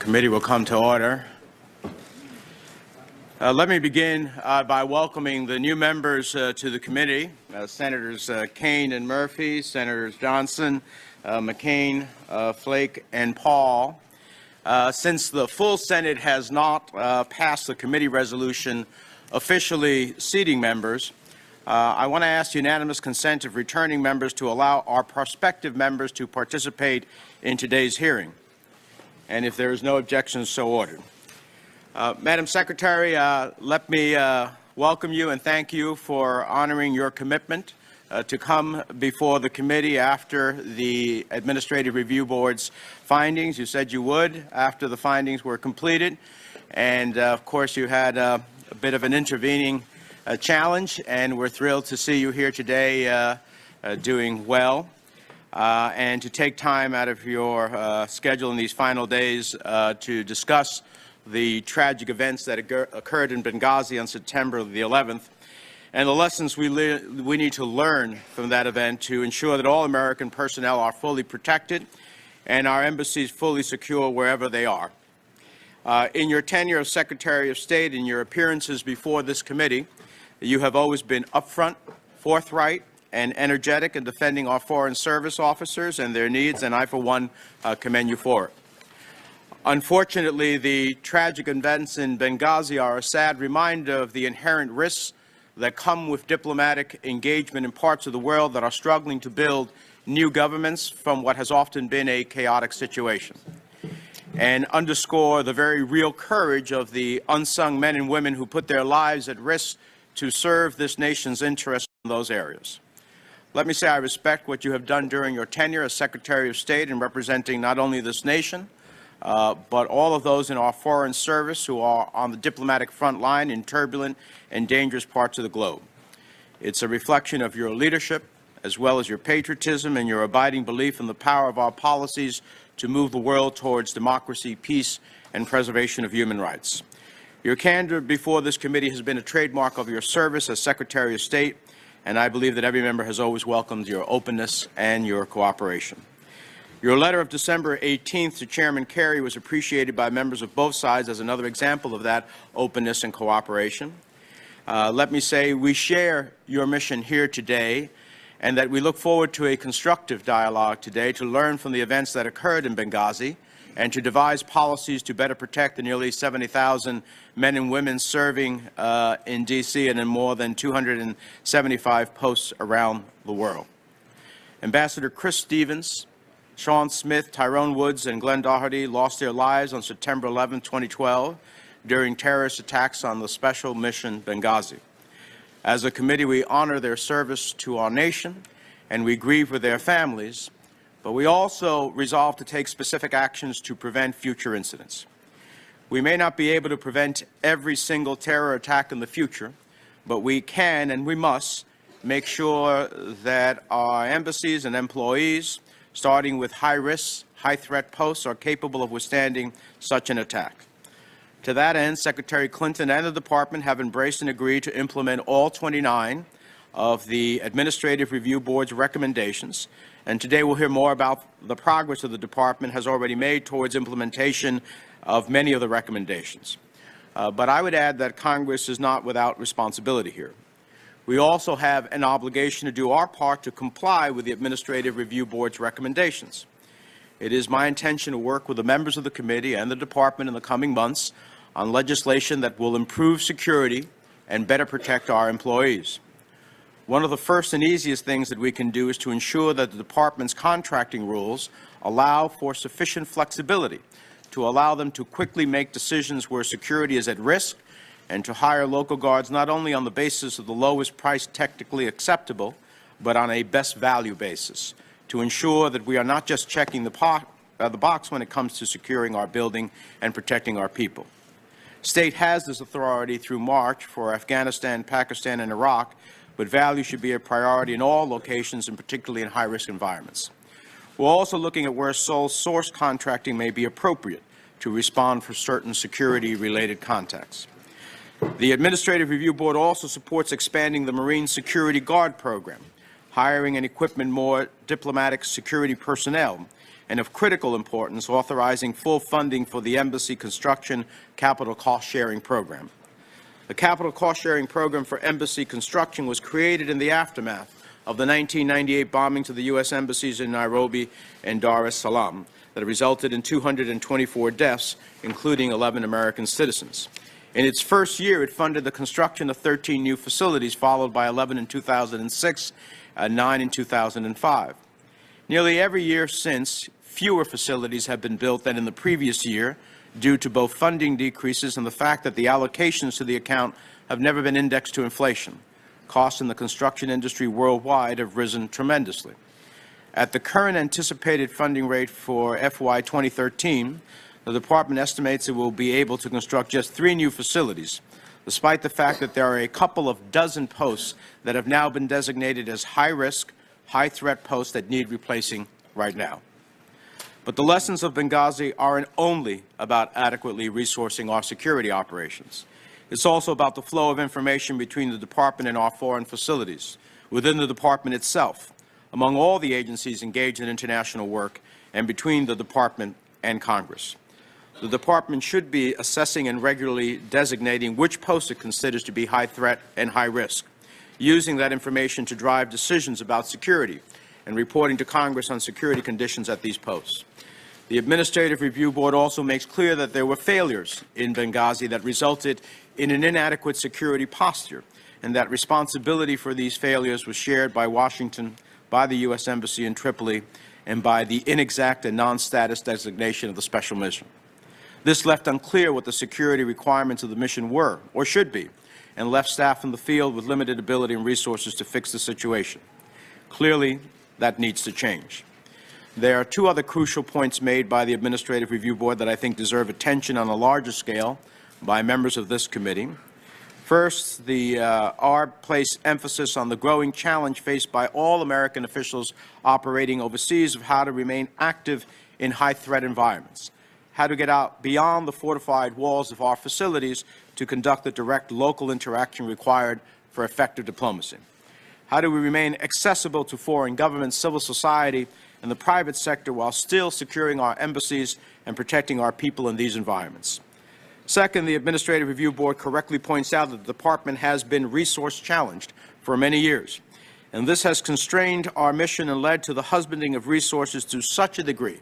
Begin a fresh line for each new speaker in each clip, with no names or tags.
Committee will come to order. Let me begin by welcoming the new members to the committee, Senators Kaine and Murphy, Senators Johnson, McCain, Flake, and Paul. Since the full Senate has not passed the committee resolution officially seating members, I want to ask unanimous consent of returning members to allow our prospective members to participate in today's hearing. And if there is no objection, so ordered. Madam Secretary, let me welcome you and thank you for honoring your commitment to come before the committee after the Administrative Review Board's findings. You said you would after the findings were completed. And, of course, you had a bit of an intervening challenge, and we're thrilled to see you here today doing well. And to take time out of your schedule in these final days to discuss the tragic events that occurred in Benghazi on September the 11th and the lessons we need to learn from that event to ensure that all American personnel are fully protected and our embassies fully secure wherever they are. In your tenure as Secretary of State and your appearances before this committee, you have always been upfront, forthright, and energetic in defending our foreign service officers and their needs, and I, for one, commend you for it. Unfortunately, the tragic events in Benghazi are a sad reminder of the inherent risks that come with diplomatic engagement in parts of the world that are struggling to build new governments from what has often been a chaotic situation, and underscore the very real courage of the unsung men and women who put their lives at risk to serve this nation's interests in those areas. Let me say I respect what you have done during your tenure as Secretary of State in representing not only this nation, but all of those in our foreign service who are on the diplomatic front line in turbulent and dangerous parts of the globe. It's a reflection of your leadership, as well as your patriotism and your abiding belief in the power of our policies to move the world towards democracy, peace, and preservation of human rights. Your candor before this committee has been a trademark of your service as Secretary of State, and I believe that every member has always welcomed your openness and your cooperation. Your letter of December 18th to Chairman Kerry was appreciated by members of both sides as another example of that openness and cooperation. Let me say we share your mission here today, and that we look forward to a constructive dialogue today to learn from the events that occurred in Benghazi and to devise policies to better protect the nearly 70,000 men and women serving in D.C. and in more than 275 posts around the world. Ambassador Chris Stevens, Sean Smith, Tyrone Woods, and Glenn Doherty lost their lives on September 11, 2012, during terrorist attacks on the Special Mission Benghazi. As a committee, we honor their service to our nation, and we grieve with their families, but we also resolve to take specific actions to prevent future incidents. We may not be able to prevent every single terror attack in the future, but we can and we must make sure that our embassies and employees, starting with high-risk, high-threat posts, are capable of withstanding such an attack. To that end, Secretary Clinton and the Department have embraced and agreed to implement all 29 of the Administrative Review Board's recommendations, and today we'll hear more about the progress that the Department has already made towards implementation of many of the recommendations. But I would add that Congress is not without responsibility here. We also have an obligation to do our part to comply with the Administrative Review Board's recommendations. It is my intention to work with the members of the committee and the Department in the coming months on legislation that will improve security and better protect our employees. One of the first and easiest things that we can do is to ensure that the Department's contracting rules allow for sufficient flexibility to allow them to quickly make decisions where security is at risk and to hire local guards not only on the basis of the lowest price technically acceptable, but on a best value basis to ensure that we are not just checking the box when it comes to securing our building and protecting our people. State has this authority through March for Afghanistan, Pakistan, and Iraq, but value should be a priority in all locations, and particularly in high-risk environments. We're also looking at where sole source contracting may be appropriate to respond for certain security-related contexts. The Administrative Review Board also supports expanding the Marine Security Guard program, hiring and equipment more diplomatic security personnel, and of critical importance, authorizing full funding for the Embassy Construction Capital Cost Sharing Program. The Capital Cost Sharing Program for Embassy Construction was created in the aftermath of the 1998 bombing to the U.S. embassies in Nairobi and Dar es Salaam that resulted in 224 deaths, including 11 American citizens. In its first year, it funded the construction of 13 new facilities, followed by 11 in 2006 and 9 in 2005. Nearly every year since, fewer facilities have been built than in the previous year due to both funding decreases and the fact that the allocations to the account have never been indexed to inflation. Costs in the construction industry worldwide have risen tremendously. At the current anticipated funding rate for FY 2013, the Department estimates it will be able to construct just 3 new facilities, despite the fact that there are a couple of dozen posts that have now been designated as high-risk, high-threat posts that need replacing right now. But the lessons of Benghazi aren't only about adequately resourcing our security operations. It's also about the flow of information between the Department and our foreign facilities, within the Department itself, among all the agencies engaged in international work, and between the Department and Congress. The Department should be assessing and regularly designating which posts it considers to be high threat and high risk, using that information to drive decisions about security and reporting to Congress on security conditions at these posts. The Administrative Review Board also makes clear that there were failures in Benghazi that resulted in an inadequate security posture, and that responsibility for these failures was shared by Washington, by the U.S. Embassy in Tripoli, and by the inexact and non-status designation of the special mission. This left unclear what the security requirements of the mission were, or should be, and left staff in the field with limited ability and resources to fix the situation. Clearly, that needs to change. There are 2 other crucial points made by the Administrative Review Board that I think deserve attention on a larger scale by members of this committee. First, the R placed emphasis on the growing challenge faced by all American officials operating overseas of how to remain active in high-threat environments, how to get out beyond the fortified walls of our facilities to conduct the direct local interaction required for effective diplomacy. How do we remain accessible to foreign governments, civil society, and the private sector while still securing our embassies and protecting our people in these environments? Second, the Administrative Review Board correctly points out that the Department has been resource challenged for many years, and this has constrained our mission and led to the husbanding of resources to such a degree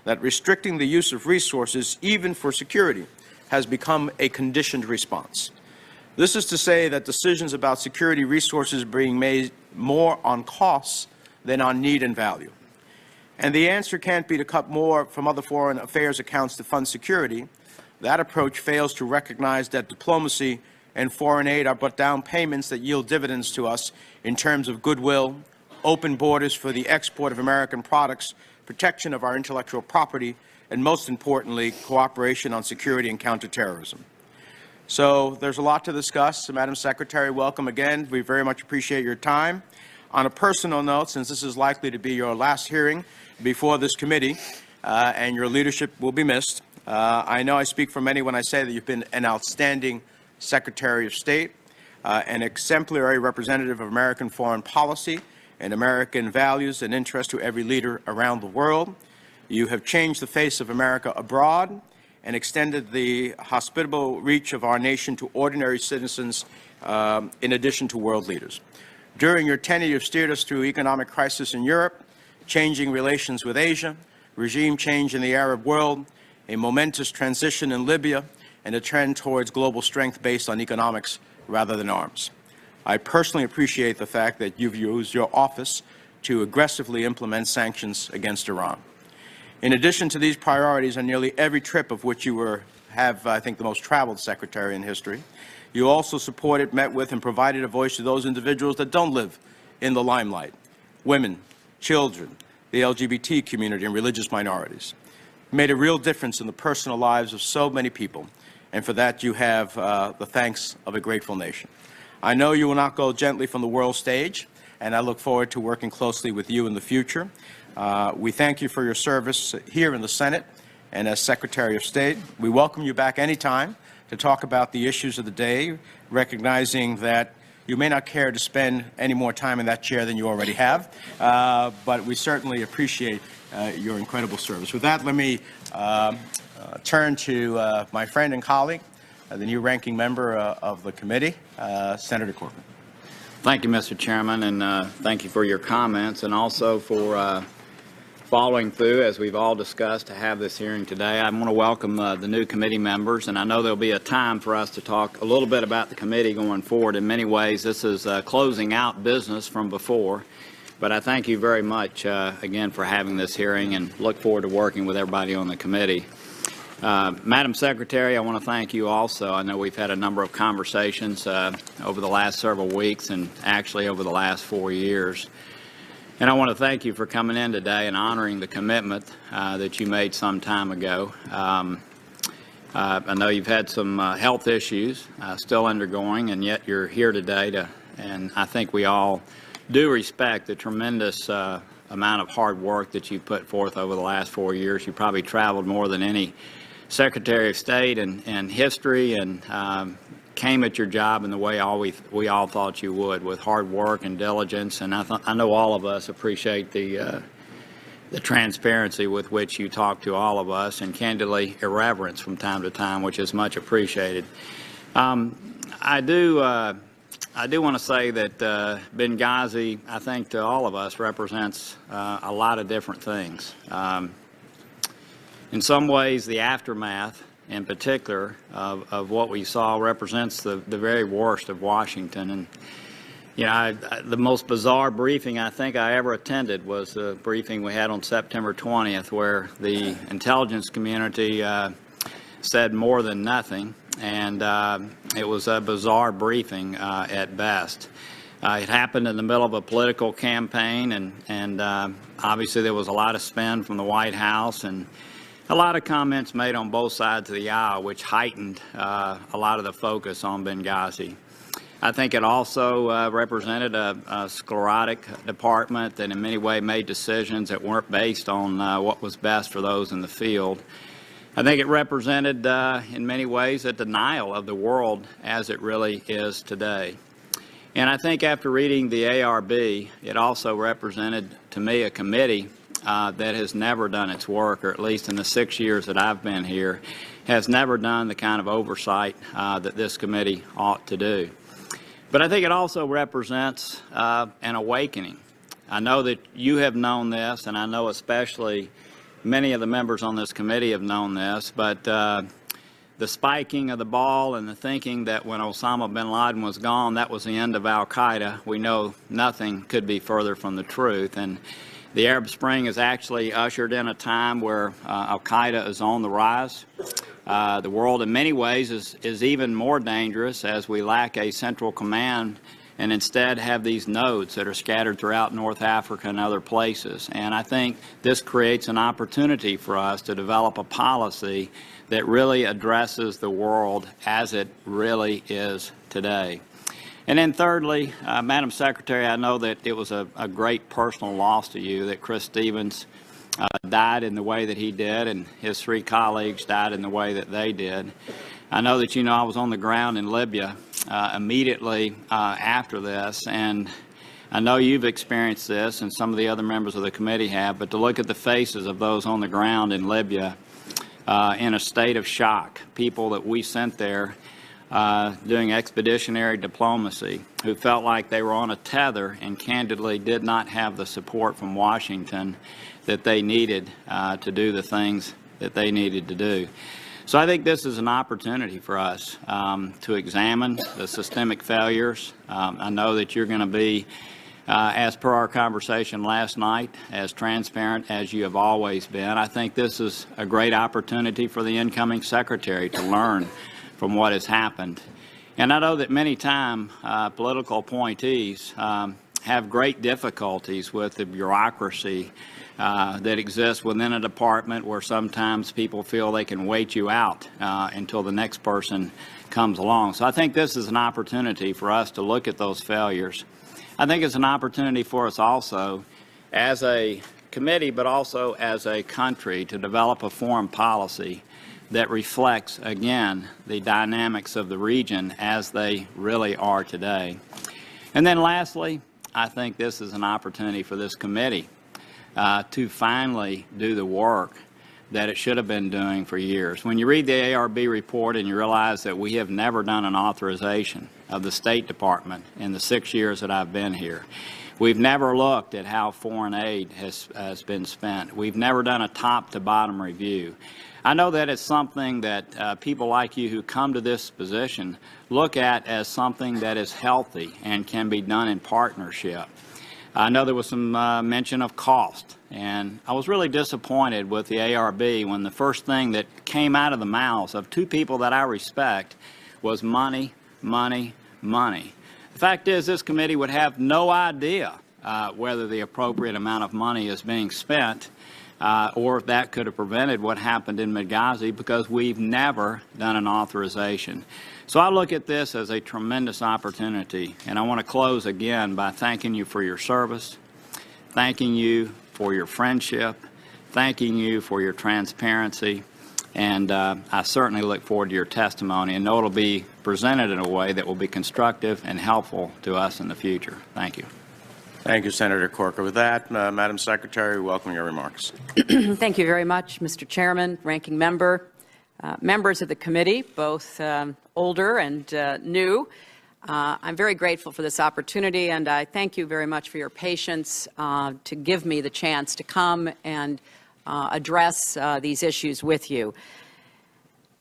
that restricting the use of resources, even for security, has become a conditioned response. This is to say that decisions about security resources are being made more on costs than on need and value. And the answer can't be to cut more from other foreign affairs accounts to fund security. That approach fails to recognize that diplomacy and foreign aid are but down payments that yield dividends to us in terms of goodwill, open borders for the export of American products, protection of our intellectual property, and most importantly, cooperation on security and counterterrorism. So there's a lot to discuss. Madam Secretary, welcome again. We very much appreciate your time. On a personal note, since this is likely to be your last hearing before this committee, and your leadership will be missed, I know I speak for many when I say that you've been an outstanding Secretary of State, an exemplary representative of American foreign policy and American values and interests to every leader around the world. You have changed the face of America abroad and extended the hospitable reach of our nation to ordinary citizens in addition to world leaders. During your tenure, you've steered us through economic crisis in Europe, changing relations with Asia, regime change in the Arab world, a momentous transition in Libya, and a trend towards global strength based on economics rather than arms. I personally appreciate the fact that you've used your office to aggressively implement sanctions against Iran. In addition to these priorities on nearly every trip of which you have, I think, the most traveled secretary in history, you also supported, met with, and provided a voice to those individuals that don't live in the limelight: women, children, the LGBT community, and religious minorities. You made a real difference in the personal lives of so many people, and for that you have the thanks of a grateful nation. I know you will not go gently from the world stage, and I look forward to working closely with you in the future. We thank you for your service here in the Senate and as Secretary of State. We welcome you back anytime to talk about the issues of the day, recognizing that You may not care to spend any more time in that chair than you already have, but we certainly appreciate your incredible service. With that, let me turn to my friend and colleague, the new ranking member of the committee, Senator Corcoran.
Thank you, Mr. Chairman, and thank you for your comments and also for following through, as we've all discussed, to have this hearing today. I want to welcome the new committee members, and I know there'll be a time for us to talk a little bit about the committee going forward. In many ways, this is closing out business from before, but I thank you very much again for having this hearing and look forward to working with everybody on the committee. Madam Secretary, I want to thank you also. I know we've had a number of conversations over the last several weeks and actually over the last 4 years. And I want to thank you for coming in today and honoring the commitment that you made some time ago. I know you've had some health issues still undergoing, and yet you're here today and I think we all do respect the tremendous amount of hard work that you put forth over the last 4 years. You probably traveled more than any Secretary of State in history, and came at your job in the way we all thought you would, with hard work and diligence. And I know all of us appreciate the transparency with which you talk to all of us, and candidly irreverence from time to time, which is much appreciated. I do want to say that Benghazi, I think to all of us, represents a lot of different things. In some ways, the aftermath in particular of what we saw represents the very worst of Washington. And you know, the most bizarre briefing I think I ever attended was the briefing we had on September 20th, where the intelligence community said more than nothing, and it was a bizarre briefing at best. It happened in the middle of a political campaign, and obviously there was a lot of spin from the White House and a lot of comments made on both sides of the aisle, which heightened a lot of the focus on Benghazi. I think it also represented a sclerotic department that in many ways made decisions that weren't based on what was best for those in the field. I think it represented in many ways a denial of the world as it really is today. And I think after reading the ARB, it also represented to me a committee that has never done its work, or at least in the 6 years that I've been here, has never done the kind of oversight that this committee ought to do. But I think it also represents an awakening. I know that you have known this, and I know especially many of the members on this committee have known this, but the spiking of the ball and the thinking that when Osama bin Laden was gone, that was the end of al-Qaeda, we know nothing could be further from the truth. And the Arab Spring has actually ushered in a time where al-Qaeda is on the rise. The world in many ways is even more dangerous, as we lack a central command and instead have these nodes that are scattered throughout North Africa and other places. And I think this creates an opportunity for us to develop a policy that really addresses the world as it really is today. And then thirdly, Madam Secretary, I know that it was a great personal loss to you that Chris Stevens died in the way that he did, and his 3 colleagues died in the way that they did. I know that you know I was on the ground in Libya immediately after this, and I know you've experienced this, and some of the other members of the committee have, but to look at the faces of those on the ground in Libya in a state of shock, people that we sent there doing expeditionary diplomacy, who felt like they were on a tether and candidly did not have the support from Washington that they needed to do the things that they needed to do. So I think this is an opportunity for us to examine the systemic failures. I know that you're going to be, as per our conversation last night, as transparent as you have always been. I think this is a great opportunity for the incoming Secretary to learn from what has happened. And I know that many times political appointees have great difficulties with the bureaucracy that exists within a department, where sometimes people feel they can wait you out until the next person comes along. So I think this is an opportunity for us to look at those failures. I think it's an opportunity for us also as a committee, but also as a country, to develop a foreign policy that reflects, again, the dynamics of the region as they really are today. And then lastly, I think this is an opportunity for this committee to finally do the work that it should have been doing for years. When you read the ARB report and you realize that we have never done an authorization of the State Department in the 6 years that I've been here, we've never looked at how foreign aid has been spent. We've never done a top-to-bottom review. I know that it's something that people like you who come to this position look at as something that is healthy and can be done in partnership. I know there was some mention of cost, and I was really disappointed with the ARB when the first thing that came out of the mouths of two people that I respect was money, money, money. The fact is, this committee would have no idea whether the appropriate amount of money is being spent or if that could have prevented what happened in Benghazi, because we've never done an authorization. So I look at this as a tremendous opportunity, and I want to close again by thanking you for your service, thanking you for your friendship, thanking you for your transparency, and I certainly look forward to your testimony and know it will be presented in a way that will be constructive and helpful to us in the future. Thank you.
Thank you, Senator Corker. With that, Madam Secretary, we welcome your remarks.
Thank you very much, Mr. Chairman, Ranking Member, members of the committee, both older and new. I'm very grateful for this opportunity, and I thank you very much for your patience to give me the chance to come and address these issues with you.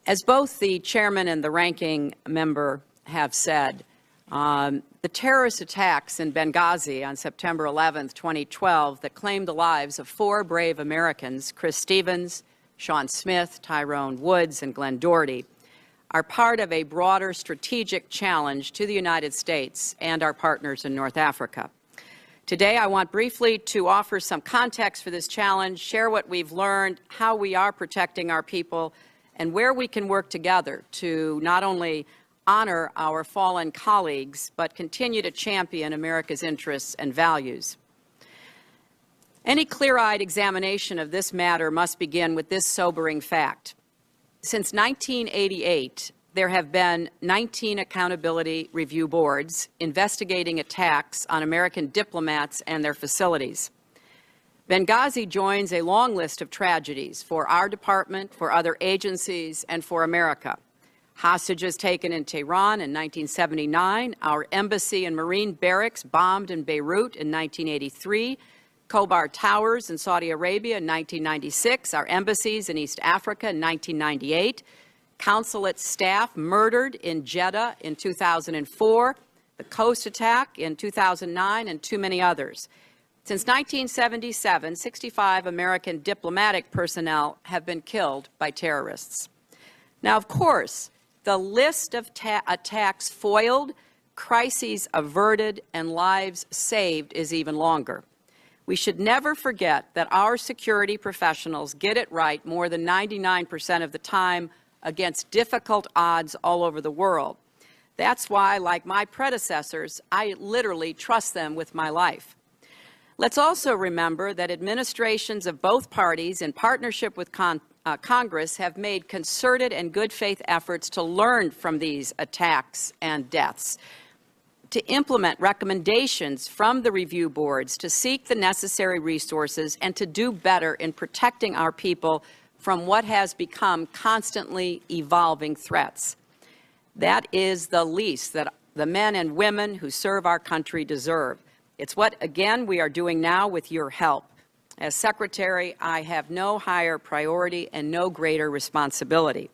As both the Chairman and the Ranking Member have said, the terrorist attacks in Benghazi on September 11, 2012, that claimed the lives of 4 brave Americans, Chris Stevens, Sean Smith, Tyrone Woods, and Glenn Doherty, are part of a broader strategic challenge to the United States and our partners in North Africa. Today, I want briefly to offer some context for this challenge, share what we've learned, how we are protecting our people, and where we can work together to not only honor our fallen colleagues, but continue to champion America's interests and values. Any clear-eyed examination of this matter must begin with this sobering fact. Since 1988, there have been 19 accountability review boards investigating attacks on American diplomats and their facilities. Benghazi joins a long list of tragedies for our department, for other agencies, and for America. Hostages taken in Tehran in 1979, our embassy and Marine barracks bombed in Beirut in 1983, Khobar Towers in Saudi Arabia in 1996, our embassies in East Africa in 1998, consulate staff murdered in Jeddah in 2004, the Coast attack in 2009, and too many others. Since 1977, 65 American diplomatic personnel have been killed by terrorists. Now, of course, the list of attacks foiled, crises averted, and lives saved is even longer. We should never forget that our security professionals get it right more than 99% of the time against difficult odds all over the world. That's why, like my predecessors, I literally trust them with my life. Let's also remember that administrations of both parties, in partnership with Congress, have made concerted and good faith efforts to learn from these attacks and deaths, to implement recommendations from the review boards, to seek the necessary resources, and to do better in protecting our people from what has become constantly evolving threats. That is the least that the men and women who serve our country deserve. It's what, again, we are doing now with your help. As Secretary, I have no higher priority and no greater responsibility.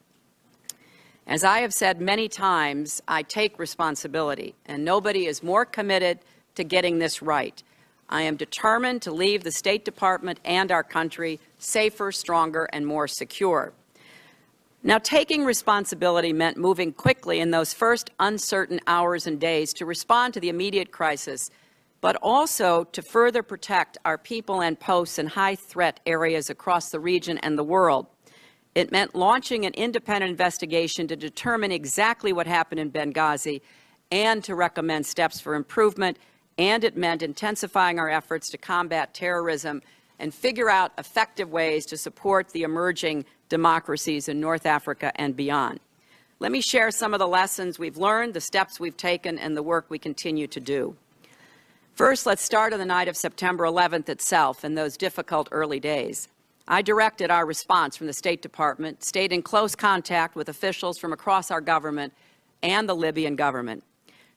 As I have said many times, I take responsibility, and nobody is more committed to getting this right. I am determined to leave the State Department and our country safer, stronger, and more secure. Now, taking responsibility meant moving quickly in those first uncertain hours and days to respond to the immediate crisis, but also to further protect our people and posts in high-threat areas across the region and the world. It meant launching an independent investigation to determine exactly what happened in Benghazi and to recommend steps for improvement, and it meant intensifying our efforts to combat terrorism and figure out effective ways to support the emerging democracies in North Africa and beyond. Let me share some of the lessons we've learned, the steps we've taken, and the work we continue to do. First, let's start on the night of September 11th itself and those difficult early days. I directed our response from the State Department, stayed in close contact with officials from across our government and the Libyan government.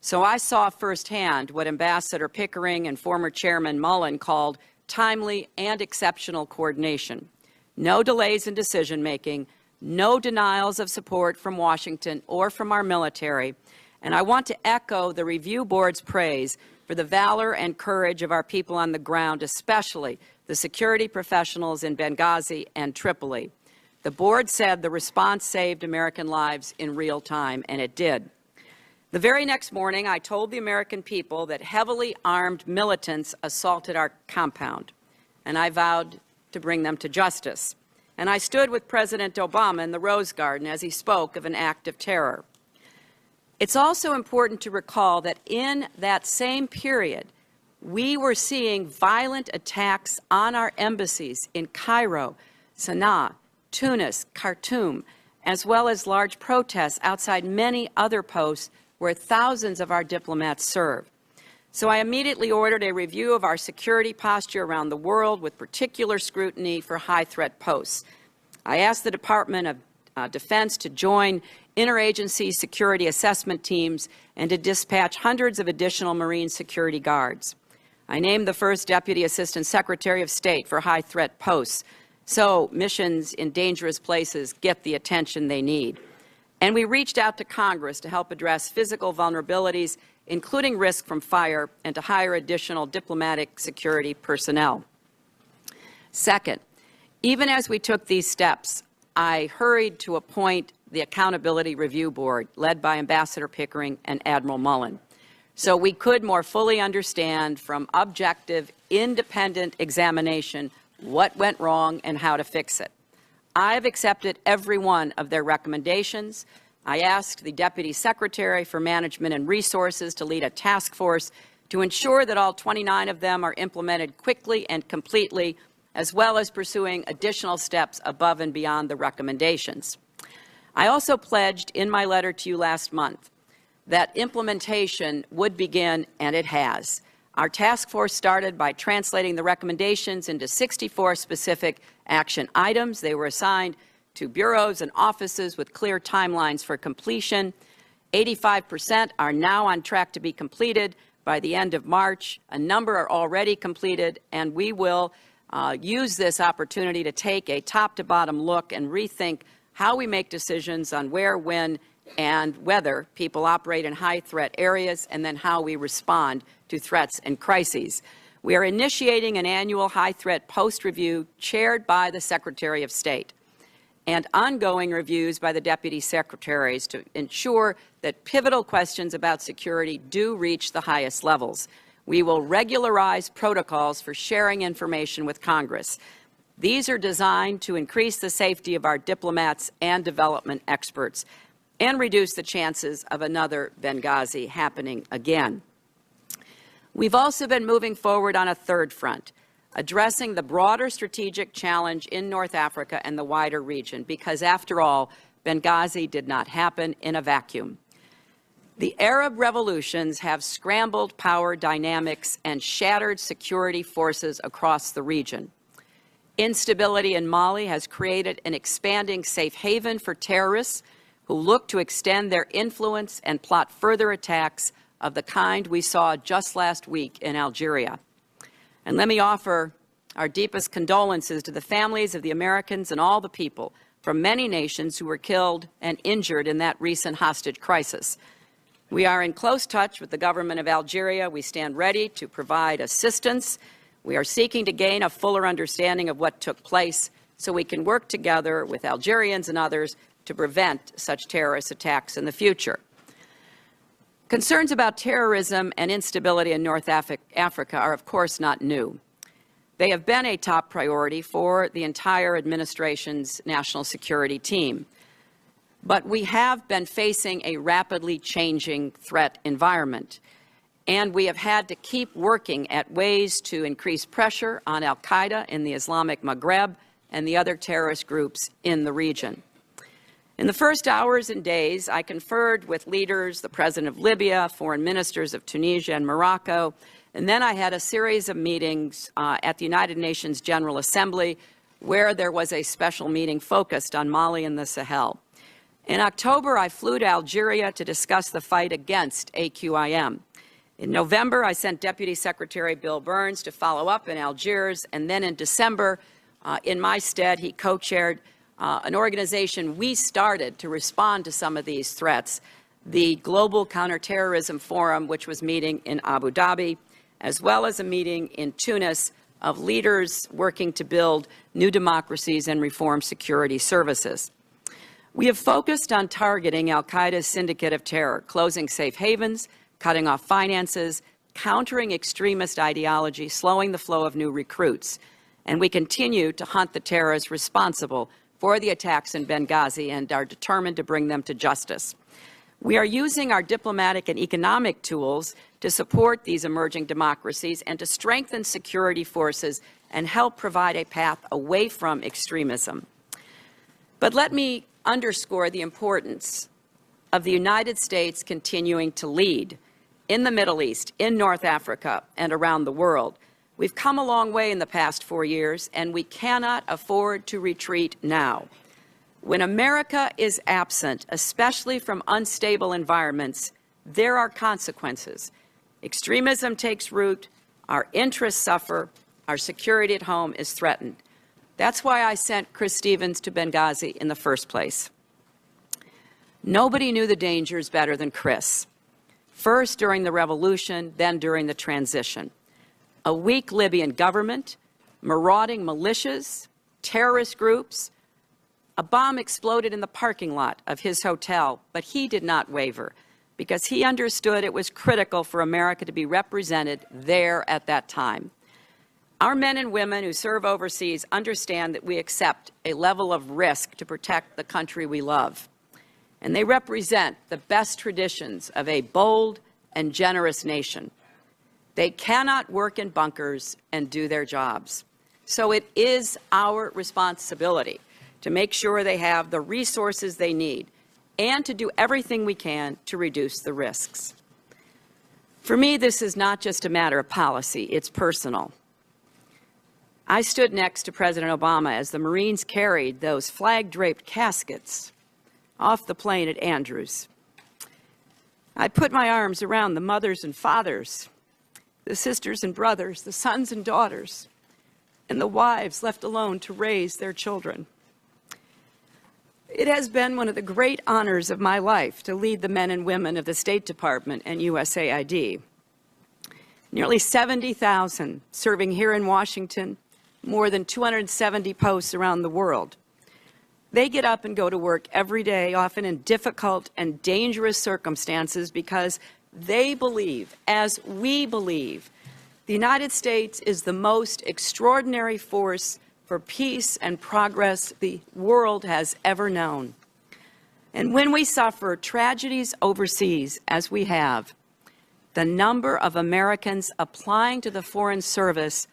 So I saw firsthand what Ambassador Pickering and former Chairman Mullen called timely and exceptional coordination. No delays in decision-making, no denials of support from Washington or from our military, and I want to echo the Review Board's praise for the valor and courage of our people on the ground, especially the security professionals in Benghazi and Tripoli. The board said the response saved American lives in real time, and it did. The very next morning, I told the American people that heavily armed militants assaulted our compound, and I vowed to bring them to justice. And I stood with President Obama in the Rose Garden as he spoke of an act of terror. It's also important to recall that in that same period, we were seeing violent attacks on our embassies in Cairo, Sana'a, Tunis, Khartoum, as well as large protests outside many other posts where thousands of our diplomats serve. So I immediately ordered a review of our security posture around the world with particular scrutiny for high-threat posts. I asked the Department of Defense to join interagency security assessment teams and to dispatch hundreds of additional Marine security guards. I named the first Deputy Assistant Secretary of State for high-threat posts, so missions in dangerous places get the attention they need. And we reached out to Congress to help address physical vulnerabilities, including risk from fire, and to hire additional diplomatic security personnel. Second, even as we took these steps, I hurried to appoint the Accountability Review Board, led by Ambassador Pickering and Admiral Mullen, so we could more fully understand from objective, independent examination what went wrong and how to fix it. I have accepted every one of their recommendations. I asked the Deputy Secretary for Management and Resources to lead a task force to ensure that all 29 of them are implemented quickly and completely, as well as pursuing additional steps above and beyond the recommendations. I also pledged in my letter to you last month that implementation would begin, and it has. Our task force started by translating the recommendations into 64 specific action items. They were assigned to bureaus and offices with clear timelines for completion. 85% are now on track to be completed by the end of March. A number are already completed, and we will use this opportunity to take a top-to-bottom look and rethink how we make decisions on where, when, and whether people operate in high-threat areas, and then how we respond to threats and crises. We are initiating an annual high-threat post review chaired by the Secretary of State and ongoing reviews by the Deputy Secretaries to ensure that pivotal questions about security do reach the highest levels. We will regularize protocols for sharing information with Congress. These are designed to increase the safety of our diplomats and development experts and reduce the chances of another Benghazi happening again. We've also been moving forward on a third front, addressing the broader strategic challenge in North Africa and the wider region, because after all, Benghazi did not happen in a vacuum. The Arab revolutions have scrambled power dynamics and shattered security forces across the region. Instability in Mali has created an expanding safe haven for terrorists who look to extend their influence and plot further attacks of the kind we saw just last week in Algeria. And let me offer our deepest condolences to the families of the Americans and all the people from many nations who were killed and injured in that recent hostage crisis. We are in close touch with the government of Algeria. We stand ready to provide assistance. We are seeking to gain a fuller understanding of what took place so we can work together with Algerians and others to prevent such terrorist attacks in the future. Concerns about terrorism and instability in North Africa are, of course, not new. They have been a top priority for the entire administration's national security team. But we have been facing a rapidly changing threat environment, and we have had to keep working at ways to increase pressure on al-Qaeda in the Islamic Maghreb and the other terrorist groups in the region. In the first hours and days, I conferred with leaders, the President of Libya, foreign ministers of Tunisia and Morocco, And then I had a series of meetings at the United Nations General Assembly where there was a special meeting focused on Mali and the Sahel. In October, I flew to Algeria to discuss the fight against AQIM. In November, I sent Deputy Secretary Bill Burns to follow up in Algiers, and then in December, in my stead, he co-chaired an organization we started to respond to some of these threats, the Global Counterterrorism Forum, which was meeting in Abu Dhabi, as well as a meeting in Tunis of leaders working to build new democracies and reform security services. We have focused on targeting al-Qaeda's syndicate of terror, closing safe havens, cutting off finances, countering extremist ideology, slowing the flow of new recruits. And we continue to hunt the terrorists responsible for the attacks in Benghazi and are determined to bring them to justice. We are using our diplomatic and economic tools to support these emerging democracies and to strengthen security forces and help provide a path away from extremism. But let me underscore the importance of the United States continuing to lead in the Middle East, in North Africa, and around the world. We've come a long way in the past 4 years, and we cannot afford to retreat now. When America is absent, especially from unstable environments, there are consequences. Extremism takes root, our interests suffer, our security at home is threatened. That's why I sent Chris Stevens to Benghazi in the first place. Nobody knew the dangers better than Chris. First during the revolution, then during the transition. A weak Libyan government, marauding militias, terrorist groups. A bomb exploded in the parking lot of his hotel, but he did not waver because he understood it was critical for America to be represented there at that time. Our men and women who serve overseas understand that we accept a level of risk to protect the country we love. And they represent the best traditions of a bold and generous nation. They cannot work in bunkers and do their jobs. So it is our responsibility to make sure they have the resources they need and to do everything we can to reduce the risks. For me, this is not just a matter of policy, it's personal. I stood next to President Obama as the Marines carried those flag-draped caskets off the plane at Andrews. I put my arms around the mothers and fathers, the sisters and brothers, the sons and daughters, and the wives left alone to raise their children. It has been one of the great honors of my life to lead the men and women of the State Department and USAID. Nearly 70,000 serving here in Washington, more than 270 posts around the world. They get up and go to work every day, often in difficult and dangerous circumstances, because they believe, as we believe, the United States is the most extraordinary force for peace and progress the world has ever known. And when we suffer tragedies overseas, as we have, the number of Americans applying to the Foreign Service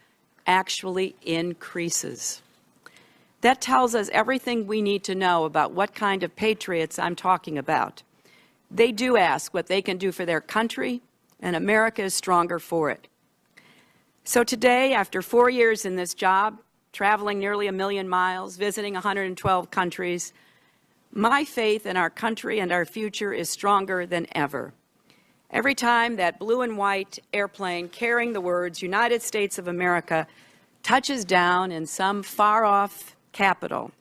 actually increases. That tells us everything we need to know about what kind of patriots I'm talking about. They do ask what they can do for their country, and America is stronger for it. So today, after 4 years in this job, traveling nearly 1 million miles, visiting 112 countries, my faith in our country and our future is stronger than ever. Every time that blue and white airplane carrying the words United States of America touches down in some far-off capital,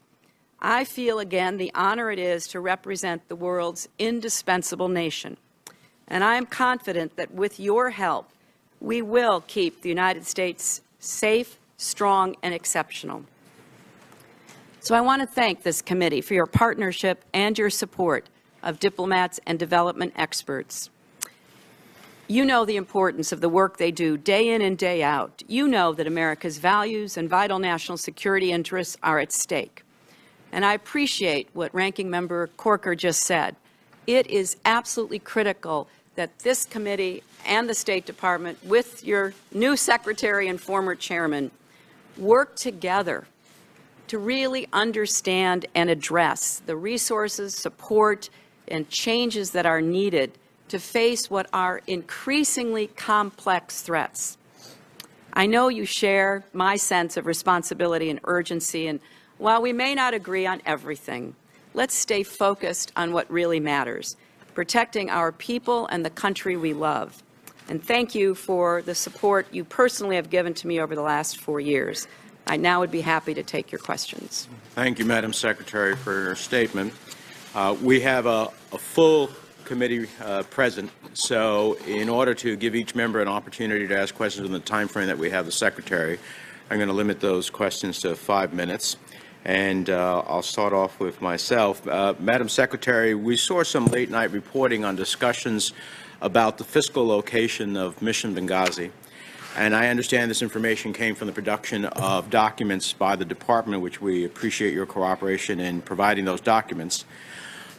I feel again the honor it is to represent the world's indispensable nation. And I am confident that with your help, we will keep the United States safe, strong, and exceptional. So I want to thank this committee for your partnership and your support of diplomats and development experts. You know the importance of the work they do day in and day out. You know that America's values and vital national security interests are at stake. And I appreciate what Ranking Member Corker just said. It is absolutely critical that this committee and the State Department, with your new Secretary and former Chairman, work together to really understand and address the resources, support, and changes that are needed to face what are increasingly complex threats. I know you share my sense of responsibility and urgency, and while we may not agree on everything, let's stay focused on what really matters, protecting our people and the country we love. And thank you for the support you personally have given to me over the last 4 years. I now would be happy to take your questions.
Thank you, Madam Secretary, for your statement. We have a full committee present, so in order to give each member an opportunity to ask questions in the time frame that we have the Secretary, I'm going to limit those questions to 5 minutes. And I'll start off with myself. Madam Secretary, we saw some late-night reporting on discussions about the fiscal location of Mission Benghazi. And I understand this information came from the production of documents by the Department, which we appreciate your cooperation in providing those documents.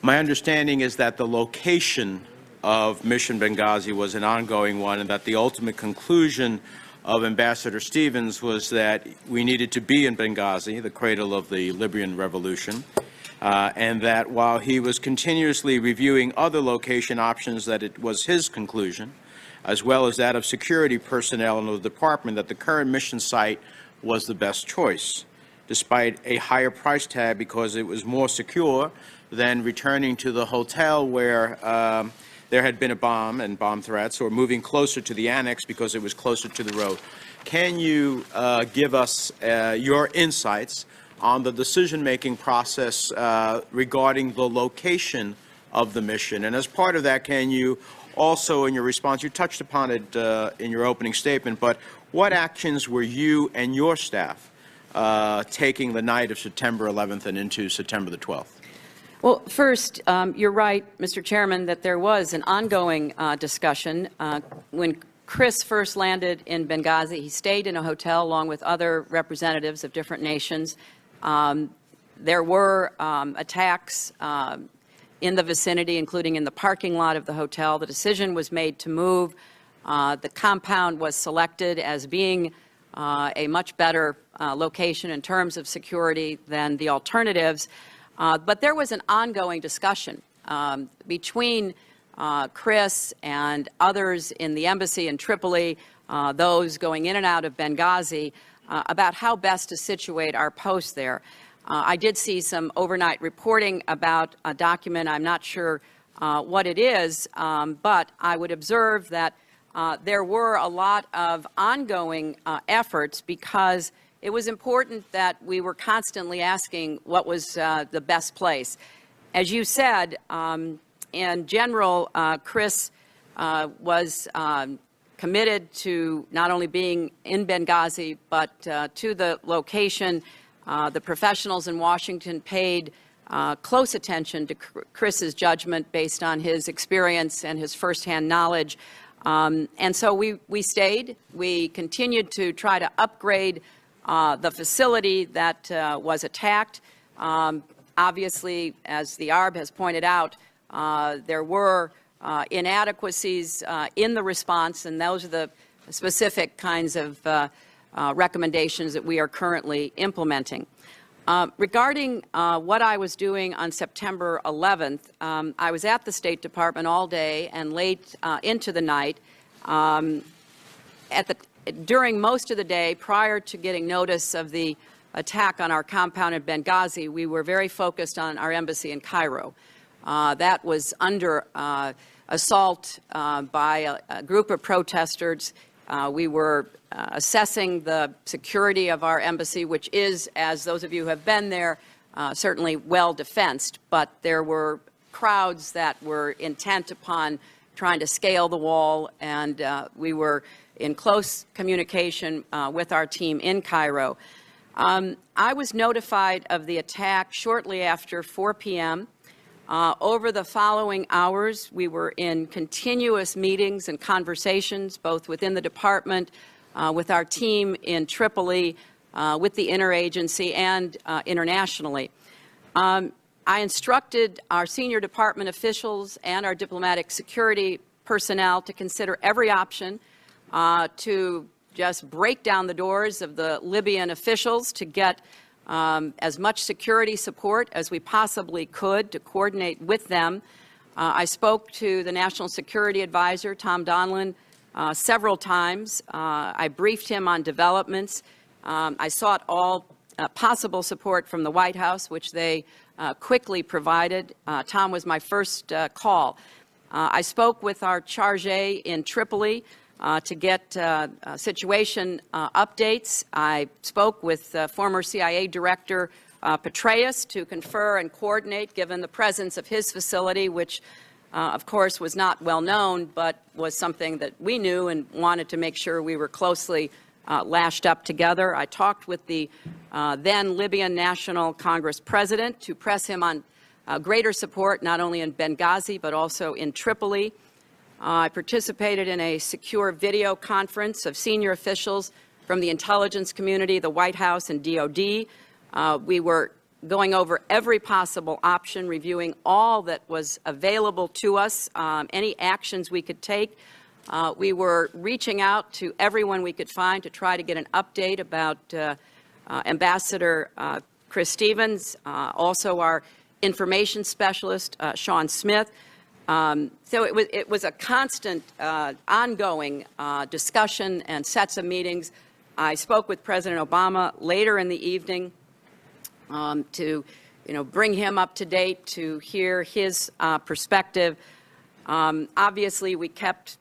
My understanding is that the location of Mission Benghazi was an ongoing one, and that the ultimate conclusion of Ambassador Stevens was that we needed to be in Benghazi, the cradle of the Libyan revolution, and that while he was continuously reviewing other location options, that it was his conclusion, as well as that of security personnel in the department, that the current mission site was the best choice, despite a higher price tag because it was more secure than returning to the hotel where there had been a bomb and bomb threats, or moving closer to the annex because it was closer to the road. Can you give us your insights on the decision-making process regarding the location of the mission? And as part of that, can you also, in your response, you touched upon it in your opening statement, but what actions were you and your staff taking the night of September 11th and into September the 12th?
Well, first, you're right, Mr. Chairman, that there was an ongoing discussion. When Chris first landed in Benghazi, he stayed in a hotel along with other representatives of different nations. There were attacks in the vicinity, including in the parking lot of the hotel. The decision was made to move. The compound was selected as being a much better location in terms of security than the alternatives. But there was an ongoing discussion between Chris and others in the embassy in Tripoli, those going in and out of Benghazi, about how best to situate our post there. I did see some overnight reporting about a document. I'm not sure what it is, but I would observe that there were a lot of ongoing efforts because it was important that we were constantly asking what was the best place. As you said, in general, Chris was committed to not only being in Benghazi, but to the location. The professionals in Washington paid close attention to Chris's judgment based on his experience and his firsthand knowledge. And so we stayed. We continued to try to upgrade the facility that was attacked. Obviously, as the ARB has pointed out, there were inadequacies in the response, and those are the specific kinds of recommendations that we are currently implementing. Regarding what I was doing on September 11th, I was at the State Department all day and late into the night. During most of the day, prior to getting notice of the attack on our compound in Benghazi, we were very focused on our embassy in Cairo. That was under assault by a group of protesters. We were assessing the security of our embassy, which is, as those of you who have been there, certainly well defensed, but there were crowds that were intent upon trying to scale the wall, and we were in close communication with our team in Cairo. I was notified of the attack shortly after 4 p.m. Over the following hours, we were in continuous meetings and conversations, both within the department, with our team in Tripoli, with the interagency, and internationally. I instructed our senior department officials and our diplomatic security personnel to consider every option to just break down the doors of the Libyan officials to get as much security support as we possibly could to coordinate with them. I spoke to the National Security Advisor, Tom Donilon, several times. I briefed him on developments. I sought all possible support from the White House, which they quickly provided. Tom was my first call. I spoke with our charge in Tripoli to get situation updates. I spoke with former CIA Director Petraeus to confer and coordinate, given the presence of his facility, which, of course, was not well known, but was something that we knew and wanted to make sure we were closely lashed up together. I talked with the then Libyan National Congress president to press him on greater support, not only in Benghazi, but also in Tripoli. I participated in a secure video conference of senior officials from the intelligence community, the White House, and DOD. We were going over every possible option, reviewing all that was available to us, any actions we could take. We were reaching out to everyone we could find to try to get an update about Ambassador Chris Stevens, also our information specialist, Sean Smith. So it was a constant, ongoing discussion and sets of meetings. I spoke with President Obama later in the evening to, bring him up to date, to hear his perspective. Obviously, we kept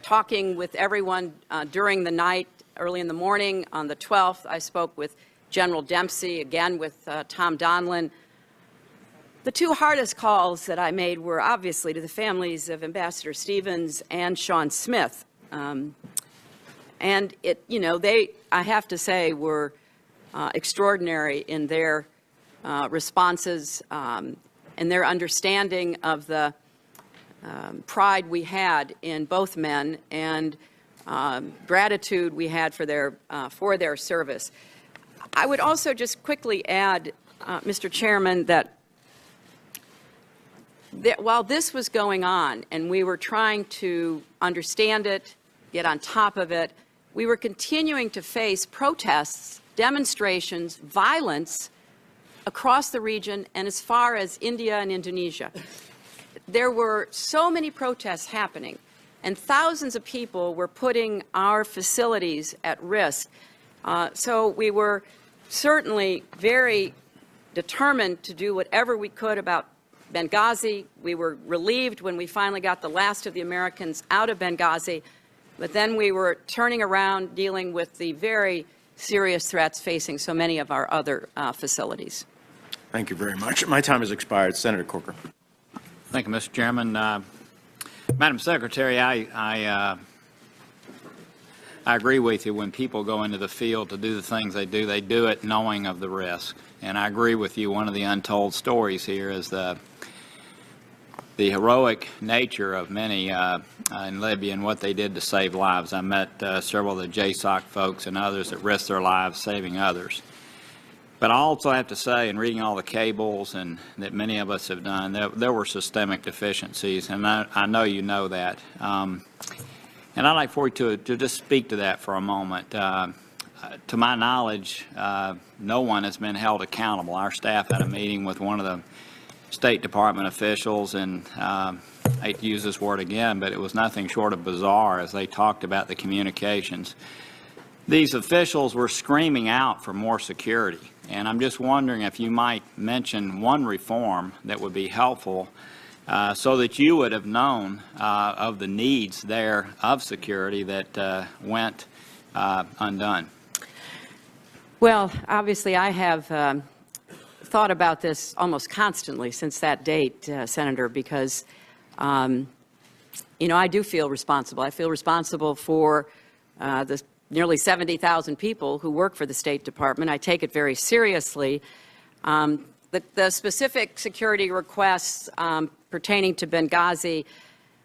talking with everyone during the night. Early in the morning on the 12th, I spoke with General Dempsey, again with Tom Donilon. The two hardest calls that I made were obviously to the families of Ambassador Stevens and Sean Smith. And they, I have to say, were extraordinary in their responses and their understanding of the pride we had in both men and gratitude we had for their service. I would also just quickly add, Mr. Chairman, that while this was going on and we were trying to understand it, get on top of it, we were continuing to face protests, demonstrations, violence across the region and as far as India and Indonesia. There were so many protests happening, and thousands of people were putting our facilities at risk. So we were certainly very determined to do whatever we could about Benghazi. We were relieved when we finally got the last of the Americans out of Benghazi, but then we were turning around dealing with the very serious threats facing so many of our other facilities.
Thank you very much. My time has expired. Senator Corker.
Thank you, Mr. Chairman. Madam Secretary, I agree with you. When people go into the field to do the things they do it knowing of the risk. And I agree with you. One of the untold stories here is the heroic nature of many in Libya and what they did to save lives. I met several of the JSOC folks and others that risked their lives saving others. But I also have to say, in reading all the cables and that many of us have done, there were systemic deficiencies, and I know you know that. And I'd like for you to just speak to that for a moment. To my knowledge, no one has been held accountable. Our staff had a meeting with one of the State Department officials, and I hate to use this word again, but it was nothing short of bizarre as they talked about the communications. These officials were screaming out for more security, and I'm just wondering if you might mention one reform that would be helpful so that you would have known of the needs there of security that went undone.
Well, obviously I have thought about this almost constantly since that date, Senator, because, I do feel responsible. I feel responsible for the nearly 70,000 people who work for the State Department. I take it very seriously. The specific security requests pertaining to Benghazi,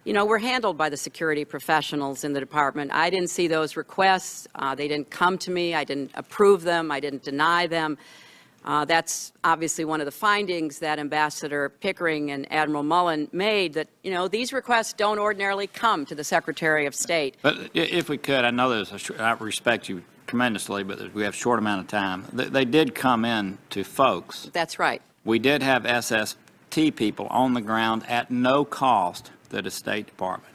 were handled by the security professionals in the department. I didn't see those requests. They didn't come to me. I didn't approve them. I didn't deny them. That's obviously one of the findings that Ambassador Pickering and Admiral Mullen made, that, these requests don't ordinarily come to the Secretary of State.
But if we could, I know I respect you tremendously, but we have a short amount of time. They did come in to folks.
That's right.
We did have SS T people on the ground at no cost to the State Department.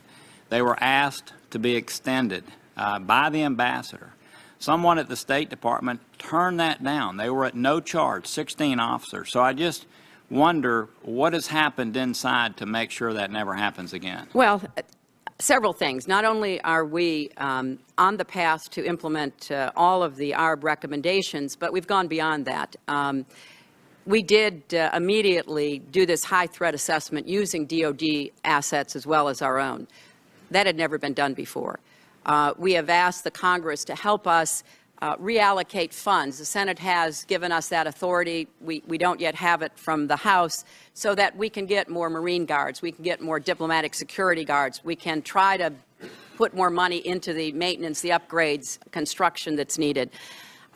They were asked to be extended by the ambassador. Someone at the State Department turned that down. They were at no charge, 16 officers. So I just wonder what has happened inside to make sure that never happens again.
Well, several things. Not only are we on the path to implement all of the ARB recommendations, but we've gone beyond that. We did immediately do this high threat assessment using DoD assets as well as our own. That had never been done before. We have asked the Congress to help us reallocate funds. The Senate has given us that authority. We don't yet have it from the House, so that we can get more Marine Guards, we can get more diplomatic security guards, we can try to put more money into the maintenance, the upgrades, construction that's needed.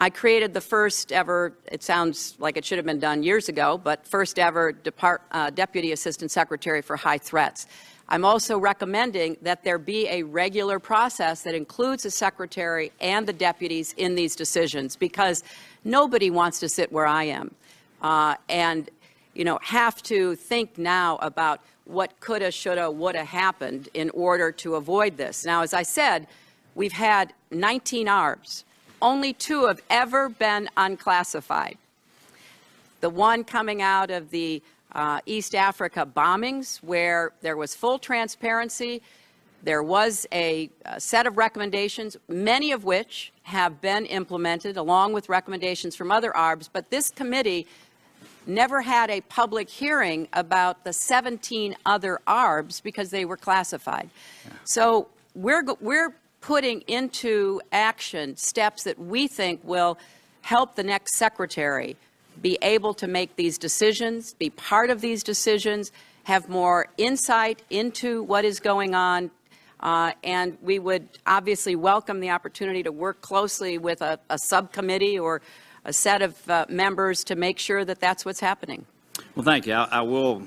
I created the first ever, it sounds like it should have been done years ago, but first ever Deputy Assistant Secretary for High Threats. I'm also recommending that there be a regular process that includes the Secretary and the deputies in these decisions, because nobody wants to sit where I am and, you know, have to think now about what coulda, shoulda, woulda happened in order to avoid this. Now, as I said, we've had 19 ARBs. Only 2 have ever been unclassified. The one coming out of the East Africa bombings, where there was full transparency, there was a set of recommendations, many of which have been implemented along with recommendations from other ARBs, but this committee never had a public hearing about the 17 other ARBs because they were classified. Yeah. So we're putting into action steps that we think will help the next secretary be able to make these decisions, be part of these decisions, have more insight into what is going on, and we would obviously welcome the opportunity to work closely with a subcommittee or a set of members to make sure that that's what's happening.
Well, thank you. I will,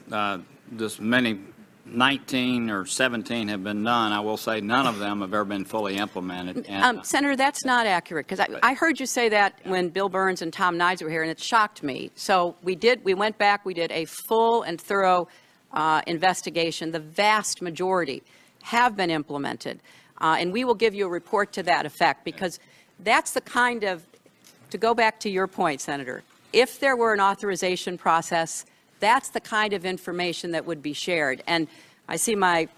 just many 19 or 17 have been done. I will say none of them have ever been fully implemented. And,
Senator, that's not accurate, because I heard you say that when Bill Burns and Tom Nides were here, and it shocked me. So we went back, we did a full and thorough investigation. The vast majority have been implemented, and we will give you a report to that effect, because that's the kind of, to go back to your point, Senator, if there were an authorization process, that's the kind of information that would be shared. And I see my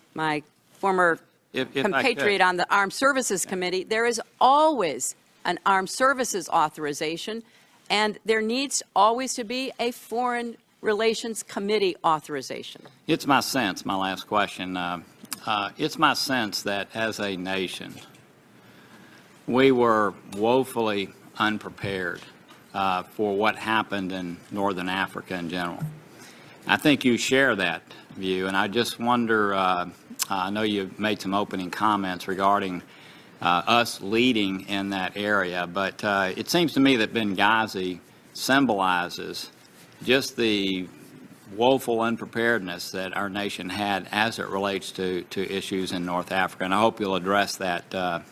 former compatriot on the Armed Services Committee. There is always an Armed Services authorization, and there needs always to be a Foreign Relations Committee authorization.
It's my sense, my last question, it's my sense that as a nation, we were woefully unprepared for what happened in Northern Africa in general. I think you share that view, and I just wonder, I know you made some opening comments regarding us leading in that area, but it seems to me that Benghazi symbolizes just the woeful unpreparedness that our nation had as it relates to issues in North Africa, and I hope you'll address that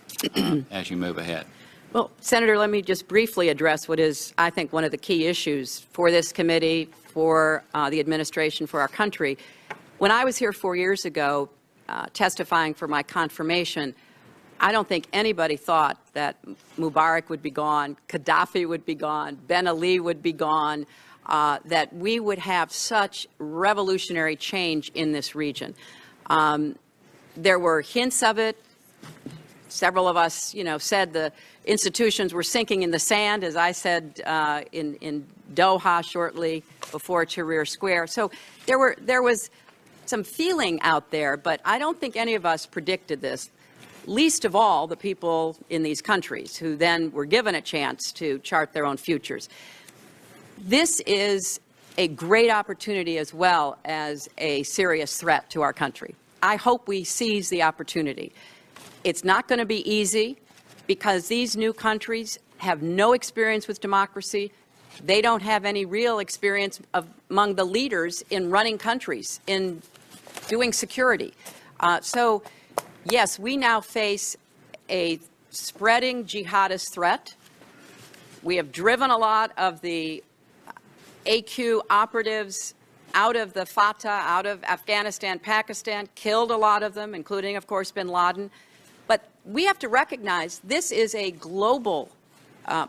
as you move ahead.
Well, Senator, let me just briefly address what is, I think, one of the key issues for this committee, for the administration, for our country. When I was here 4 years ago testifying for my confirmation, I don't think anybody thought that Mubarak would be gone, Gaddafi would be gone, Ben Ali would be gone, that we would have such revolutionary change in this region. There were hints of it. Several of us, you know, said the institutions were sinking in the sand, as I said in Doha shortly before Tahrir Square. So there was some feeling out there, but I don't think any of us predicted this, least of all the people in these countries who then were given a chance to chart their own futures. This is a great opportunity as well as a serious threat to our country. I hope we seize the opportunity. It's not going to be easy, because these new countries have no experience with democracy. They don't have any real experience among the leaders in running countries, in doing security. So, yes, we now face a spreading jihadist threat. We have driven a lot of the AQ operatives out of the Fatah, out of Afghanistan, Pakistan, killed a lot of them, including, of course, bin Laden. But we have to recognize this is a global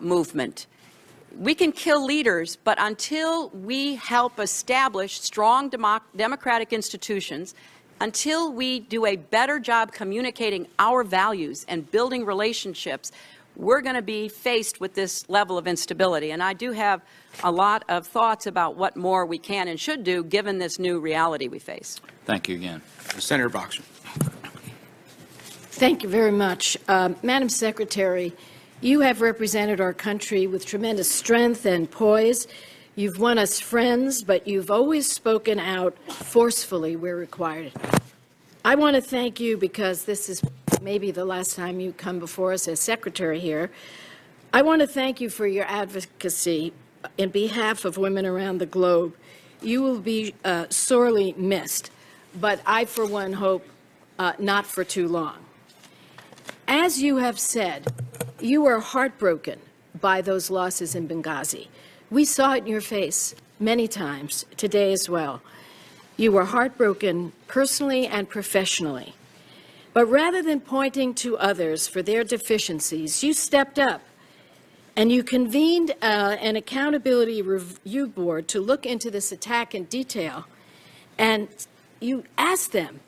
movement. We can kill leaders, but until we help establish strong democratic institutions, until we do a better job communicating our values and building relationships, we're going to be faced with this level of instability. And I do have a lot of thoughts about what more we can and should do given this new reality we face.
Thank you again.
Senator Boxer.
Thank you very much. Madam Secretary, you have represented our country with tremendous strength and poise. You've won us friends, but you've always spoken out forcefully where required. I want to thank you because this is maybe the last time you come before us as Secretary here. I want to thank you for your advocacy in behalf of women around the globe. You will be sorely missed, but I, for one, hope not for too long. As you have said, you are heartbroken by those losses in Benghazi. We saw it in your face many times today as well. You were heartbroken personally and professionally. But rather than pointing to others for their deficiencies, you stepped up and you convened an accountability review board to look into this attack in detail, and you asked them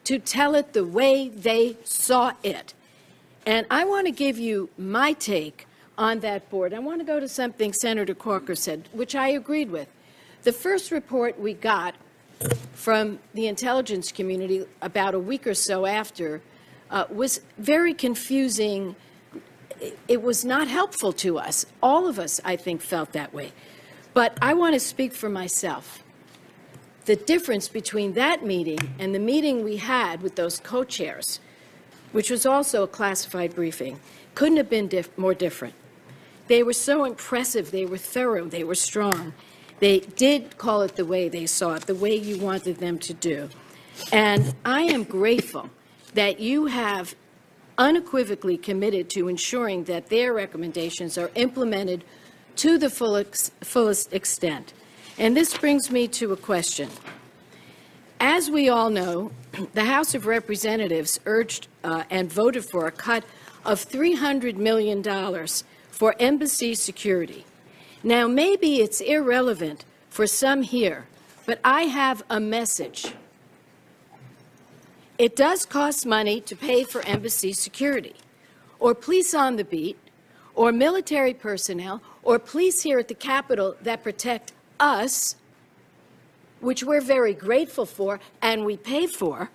to tell it the way they saw it. And I want to give you my take on that board. I want to go to something Senator Corker said, which I agreed with. The first report we got from the intelligence community about a week or so after was very confusing. It was not helpful to us. All of us, I think, felt that way. But I want to speak for myself. The difference between that meeting and the meeting we had with those co-chairs, which was also a classified briefing, couldn't have been more different. They were so impressive, they were thorough, they were strong. They did call it the way they saw it, the way you wanted them to do. And I am grateful that you have unequivocally committed to ensuring that their recommendations are implemented to the fullest extent. And this brings me to a question. As we all know, the House of Representatives urged and voted for a cut of $300 million for embassy security. Now, maybe it's irrelevant for some here, but I have a message. It does cost money to pay for embassy security, or police on the beat, or military personnel, or police here at the Capitol that protect us, which we're very grateful for and we pay for.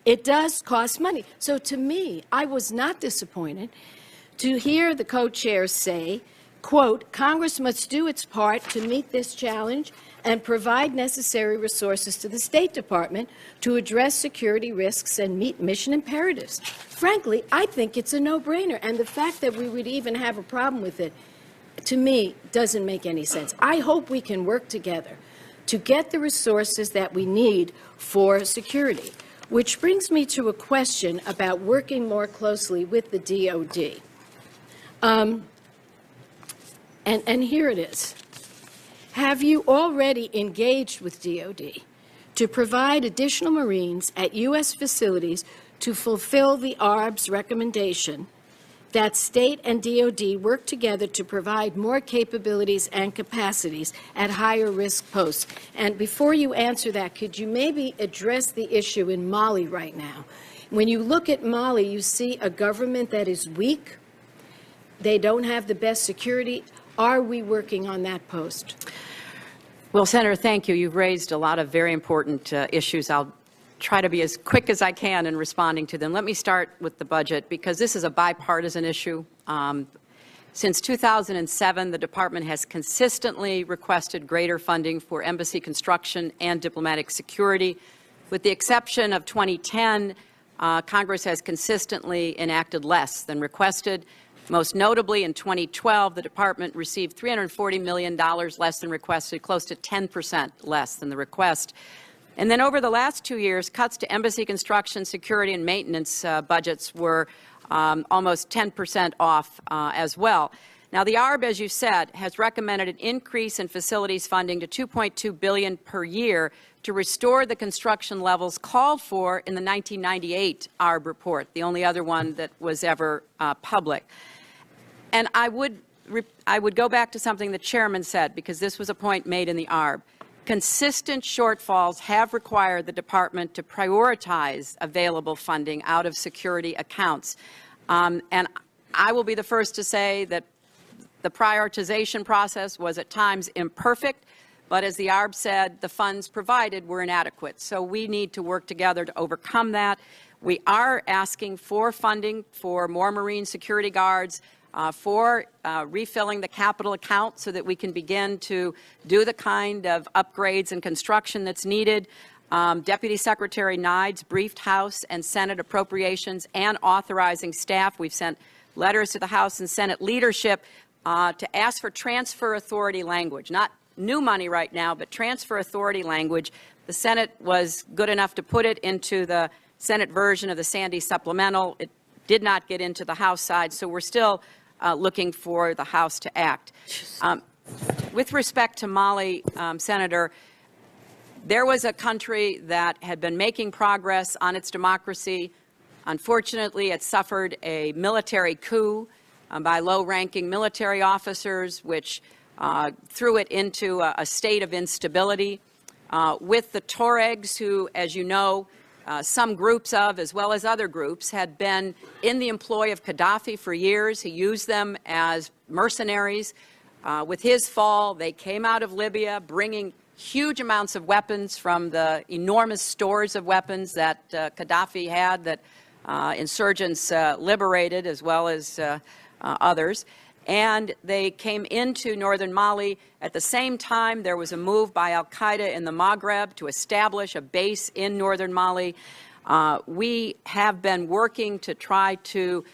It does cost money. So to me, I was not disappointed to hear the co-chairs say, quote, Congress must do its part to meet this challenge and provide necessary resources to the State Department to address security risks and meet mission imperatives. Frankly, I think it's a no-brainer, and the fact that we would even have a problem with it, to me, doesn't make any sense. I hope we can work together to get the resources that we need for security, which brings me to a question about working more closely with the DOD. And here it is. Have you already engaged with DOD to provide additional Marines at U.S. facilities to fulfill the ARB's recommendation that state and DOD work together to provide more capabilities and capacities at higher risk posts? And before you answer that, could you maybe address the issue in Mali right now? When you look at Mali, you see a government that is weak. They don't have the best security. Are we working on that post?
Well, Senator, thank you. You've raised a lot of very important issues. I'll try to be as quick as I can in responding to them. Let me start with the budget, because this is a bipartisan issue. Since 2007, the Department has consistently requested greater funding for embassy construction and diplomatic security. With the exception of 2010, Congress has consistently enacted less than requested. Most notably, in 2012, the Department received $340 million less than requested, close to 10% less than the request. And then over the last 2 years, cuts to embassy construction, security, and maintenance budgets were almost 10% off as well. Now, the ARB, as you said, has recommended an increase in facilities funding to $2.2 billion per year to restore the construction levels called for in the 1998 ARB report, the only other one that was ever public. And I would go back to something the chairman said, because this was a point made in the ARB. Consistent shortfalls have required the department to prioritize available funding out of security accounts. And I will be the first to say that the prioritization process was at times imperfect, but as the ARB said, the funds provided were inadequate. So we need to work together to overcome that. We are asking for funding for more Marine security guards, for refilling the capital account so that we can begin to do the kind of upgrades and construction that's needed. Deputy Secretary Nides briefed House and Senate appropriations and authorizing staff. We've sent letters to the House and Senate leadership to ask for transfer authority language, not new money right now, but transfer authority language. The Senate was good enough to put it into the Senate version of the Sandy supplemental. It did not get into the House side, so we're still looking for the House to act. With respect to Mali, Senator, there was a country that had been making progress on its democracy. Unfortunately, it suffered a military coup by low-ranking military officers, which threw it into a state of instability. With the Tuaregs, who, as you know, some groups of, as well as other groups, had been in the employ of Gaddafi for years. He used them as mercenaries. With his fall, they came out of Libya, bringing huge amounts of weapons from the enormous stores of weapons that Gaddafi had that insurgents liberated, as well as others. And they came into northern Mali. At the same time, there was a move by al-Qaeda in the Maghreb to establish a base in northern Mali. We have been working to try to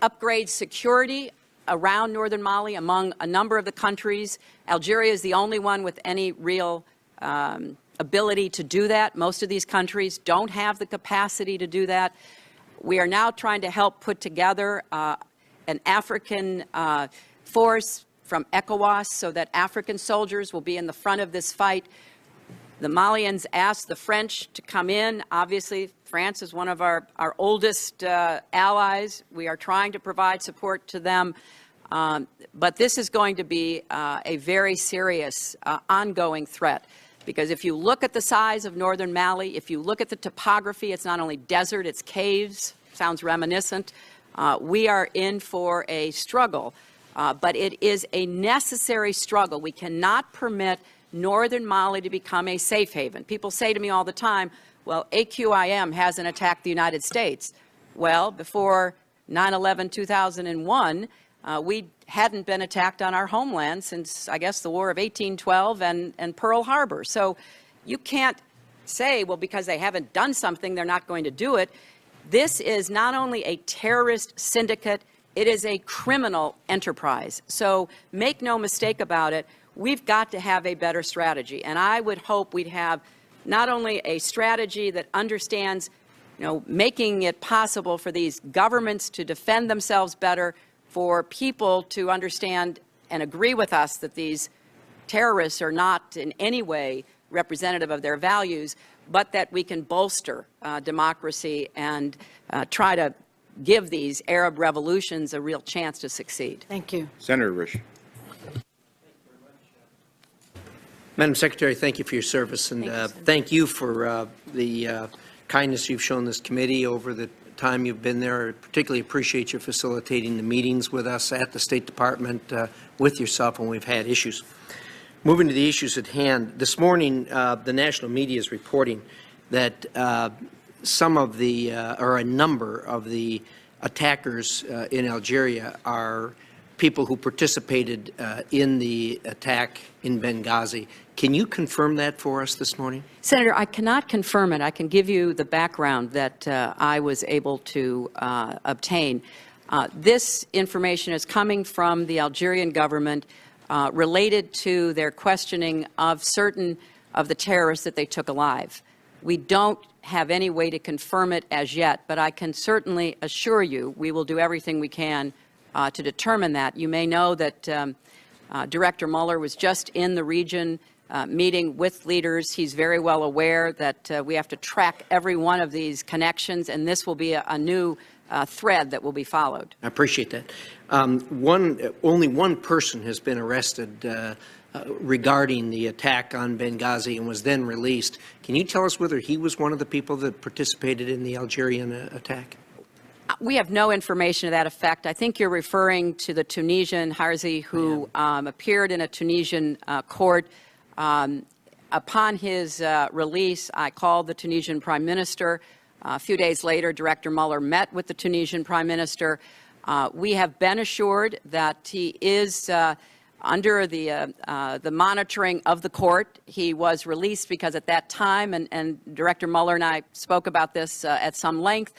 upgrade security around northern Mali among a number of the countries. Algeria is the only one with any real ability to do that. Most of these countries don't have the capacity to do that. We are now trying to help put together an African force from ECOWAS so that African soldiers will be in the front of this fight. The Malians asked the French to come in. Obviously, France is one of our oldest allies. We are trying to provide support to them. But this is going to be a very serious ongoing threat. Because if you look at the size of northern Mali, if you look at the topography, it's not only desert, it's caves. Sounds reminiscent. We are in for a struggle, but it is a necessary struggle. We cannot permit northern Mali to become a safe haven. People say to me all the time, well, AQIM hasn't attacked the United States. Well, before 9/11/2001, we hadn't been attacked on our homeland since, I guess, the War of 1812 and Pearl Harbor. So you can't say, well, because they haven't done something, they're not going to do it. This is not only a terrorist syndicate, it is a criminal enterprise. So make no mistake about it, we've got to have a better strategy. And I would hope we'd have not only a strategy that understands, making it possible for these governments to defend themselves better, for people to understand and agree with us that these terrorists are not in any way representative of their values, but that we can bolster democracy and try to give these Arab revolutions a real chance to succeed.
Thank you.
Senator Risch.
Madam Secretary, thank you for your service, and thank you for the kindness you've shown this committee over the time you've been there. I particularly appreciate you facilitating the meetings with us at the State Department with yourself when we've had issues. Moving to the issues at hand, this morning the national media is reporting that some of the, or a number of the attackers in Algeria are people who participated in the attack in Benghazi. Can you confirm that for us this morning?
Senator, I cannot confirm it. I can give you the background that I was able to obtain. This information is coming from the Algerian government related to their questioning of certain of the terrorists that they took alive. We don't have any way to confirm it as yet, but I can certainly assure you we will do everything we can to determine that. You may know that Director Mueller was just in the region meeting with leaders. He's very well aware that we have to track every one of these connections, and this will be a new thread that will be followed.
I appreciate that. Only one person has been arrested regarding the attack on Benghazi and was then released. Can you tell us whether he was one of the people that participated in the Algerian attack?
We have no information to that effect. I think you're referring to the Tunisian Harzi who appeared in a Tunisian court. Upon his release, I called the Tunisian Prime Minister. A few days later, Director Mueller met with the Tunisian Prime Minister. We have been assured that he is under the monitoring of the court. He was released because at that time, and Director Mueller and I spoke about this at some length,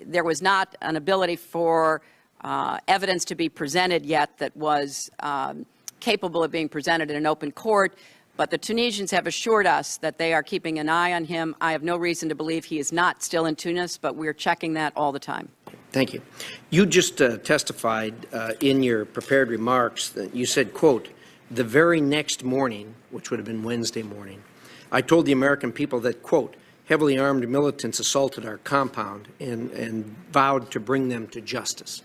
there was not an ability for evidence to be presented yet that was capable of being presented in an open court. But the Tunisians have assured us that they are keeping an eye on him. I have no reason to believe he is not still in Tunis, but we're checking that all the time.
Thank you. You just testified in your prepared remarks that you said, quote, the very next morning, which would have been Wednesday morning, I told the American people that, quote, heavily armed militants assaulted our compound and vowed to bring them to justice.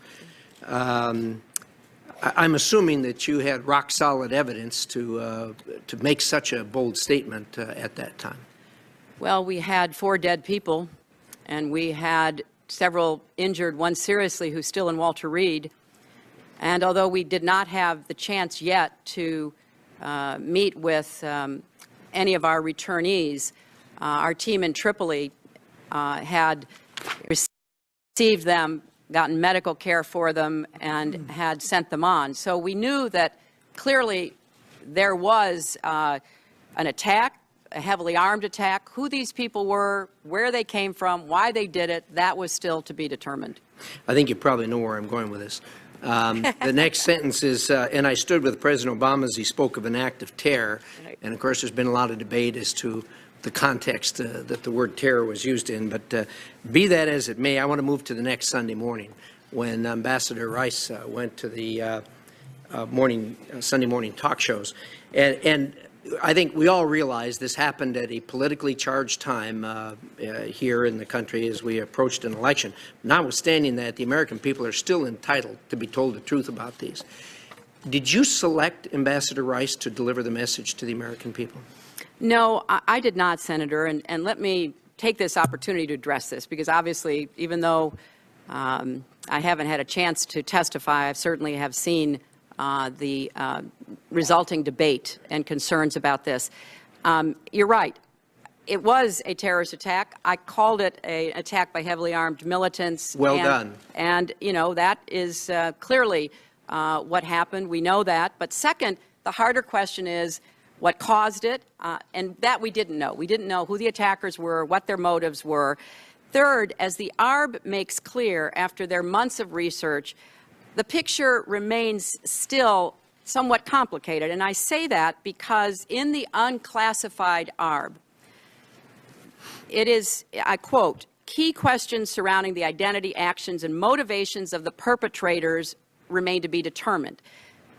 I'm assuming that you had rock-solid evidence to make such a bold statement at that time.
Well, we had 4 dead people, and we had several injured, one seriously, who's still in Walter Reed. And although we did not have the chance yet to meet with any of our returnees, our team in Tripoli had received them, gotten medical care for them, and had sent them on. So we knew that clearly there was an attack, a heavily armed attack. Who these people were, where they came from, why they did it, that was still to be determined.
I think you probably know where I'm going with this. The next sentence is, and I stood with President Obama as he spoke of an act of terror. Right. And of course, there's been a lot of debate as to the context that the word terror was used in. But be that as it may, I want to move to the next Sunday morning when Ambassador Rice went to the Sunday morning talk shows. And I think we all realize this happened at a politically charged time here in the country as we approached an election. Notwithstanding that, the American people are still entitled to be told the truth about these. Did you select Ambassador Rice to deliver the message to the American people?
No, I did not, Senator, and let me take this opportunity to address this, because obviously, even though I haven't had a chance to testify, I certainly have seen the resulting debate and concerns about this. You're right. It was a terrorist attack. I called it an attack by heavily armed militants.
Well done.
And, you know, that is clearly what happened. We know that. But second, the harder question is, what caused it, and that we didn't know. We didn't know who the attackers were, what their motives were. Third, as the ARB makes clear after their months of research, the picture remains still somewhat complicated. And I say that because in the unclassified ARB, it is, I quote, key questions surrounding the identity, actions, and motivations of the perpetrators remain to be determined.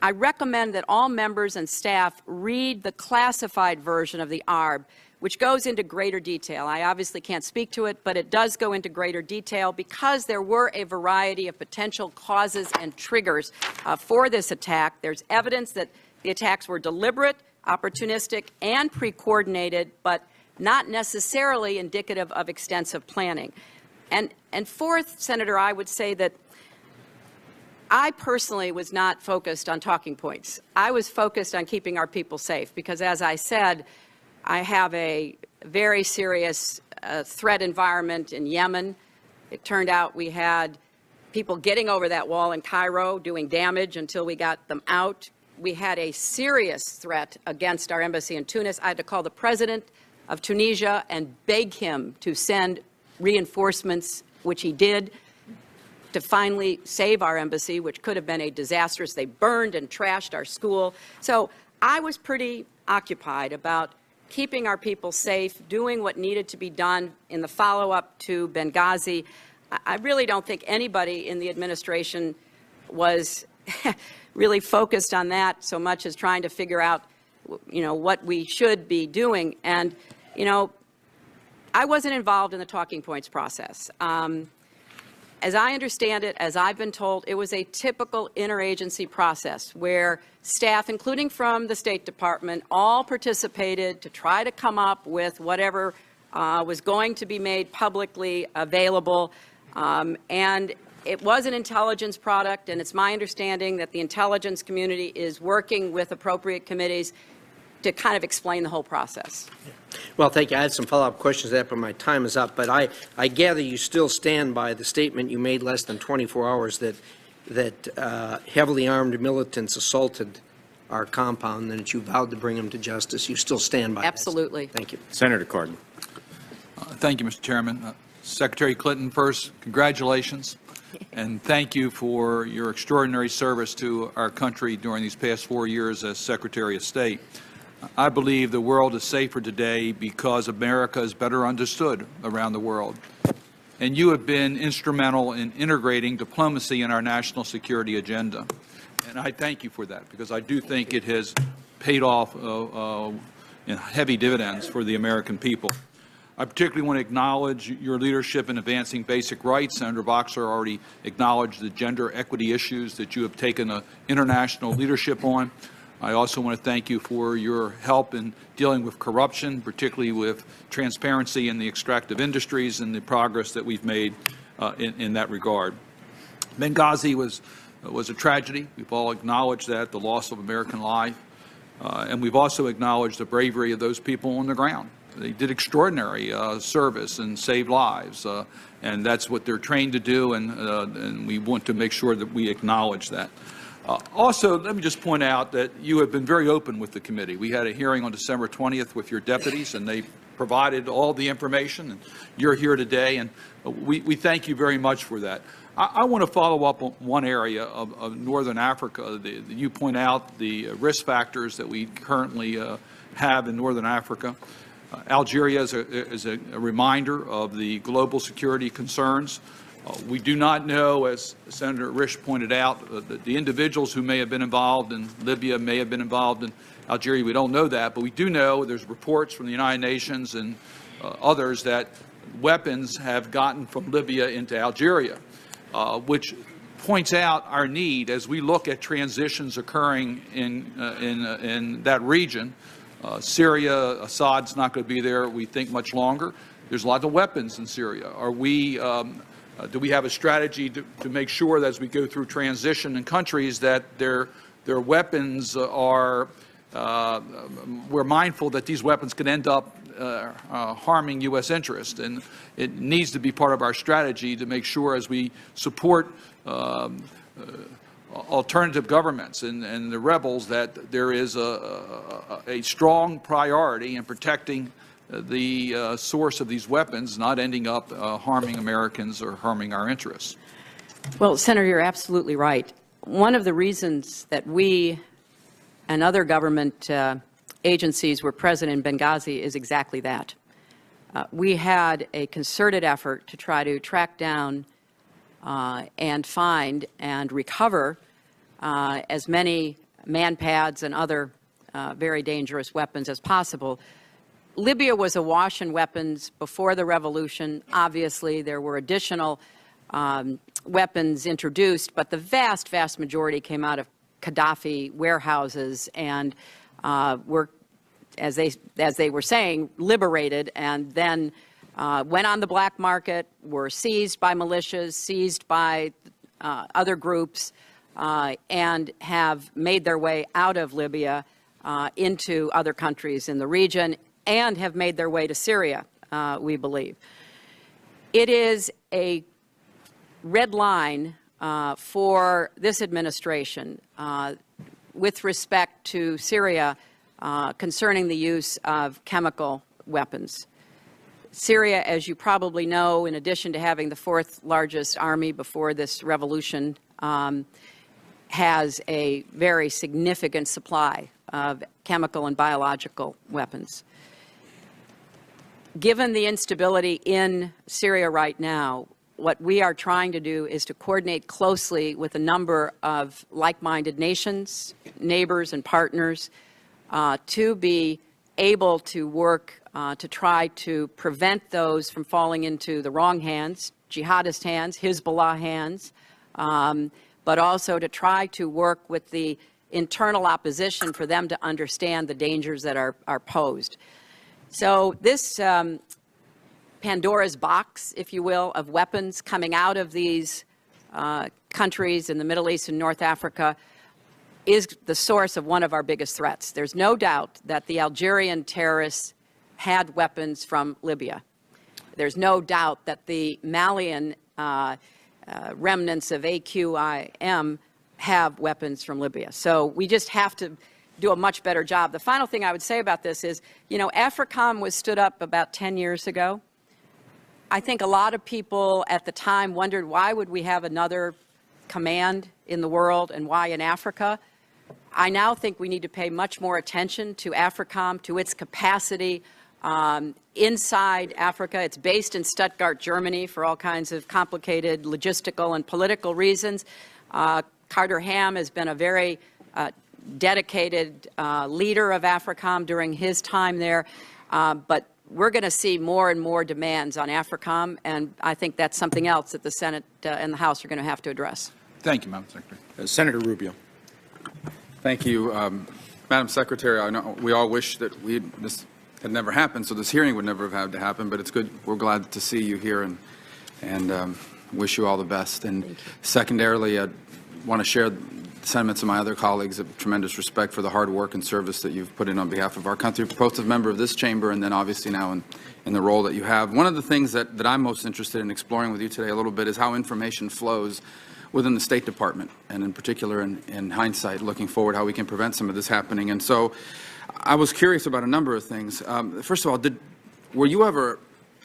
I recommend that all members and staff read the classified version of the ARB, which goes into greater detail. I obviously can't speak to it, but it does go into greater detail because there were a variety of potential causes and triggers for this attack. There's evidence that the attacks were deliberate, opportunistic, and pre-coordinated, but not necessarily indicative of extensive planning. And fourth, Senator, I would say that I personally was not focused on talking points. I was focused on keeping our people safe because, as I said, I have a very serious threat environment in Yemen. It turned out we had people getting over that wall in Cairo doing damage until we got them out. We had a serious threat against our embassy in Tunis. I had to call the president of Tunisia and beg him to send reinforcements, which he did, to finally save our embassy, which could have been a disastrous. They burned and trashed our school. So I was pretty occupied about keeping our people safe, doing what needed to be done in the follow-up to Benghazi. I really don't think anybody in the administration was really focused on that so much as trying to figure out, what we should be doing. And, I wasn't involved in the talking points process. As I understand it, as I've been told, it was a typical interagency process where staff, including from the State Department, all participated to try to come up with whatever was going to be made publicly available. And it was an intelligence product, and it's my understanding that the intelligence community is working with appropriate committees to kind of explain the whole process.
Well, thank you. I had some follow-up questions to that, but my time is up. But I gather you still stand by the statement you made less than 24 hours that heavily armed militants assaulted our compound and that you vowed to bring them to justice. You still stand by that.
Absolutely.
Thank you.
Senator Cardin.
Thank you, Mr. Chairman. Secretary Clinton, first, congratulations, and thank you for your extraordinary service to our country during these past 4 years as Secretary of State. I believe the world is safer today because America is better understood around the world. And you have been instrumental in integrating diplomacy in our national security agenda. And I thank you for that, because I do think it has paid off in heavy dividends for the American people. I particularly want to acknowledge your leadership in advancing basic rights. Senator Boxer already acknowledged the gender equity issues that you have taken international leadership on. I also want to thank you for your help in dealing with corruption, particularly with transparency in the extractive industries and the progress that we've made in that regard. Benghazi was a tragedy. We've all acknowledged that, the loss of American life. And we've also acknowledged the bravery of those people on the ground. They did extraordinary service and saved lives. And that's what they're trained to do, and we want to make sure that we acknowledge that. Also, let me just point out that you have been very open with the committee. We had a hearing on December 20th with your deputies, and they provided all the information, and you're here today, and we thank you very much for that. I want to follow up on one area of Northern Africa. You point out the risk factors that we currently have in Northern Africa. Algeria is a reminder of the global security concerns. We do not know, as Senator Risch pointed out, the individuals who may have been involved in Libya may have been involved in Algeria. We don't know that, but we do know there's reports from the United Nations and others that weapons have gotten from Libya into Algeria, which points out our need as we look at transitions occurring in that region. Syria, Assad's not going to be there, we think, much longer. There's a lot of weapons in Syria. Are we do we have a strategy to make sure that as we go through transition in countries that their weapons are, we're mindful that these weapons can end up harming U.S. interest, and it needs to be part of our strategy to make sure as we support alternative governments and the rebels that there is a strong priority in protecting the source of these weapons, not ending up harming Americans or harming our interests.
Well, Senator, you're absolutely right. One of the reasons that we and other government agencies were present in Benghazi is exactly that. We had a concerted effort to try to track down and find and recover as many man-pads and other very dangerous weapons as possible. Libya was awash in weapons before the revolution. Obviously, there were additional weapons introduced, but the vast, vast majority came out of Gaddafi warehouses and were, as they were saying, liberated, and then went on the black market, were seized by militias, seized by other groups, and have made their way out of Libya into other countries in the region, and have made their way to Syria, we believe. It is a red line for this administration with respect to Syria concerning the use of chemical weapons. Syria, as you probably know, in addition to having the fourth largest army before this revolution, has a very significant supply of chemical and biological weapons. Given the instability in Syria right now, what we are trying to do is to coordinate closely with a number of like-minded nations, neighbors, and partners to be able to work to try to prevent those from falling into the wrong hands, jihadist hands, Hezbollah hands, but also to try to work with the internal opposition for them to understand the dangers that are posed. So this Pandora's box, if you will, of weapons coming out of these countries in the Middle East and North Africa is the source of one of our biggest threats. There's no doubt that the Algerian terrorists had weapons from Libya. There's no doubt that the Malian remnants of AQIM have weapons from Libya. So we just have to do a much better job. The final thing I would say about this is, you know, AFRICOM was stood up about 10 years ago. I think a lot of people at the time wondered, why would we have another command in the world and why in Africa? I now think we need to pay much more attention to AFRICOM, to its capacity inside Africa. It's based in Stuttgart, Germany, for all kinds of complicated logistical and political reasons. Carter Ham has been a very dedicated leader of AFRICOM during his time there, but we're going to see more and more demands on AFRICOM, and I think that's something else that the Senate and the House are going to have to address.
Thank you, Madam Secretary.
Senator Rubio.
Thank you. Madam Secretary, I know we all wish that this had never happened, so this hearing would never have had to happen, but it's good. We're glad to see you here and wish you all the best. And secondarily, I want to share the sentiments of my other colleagues of tremendous respect for the hard work and service that you've put in on behalf of our country, both as a member of this chamber and then obviously now in the role that you have. One of the things that I'm most interested in exploring with you today a little bit is how information flows within the State Department, and in particular in hindsight, looking forward, how we can prevent some of this happening. And so I was curious about a number of things. First of all, were you ever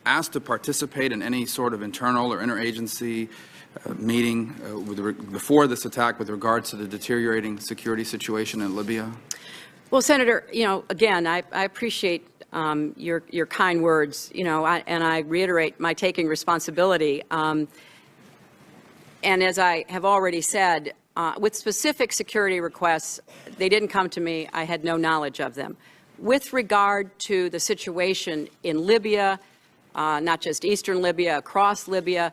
asked to participate in any sort of internal or interagency meeting before this attack with regards to the deteriorating security situation in Libya?
Well, Senator, you know, again, I appreciate your kind words, you know, and I reiterate my taking responsibility. And as I have already said, with specific security requests, they didn't come to me. I had no knowledge of them. With regard to the situation in Libya, not just eastern Libya, across Libya,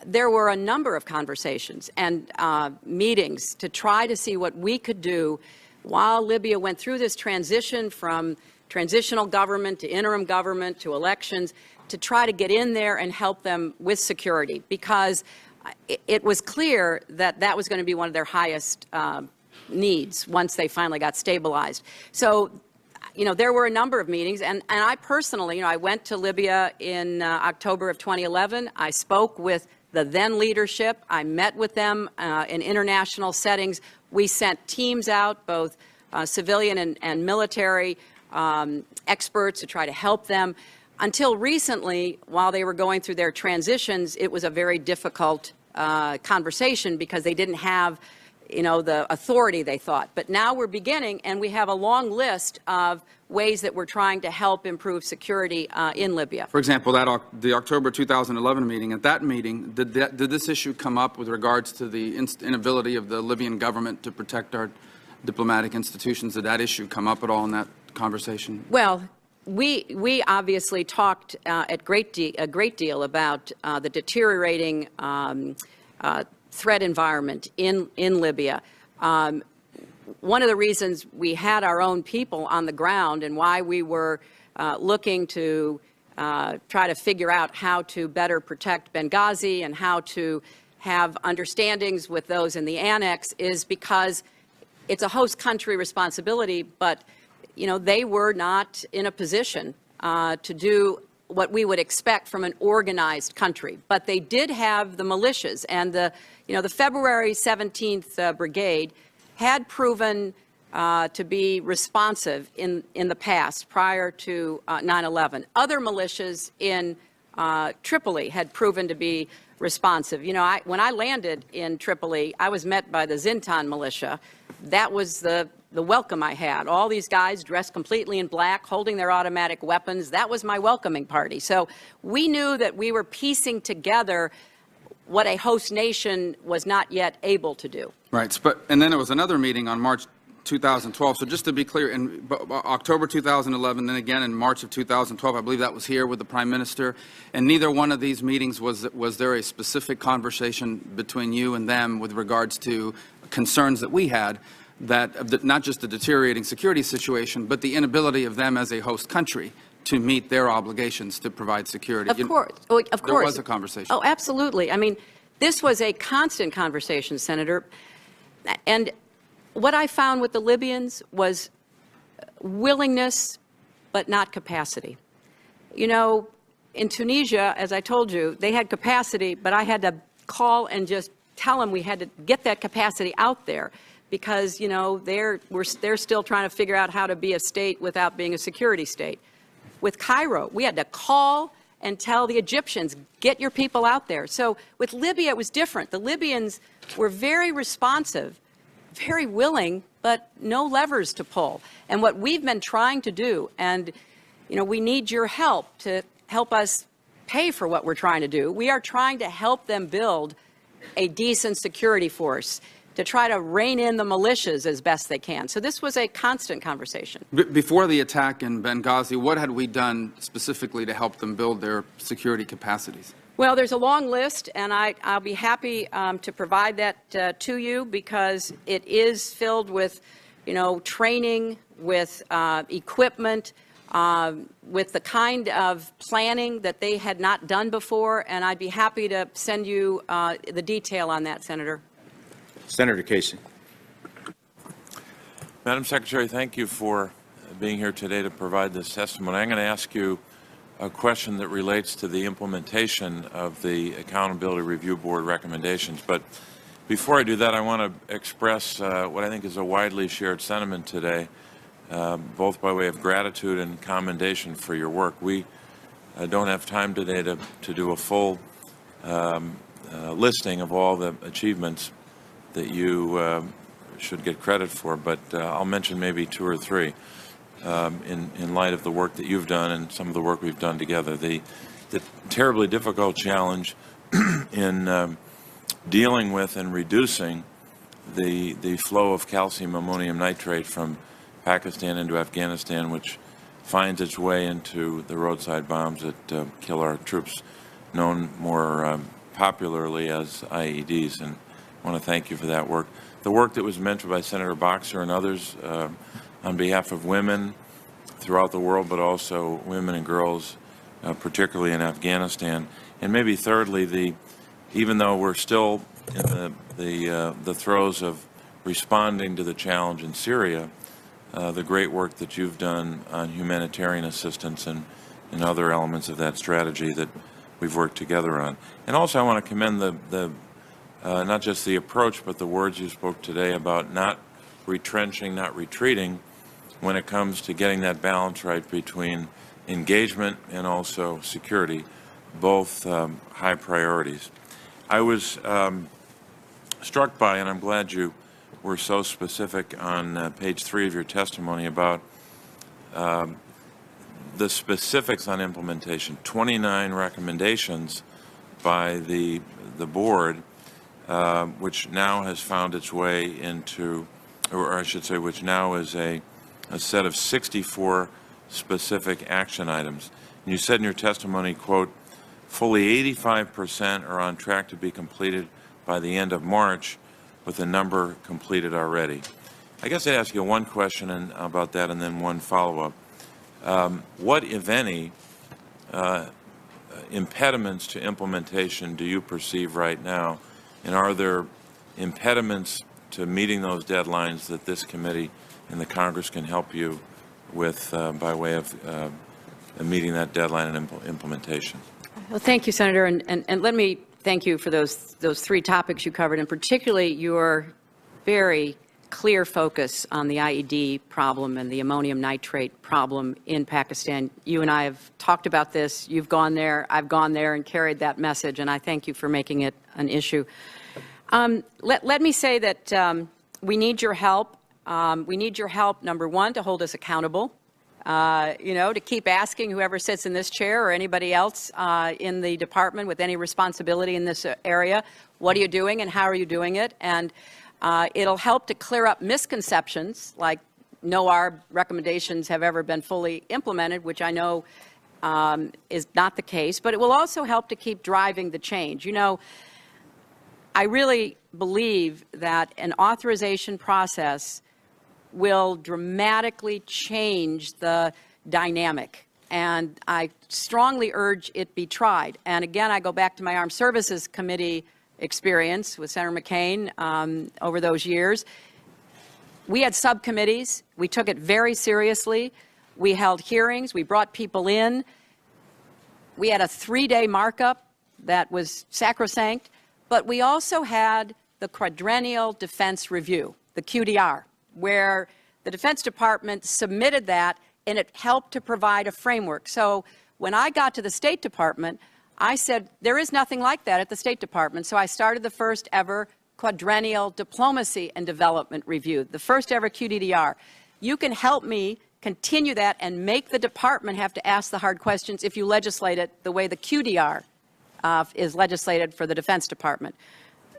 there were a number of conversations and meetings to try to see what we could do while Libya went through this transition from transitional government to interim government to elections, to try to get in there and help them with security, because it was clear that that was going to be one of their highest needs once they finally got stabilized. So, you know, there were a number of meetings, and I personally, you know, I went to Libya in October of 2011. I spoke with the then leadership. I met with them in international settings. We sent teams out, both civilian and military experts, to try to help them. Until recently, while they were going through their transitions, it was a very difficult conversation because they didn't have, you know, the authority they thought. But now we're beginning, and we have a long list of ways that we're trying to help improve security in Libya.
For example, the October 2011 meeting, at that meeting, did this issue come up with regards to the inability of the Libyan government to protect our diplomatic institutions? Did that issue come up at all in that conversation?
Well, we obviously talked a great deal about the deteriorating threat environment in Libya. One of the reasons we had our own people on the ground and why we were looking to try to figure out how to better protect Benghazi and how to have understandings with those in the annex is because it's a host country responsibility, but you know, they were not in a position to do what we would expect from an organized country. But they did have the militias, and the February 17th Brigade had proven to be responsive in the past, prior to 9/11. Other militias in Tripoli had proven to be responsive. You know, when I landed in Tripoli, I was met by the Zintan militia. That was the welcome I had. All these guys dressed completely in black, holding their automatic weapons. That was my welcoming party. So we knew that we were piecing together what a host nation was not yet able to do.
Right. And then there was another meeting on March 2012. So just to be clear, in October 2011, then again in March of 2012, I believe that was here with the Prime Minister. And neither one of these meetings was there a specific conversation between you and them with regards to concerns that we had, that not just the deteriorating security situation, but the inability of them as a host country to meet their obligations to provide security.
Of course. Of course.
There was a conversation.
Oh, absolutely. I mean, this was a constant conversation, Senator. And what I found with the Libyans was willingness, but not capacity. You know, in Tunisia, as I told you, they had capacity, but I had to call and just tell them we had to get that capacity out there because, you know, they're still trying to figure out how to be a state without being a security state. With Cairo, we had to call and tell the Egyptians, get your people out there. So with Libya, it was different. The Libyans were very responsive, very willing, but no levers to pull. And what we've been trying to do, and, you know, we need your help to help us pay for what we're trying to do. We are trying to help them build a decent security force, to try to rein in the militias as best they can. So this was a constant conversation.
Before the attack in Benghazi, what had we done specifically to help them build their security capacities?
Well, there's a long list, and I'll be happy to provide that to you because it is filled with, you know, training, with equipment, with the kind of planning that they had not done before, and I'd be happy to send you the detail on that, Senator.
Senator Casey.
Madam Secretary, thank you for being here today to provide this testimony. I'm going to ask you a question that relates to the implementation of the Accountability Review Board recommendations. But before I do that, I want to express what I think is a widely shared sentiment today, both by way of gratitude and commendation for your work. We don't have time today to do a full listing of all the achievements that you should get credit for, but I'll mention maybe two or three in light of the work that you've done and some of the work we've done together. The terribly difficult challenge in dealing with and reducing the flow of calcium ammonium nitrate from Pakistan into Afghanistan, which finds its way into the roadside bombs that kill our troops, known more popularly as IEDs. And I want to thank you for that work. The work that was mentioned by Senator Boxer and others on behalf of women throughout the world, but also women and girls, particularly in Afghanistan. And maybe thirdly, even though we're still in the throes of responding to the challenge in Syria, the great work that you've done on humanitarian assistance and other elements of that strategy that we've worked together on. And also I want to commend not just the approach, but the words you spoke today about not retrenching, not retreating when it comes to getting that balance right between engagement and also security, both high priorities. I was struck by, and I'm glad you were so specific on page 3 of your testimony about the specifics on implementation, 29 recommendations by the board, which now has found its way into, or I should say, which now is a set of 64 specific action items. And you said in your testimony, quote, fully 85% are on track to be completed by the end of March, with a number completed already. I guess I'd ask you one question about that and then one follow-up. What, if any, impediments to implementation do you perceive right now? And are there impediments to meeting those deadlines that this committee and the Congress can help you with by way of meeting that deadline and implementation?
Well, thank you, Senator, and let me thank you for those three topics you covered, and particularly your very clear focus on the IED problem and the ammonium nitrate problem in Pakistan. You and I have talked about this. You've gone there. I've gone there and carried that message, and I thank you for making it an issue. Let me say that we need your help. We need your help, number one, to hold us accountable. to keep asking whoever sits in this chair or anybody else in the department with any responsibility in this area, what are you doing and how are you doing it? And it'll help to clear up misconceptions, like no ARB recommendations have ever been fully implemented, which I know is not the case, but it will also help to keep driving the change. I really believe that an authorization process will dramatically change the dynamic, and I strongly urge it be tried. And again, I go back to my Armed Services Committee experience with Senator McCain over those years. We had subcommittees. We took it very seriously. We held hearings. We brought people in. We had a 3-day markup that was sacrosanct, but we also had the quadrennial defense review, the QDR, where the Defense Department submitted that, and it helped to provide a framework. So when I got to the State Department, I said, there is nothing like that at the State Department. So I started the first ever quadrennial diplomacy and development review, the first ever QDDR. You can help me continue that and make the department have to ask the hard questions if you legislate it the way the QDR is legislated for the Defense Department.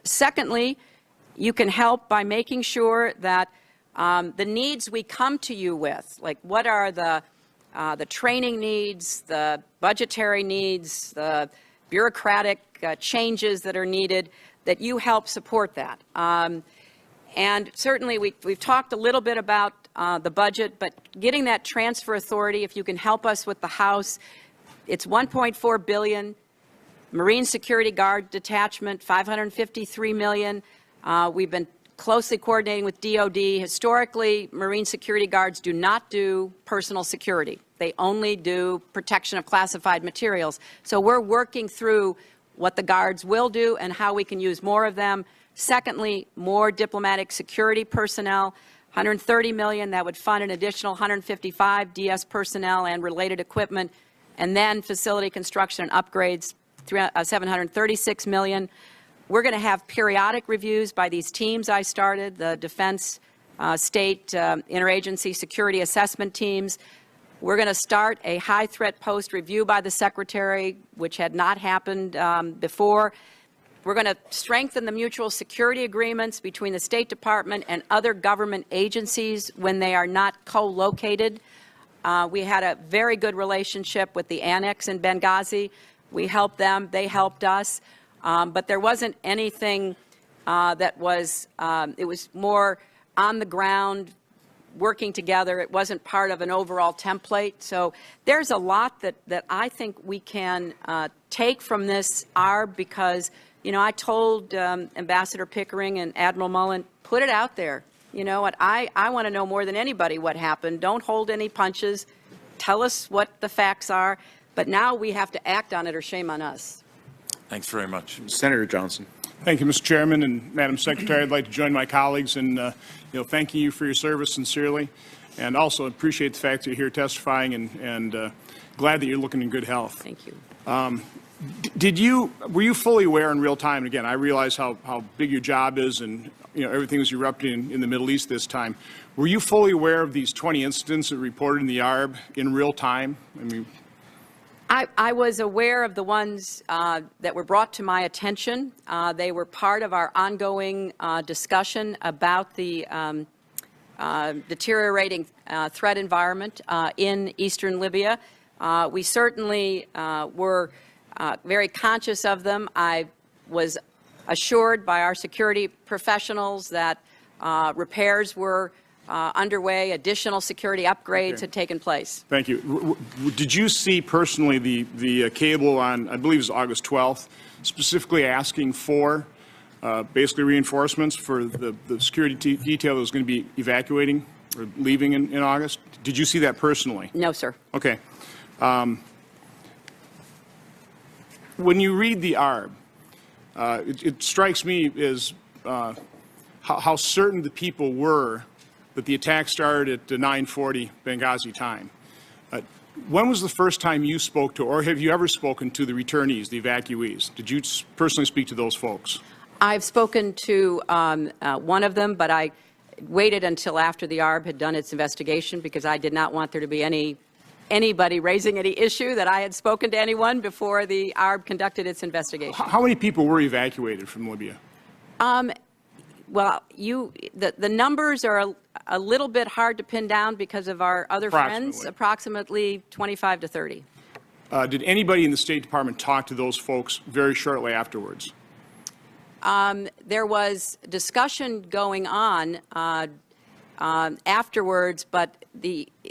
Secondly, you can help by making sure that the needs we come to you with, like what are the training needs, the budgetary needs, the bureaucratic changes that are needed, that you help support that. And certainly we've talked a little bit about the budget, but getting that transfer authority, if you can help us with the House, it's $1.4 billion. Marine Security Guard detachment, $553 million. We've been closely coordinating with DOD. Historically, Marine Security Guards do not do personal security. They only do protection of classified materials. So we're working through what the Guards will do and how we can use more of them. Secondly, more diplomatic security personnel, $130 million. That would fund an additional 155 DS personnel and related equipment. And then facility construction and upgrades, $736 million. We're going to have periodic reviews by these teams I started, the Defense, State, Interagency Security Assessment Teams. We're going to start a high-threat post review by the Secretary, which had not happened before. We're going to strengthen the mutual security agreements between the State Department and other government agencies when they are not co-located. We had a very good relationship with the annex in Benghazi. We helped them. They helped us. But there wasn't anything that was, it was more on the ground, working together. It wasn't part of an overall template. So there's a lot that I think we can take from this ARB because, I told Ambassador Pickering and Admiral Mullen, put it out there. What I want to know more than anybody what happened. Don't hold any punches. Tell us what the facts are. But now we have to act on it or shame on us.
Thanks very much.
Senator Johnson.
Thank you, Mr. Chairman and Madam Secretary. I'd like to join my colleagues in thanking you for your service sincerely, and also appreciate the fact that you're here testifying and glad that you're looking in good health.
Thank you.
Were you fully aware in real time? And again, I realize how big your job is, and everything was erupting in the Middle East this time. Were you fully aware of these 20 incidents that reported in the ARB in real time? I mean.
I was aware of the ones that were brought to my attention. They were part of our ongoing discussion about the deteriorating threat environment in eastern Libya. We certainly were very conscious of them. I was assured by our security professionals that repairs were underway, additional security upgrades had taken place.
Thank you. Did you see personally the cable on, I believe it was August 12th, specifically asking for basically reinforcements for the security detail that was going to be evacuating or leaving in August? Did you see that personally?
No, sir.
Okay. When you read the ARB, it strikes me as how certain the people were that the attack started at 9:40 Benghazi time. When was the first time you spoke to, or have you ever spoken to the returnees, the evacuees? Did you personally speak to those folks?
I've spoken to one of them, but waited until after the ARB had done its investigation because I did not want there to be anybody raising any issue that I had spoken to anyone before the ARB conducted its investigation.
How many people were evacuated from Libya?
Well, the numbers are a little bit hard to pin down because of our other friends, approximately 25 to 30.
Did anybody in the State Department talk to those folks very shortly afterwards?
There was discussion going on afterwards, but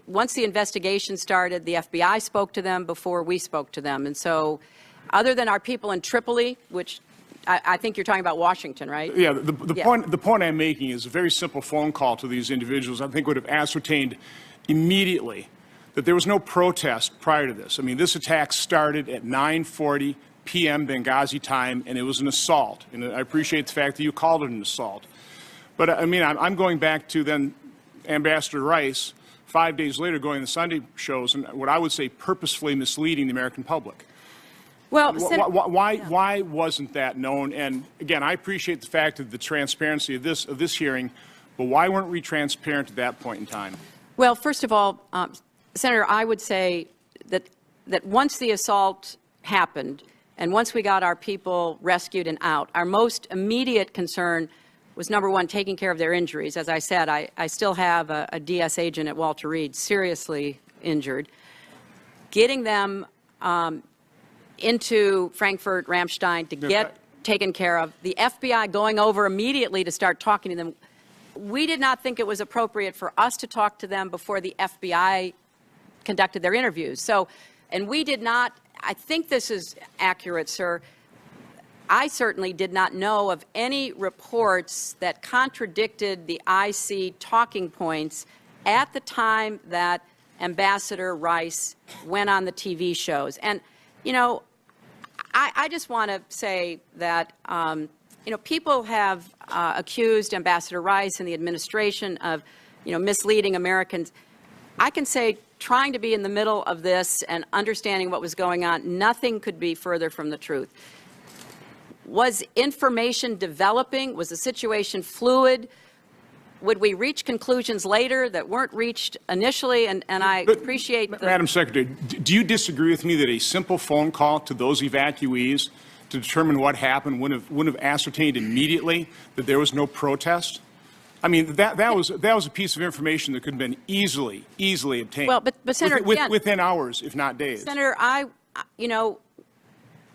once the investigation started, the FBI spoke to them before we spoke to them. And so other than our people in Tripoli, which I think you're talking about Washington, right?
Yeah, the point I'm making is a very simple phone call to these individuals I think would have ascertained immediately that there was no protest prior to this. I mean, this attack started at 9:40 p.m. Benghazi time, and it was an assault. And I appreciate the fact that you called it an assault. But I mean, I'm going back to then Ambassador Rice, 5 days later, going to the Sunday shows and what I would say purposefully misleading the American public.
Well,
why wasn't that known? And again, I appreciate the fact of the transparency of this hearing, but why weren't we transparent at that point in time?
Well, first of all, Senator, I would say that once the assault happened and once we got our people rescued and out, our most immediate concern was, number one, taking care of their injuries. As I said, I still have a DS agent at Walter Reed seriously injured. Getting them into Frankfurt, Ramstein to get taken care of. The FBI going over immediately to start talking to them. We did not think it was appropriate for us to talk to them before the FBI conducted their interviews. So, and we did not, I think this is accurate, sir. I certainly did not know of any reports that contradicted the IC talking points at the time that Ambassador Rice went on the TV shows. And, you know, I just want to say that, you know, people have accused Ambassador Rice and the administration of, you know, misleading Americans. I can say, trying to be in the middle of this and understanding what was going on, nothing could be further from the truth. Was information developing? Was the situation fluid? Would we reach conclusions later that weren't reached initially? And I appreciate the...
Madam Secretary, do you disagree with me that a simple phone call to those evacuees to determine what happened wouldn't have ascertained immediately that there was no protest? I mean, that was a piece of information that could have been easily obtained.
Well, but Senator,
within hours, if not days.
Senator, you know,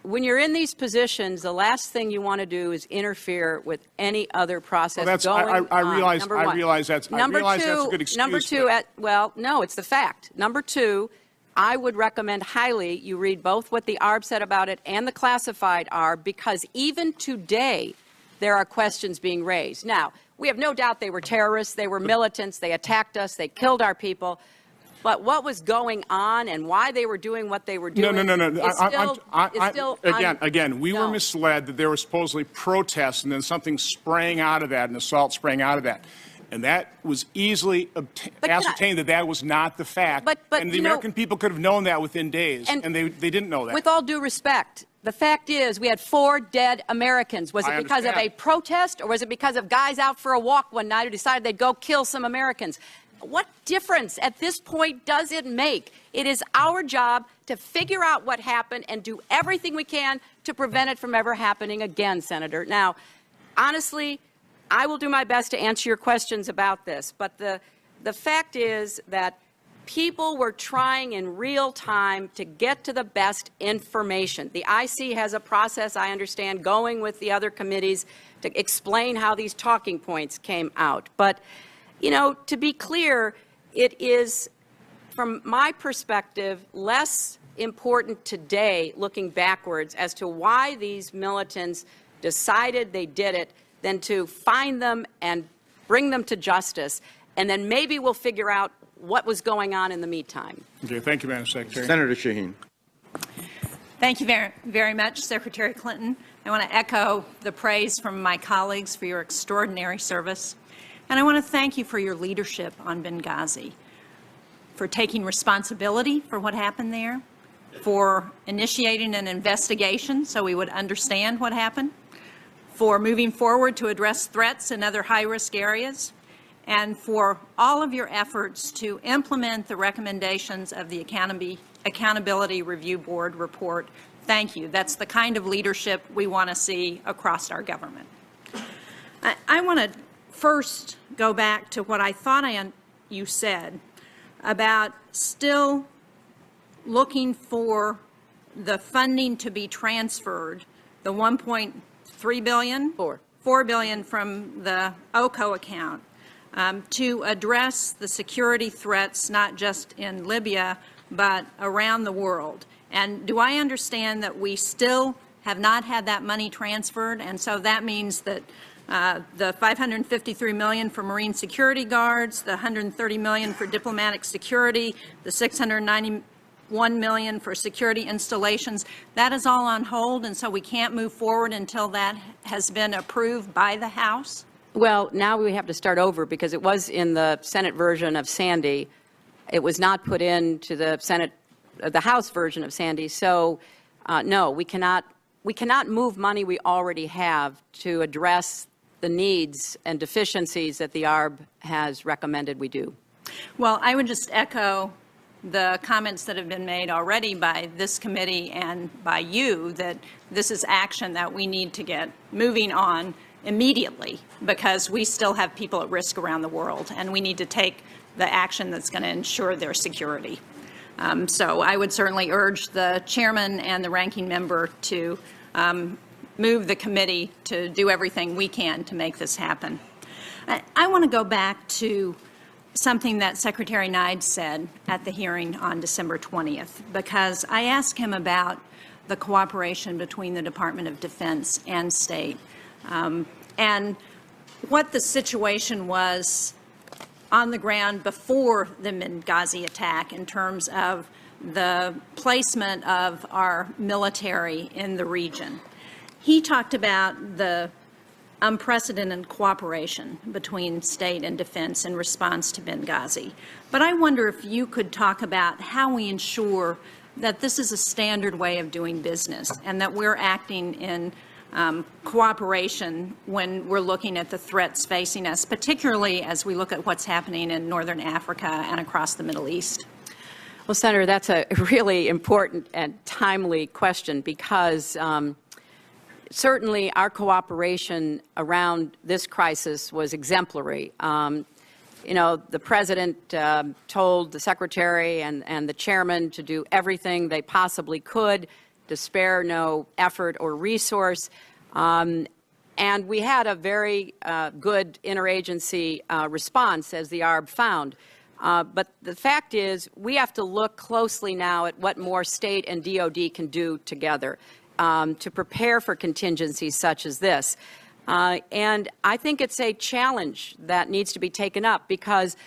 when you're in these positions, the last thing you want to do is interfere with any other process going on.
I realize that's a good excuse.
Number two, well, no, it's the fact. Number two, I would recommend highly you read both what the ARB said about it and the classified ARB, because even today there are questions being raised. Now, we have no doubt they were terrorists, they were militants, they attacked us, they killed our people. But what was going on and why they were doing what they were doing
Again, we were misled that there were supposedly protests and then something sprang out of that, an assault sprang out of that. And that was easily ascertained that was not the fact. And the American people could have known that within days, and they didn't know that.
With all due respect, the fact is we had 4 dead Americans. Was it because of a protest, or was it because of guys out for a walk one night who decided they'd go kill some Americans? What difference at this point does it make? It is our job to figure out what happened and do everything we can to prevent it from ever happening again, Senator. Now, honestly, I will do my best to answer your questions about this, but the fact is that people were trying in real time to get to the best information. The IC has a process, I understand, going with the other committees to explain how these talking points came out. But, you know, to be clear, it is, from my perspective, less important today, looking backwards, as to why these militants decided they did it, than to find them and bring them to justice. And then maybe we'll figure out what was going on in the meantime.
Okay, thank you, Madam Secretary.
Senator Shaheen.
Thank you very, very much, Secretary Clinton. I want to echo the praise from my colleagues for your extraordinary service. And I want to thank you for your leadership on Benghazi, for taking responsibility for what happened there, for initiating an investigation so we would understand what happened, for moving forward to address threats in other high-risk areas, and for all of your efforts to implement the recommendations of the Accountability Review Board report. Thank you. That's the kind of leadership we want to see across our government. I want to first go back to what I thought you said about still looking for the funding to be transferred, the $1.3 billion? $4 billion from the OCO account to address the security threats not just in Libya but around the world. And do I understand that we still have not had that money transferred, and so that means that the $553 million for Marine security guards, the $130 million for diplomatic security, the $691 million for security installations, that is all on hold, and so we can't move forward until that has been approved by the House?
Well, now we have to start over because it was in the Senate version of Sandy. It was not put into the House version of Sandy. So, no, we cannot move money we already have to address the needs and deficiencies that the ARB has recommended we do.
Well, I would just echo the comments that have been made already by this committee and by you that this is action that we need to get moving on immediately because we still have people at risk around the world and we need to take the action that's going to ensure their security. So I would certainly urge the chairman and the ranking member to move the committee to do everything we can to make this happen. I want to go back to something that Secretary Nye said at the hearing on December 20th, because I asked him about the cooperation between the Department of Defense and State and what the situation was on the ground before the Benghazi attack in terms of the placement of our military in the region. He talked about the unprecedented cooperation between state and defense in response to Benghazi. But I wonder if you could talk about how we ensure that this is a standard way of doing business and that we're acting in cooperation when we're looking at the threats facing us, particularly as we look at what's happening in northern Africa and across the Middle East.
Well, Senator, that's a really important and timely question because certainly our cooperation around this crisis was exemplary. You know, the President told the Secretary and the Chairman to do everything they possibly could to spare no effort or resource. And we had a very good interagency response, as the ARB found. But the fact is, we have to look closely now at what more State and DOD can do together to prepare for contingencies such as this. And I think it's a challenge that needs to be taken up because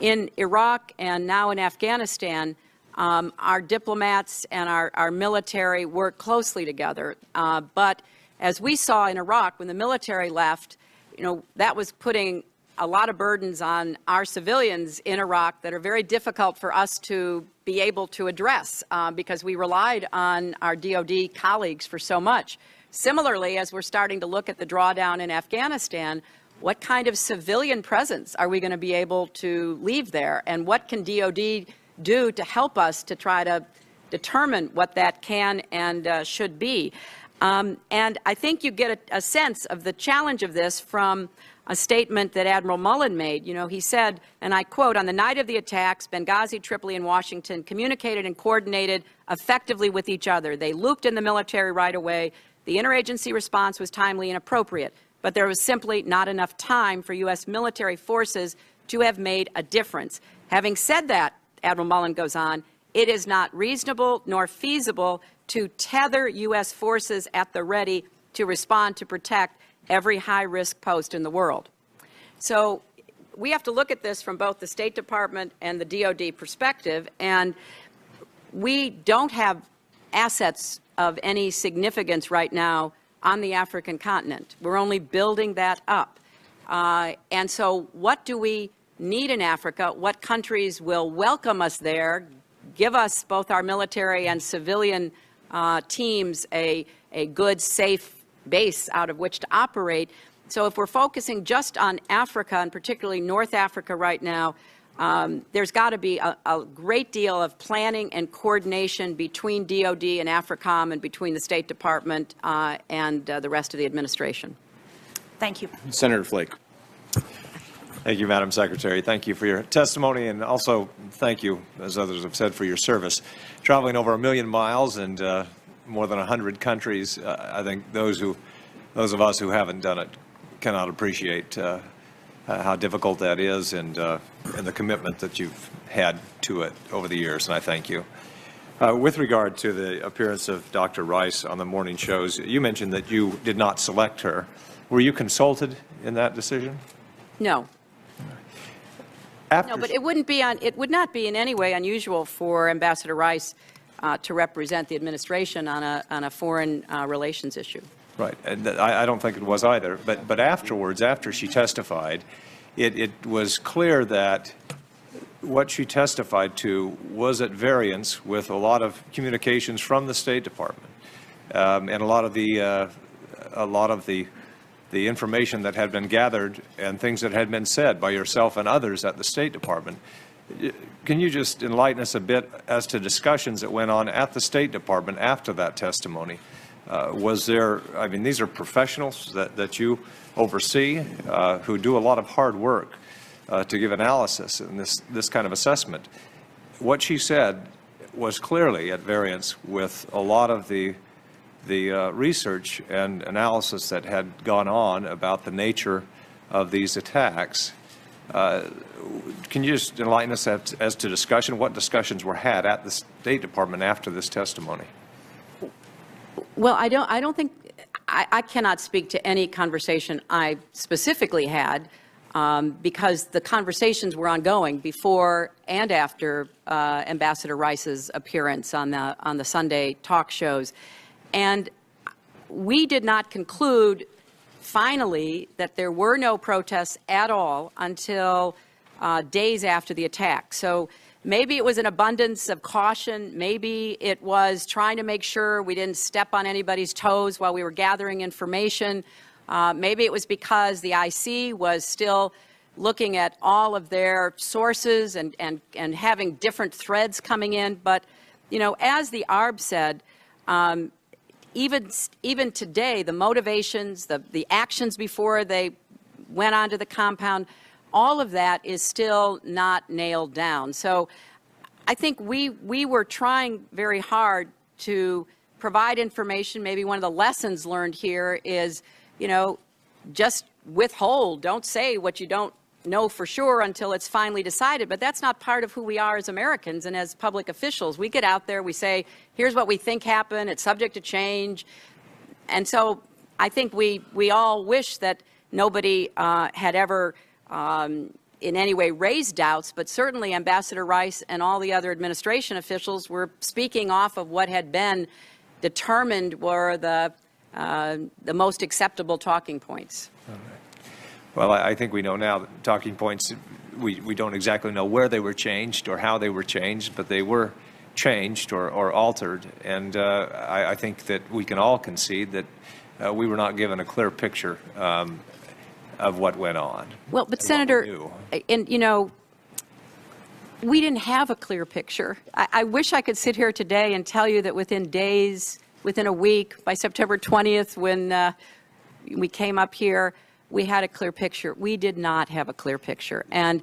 in Iraq and now in Afghanistan, our diplomats and our military work closely together. But as we saw in Iraq, when the military left, you know, that was putting a lot of burdens on our civilians in Iraq that are very difficult for us to be able to address because we relied on our DOD colleagues for so much. Similarly, as we're starting to look at the drawdown in Afghanistan, what kind of civilian presence are we going to be able to leave there? And what can DOD do to help us to try to determine what that can and should be? And I think you get a sense of the challenge of this from a statement that Admiral Mullen made. You know, he said, and I quote, "On the night of the attacks, Benghazi, Tripoli, and Washington communicated and coordinated effectively with each other. They looped in the military right away. The interagency response was timely and appropriate, but there was simply not enough time for U.S. military forces to have made a difference. Having said that," Admiral Mullen goes on, "it is not reasonable nor feasible to tether U.S. forces at the ready to respond to protect every high-risk post in the world." So we have to look at this from both the State Department and the DOD perspective, and we don't have assets of any significance right now on the African continent. We're only building that up. And so what do we need in Africa? What countries will welcome us there, give us, both our military and civilian teams, a good, safe base out of which to operate? So if we're focusing just on Africa, and particularly North Africa right now, there's got to be a great deal of planning and coordination between DOD and AFRICOM and between the State Department and the rest of the administration.
Thank you.
Senator Flake.
Thank you, Madam Secretary. Thank you for your testimony, and also thank you, as others have said, for your service. Traveling over 1 million miles and more than 100 countries, I think those of us who haven't done it cannot appreciate how difficult that is, and the commitment that you've had to it over the years, and I thank you. With regard to the appearance of Dr. Rice on the morning shows, you mentioned that you did not select her. Were you consulted in that decision?
No. No, but it would not be in any way unusual for Ambassador Rice to represent the administration on a foreign relations issue.
Right, and I don't think it was either. But afterwards, after she testified, it was clear that what she testified to was at variance with a lot of communications from the State Department, and a lot of the information that had been gathered and things that had been said by yourself and others at the State Department. Can you just enlighten us a bit as to discussions that went on at the State Department after that testimony? Was there, I mean, these are professionals that you oversee who do a lot of hard work to give analysis in this kind of assessment. What she said was clearly at variance with a lot of the research and analysis that had gone on about the nature of these attacks. Can you just enlighten us as to discussion? What discussions were had at the State Department after this testimony?
Well, I don't think I cannot speak to any conversation I specifically had because the conversations were ongoing before and after Ambassador Rice's appearance on the Sunday talk shows. And we did not conclude, finally, that there were no protests at all until days after the attack. So maybe it was an abundance of caution. Maybe it was trying to make sure we didn't step on anybody's toes while we were gathering information. Maybe it was because the IC was still looking at all of their sources and having different threads coming in. But, you know, as the ARB said, even today, the motivations, the actions before they went onto the compound, all of that is still not nailed down. So I think we were trying very hard to provide information. Maybe one of the lessons learned here is, you know, just withhold. Don't say what you don't know for sure until it's finally decided. But that's not part of who we are as Americans and as public officials. We get out there, we say, here's what we think happened. It's subject to change. And so I think we all wish that nobody had ever in any way raised doubts, but certainly Ambassador Rice and all the other administration officials were speaking off of what had been determined were the most acceptable talking points.
Well, I think we know now that talking points, we don't exactly know where they were changed or how they were changed, but they were changed or altered. And I think that we can all concede that we were not given a clear picture of what went on.
Well, but Senator, and you know, we didn't have a clear picture. I wish I could sit here today and tell you that within days, within a week, by September 20th, when we came up here, we had a clear picture. We did not have a clear picture. And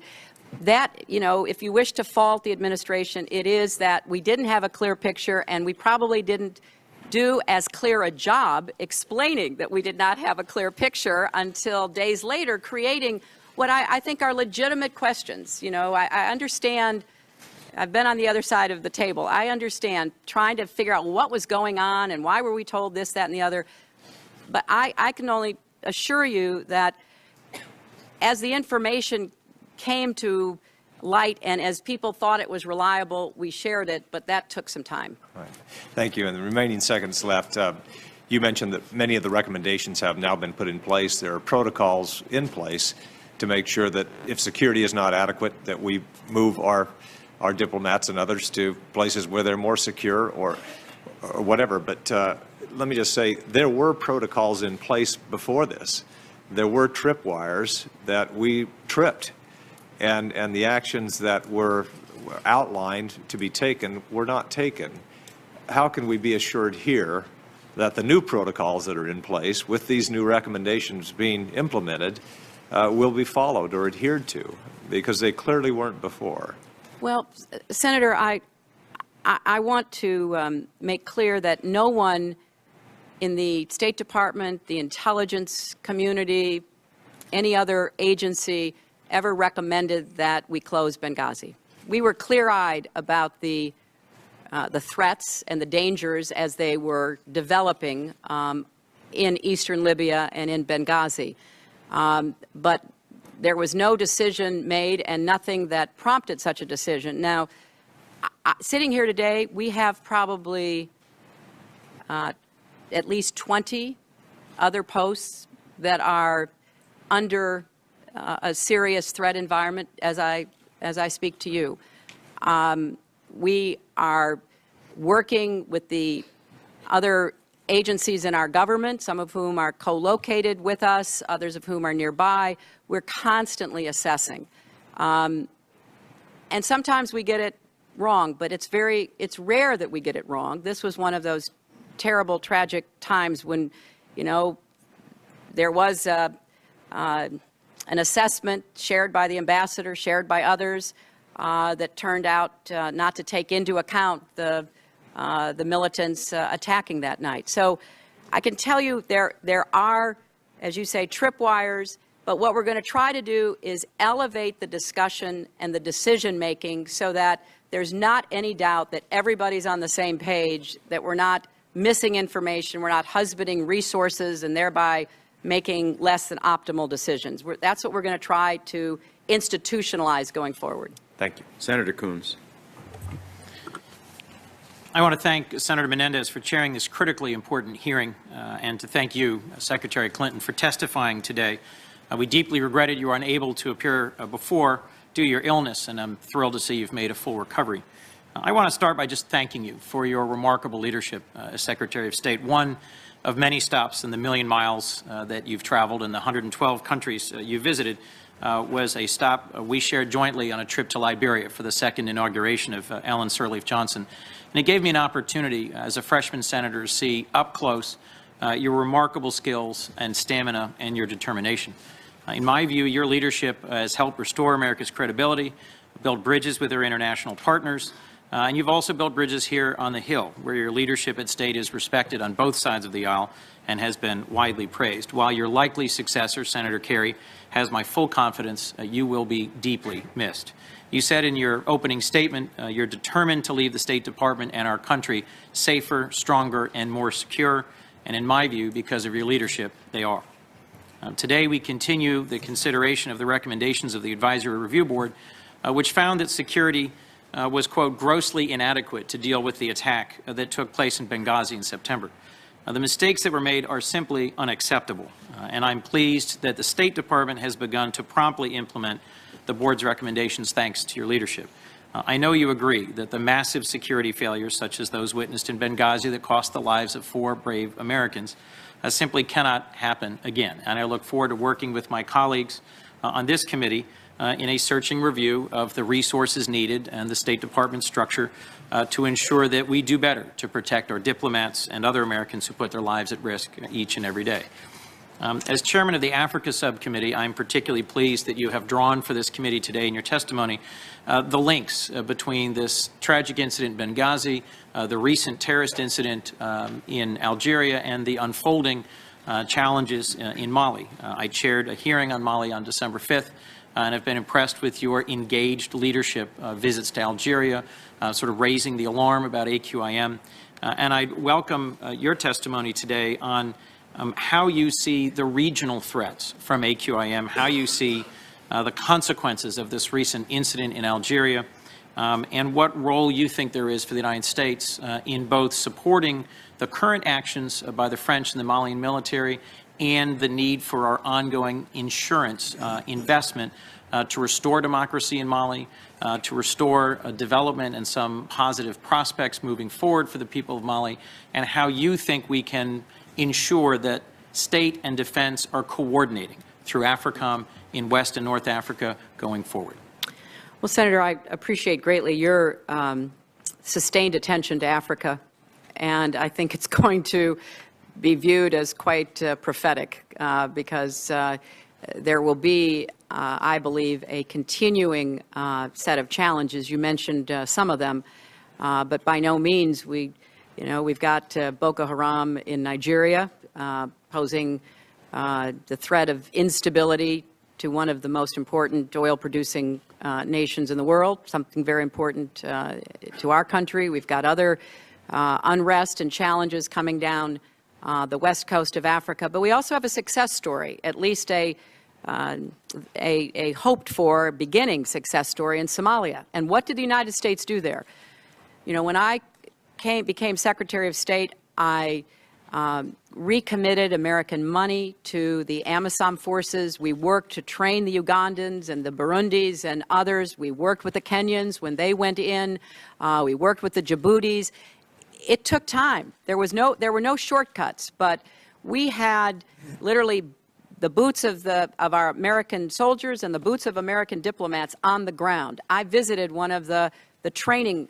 that, you know, if you wish to fault the administration, it is that we didn't have a clear picture, and we probably didn't do as clear a job explaining that we did not have a clear picture until days later, creating what I think are legitimate questions. You know, I understand, I've been on the other side of the table. I understand trying to figure out what was going on and why were we told this, that, and the other. But I can only assure you that as the information came to light and as people thought it was reliable, we shared it, but that took some time.
Right. Thank you. In the remaining seconds left, you mentioned that many of the recommendations have now been put in place. There are protocols in place to make sure that if security is not adequate, that we move our diplomats and others to places where they're more secure or whatever. But let me just say, there were protocols in place before this there were tripwires that we tripped, and the actions that were outlined to be taken were not taken. How can we be assured here that the new protocols that are in place, with these new recommendations being implemented, will be followed or adhered to? Because they clearly weren't before.
Well, Senator, I want to make clear that no one in the State Department, the intelligence community, any other agency ever recommended that we close Benghazi. We were clear-eyed about the threats and the dangers as they were developing in eastern Libya and in Benghazi. But there was no decision made and nothing that prompted such a decision. Now, sitting here today, we have probably at least 20 other posts that are under a serious threat environment as I speak to you. We are working with the other agencies in our government, some of whom are co-located with us, others of whom are nearby. We're constantly assessing. And sometimes we get it wrong, but it's rare that we get it wrong. This was one of those terrible, tragic times when, you know, there was an assessment shared by the ambassador, shared by others, that turned out not to take into account the militants attacking that night. So I can tell you there are, as you say, tripwires, but what we're going to try to do is elevate the discussion and the decision-making so that there's not any doubt that everybody's on the same page, that we're not missing information, we're not husbanding resources and thereby making less than optimal decisions. That's what we're going to try to institutionalize going forward.
Thank you.
Senator Coons.
I want to thank Senator Menendez for chairing this critically important hearing and to thank you, Secretary Clinton, for testifying today. We deeply regretted you were unable to appear before due to your illness, and I'm thrilled to see you've made a full recovery. I want to start by just thanking you for your remarkable leadership as Secretary of State. One of many stops in the million miles that you've traveled and the 112 countries you visited was a stop we shared jointly on a trip to Liberia for the second inauguration of Ellen Sirleaf Johnson. And it gave me an opportunity as a freshman senator to see up close your remarkable skills and stamina and your determination. In my view, your leadership has helped restore America's credibility, build bridges with our international partners, and you've also built bridges here on the Hill, where your leadership at State is respected on both sides of the aisle and has been widely praised. While your likely successor, Senator Kerry, has my full confidence, you will be deeply missed. You said in your opening statement you're determined to leave the State Department and our country safer, stronger, and more secure, and in my view, because of your leadership, they are. Today, we continue the consideration of the recommendations of the Advisory Review Board, which found that security was, quote, grossly inadequate to deal with the attack that took place in Benghazi in September. The mistakes that were made are simply unacceptable, and I'm pleased that the State Department has begun to promptly implement the Board's recommendations thanks to your leadership. I know you agree that the massive security failures, such as those witnessed in Benghazi that cost the lives of 4 brave Americans, simply cannot happen again. And I look forward to working with my colleagues on this committee in a searching review of the resources needed and the State Department structure to ensure that we do better to protect our diplomats and other Americans who put their lives at risk each and every day. As chairman of the Africa Subcommittee, I'm particularly pleased that you have drawn for this committee today in your testimony the links between this tragic incident in Benghazi, the recent terrorist incident in Algeria, and the unfolding challenges in Mali. I chaired a hearing on Mali on December 5th and have been impressed with your engaged leadership visits to Algeria, sort of raising the alarm about AQIM. And I welcome your testimony today on how you see the regional threats from AQIM, how you see the consequences of this recent incident in Algeria, and what role you think there is for the United States in both supporting the current actions by the French and the Malian military and the need for our ongoing insurance investment to restore democracy in Mali, to restore development and some positive prospects moving forward for the people of Mali, and how you think we can ensure that state and defense are coordinating through AFRICOM in West and North Africa going forward?
Well, Senator, I appreciate greatly your sustained attention to Africa, and I think it's going to be viewed as quite prophetic because there will be, I believe, a continuing set of challenges. You mentioned some of them, but by no means we've got Boko Haram in Nigeria posing the threat of instability to one of the most important oil-producing nations in the world, something very important to our country. We've got other unrest and challenges coming down the west coast of Africa, but we also have a success story, at least a hoped-for beginning success story in Somalia. And what did the United States do there? You know, when I became Secretary of State, I recommitted American money to the AMISOM forces. We worked to train the Ugandans and the Burundis and others. We worked with the Kenyans when they went in. We worked with the Djiboutis. It took time. There were no shortcuts, but we had literally the boots of our American soldiers and the boots of American diplomats on the ground. I visited one of the training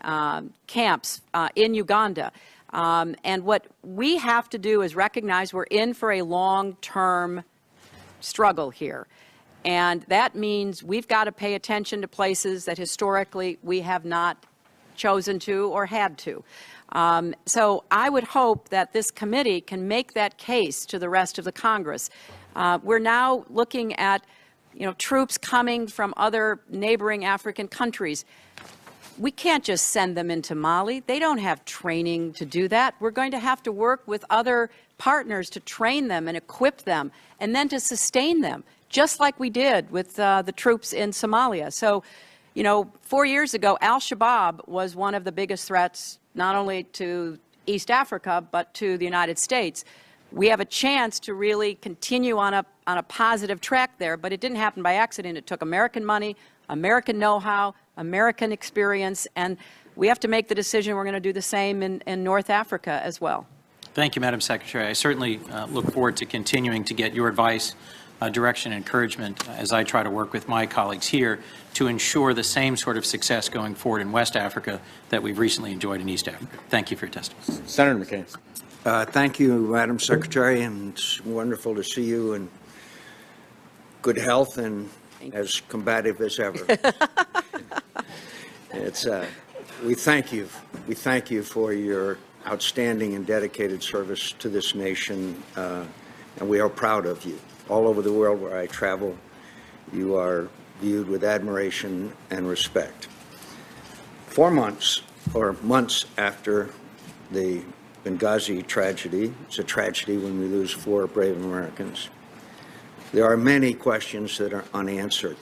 camps in Uganda. And what we have to do is recognize we're in for a long-term struggle here. And that means we've got to pay attention to places that historically we have not chosen to or had to. So I would hope that this committee can make that case to the rest of the Congress. We're now looking at, troops coming from other neighboring African countries. We can't just send them into Mali. They don't have training to do that. We're going to have to work with other partners to train them and equip them and then to sustain them, just like we did with the troops in Somalia. So, 4 years ago, al-Shabaab was one of the biggest threats, not only to East Africa, but to the United States. We have a chance to really continue on a positive track there, but it didn't happen by accident. It took American money, American know-how, American experience, and we have to make the decision we're going to do the same in North Africa as well.
Thank you, Madam Secretary. I certainly look forward to continuing to get your advice, direction, and encouragement as I try to work with my colleagues here to ensure the same sort of success going forward in West Africa that we've recently enjoyed in East Africa. Thank you for your testimony.
Senator McCain.
Thank you, Madam Secretary, and it's wonderful to see you in good health and as combative as ever. We thank you. We thank you for your outstanding and dedicated service to this nation, and we are proud of you. All over the world where I travel, you are viewed with admiration and respect. 4 months or months after the Benghazi tragedy, it's a tragedy when we lose 4 brave Americans, there are many questions that are unanswered.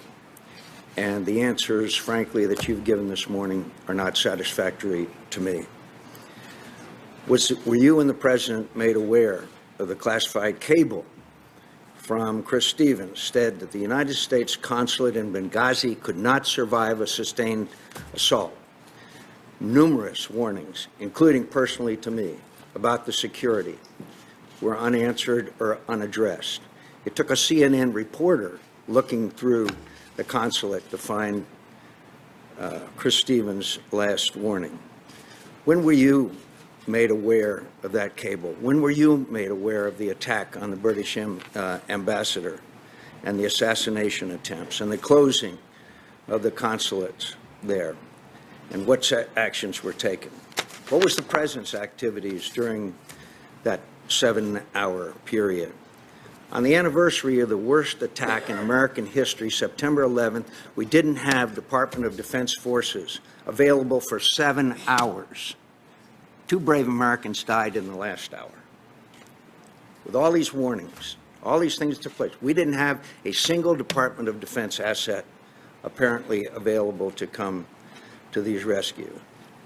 And the answers, frankly, that you've given this morning are not satisfactory to me. Were you and the President made aware of the classified cable from Chris Stevens said that the United States Consulate in Benghazi could not survive a sustained assault? Numerous warnings, including personally to me, about the security were unanswered or unaddressed. It took a CNN reporter looking through the consulate to find Chris Stevens' last warning. When were you made aware of that cable? When were you made aware of the attack on the British ambassador and the assassination attempts and the closing of the consulates there? And what actions were taken? What was the President's activities during that 7-hour period? On the anniversary of the worst attack in American history, September 11th, we didn't have Department of Defense forces available for 7 hours. 2 brave Americans died in the last hour. With all these warnings, all these things took place, we didn't have a single Department of Defense asset apparently available to come to these rescues.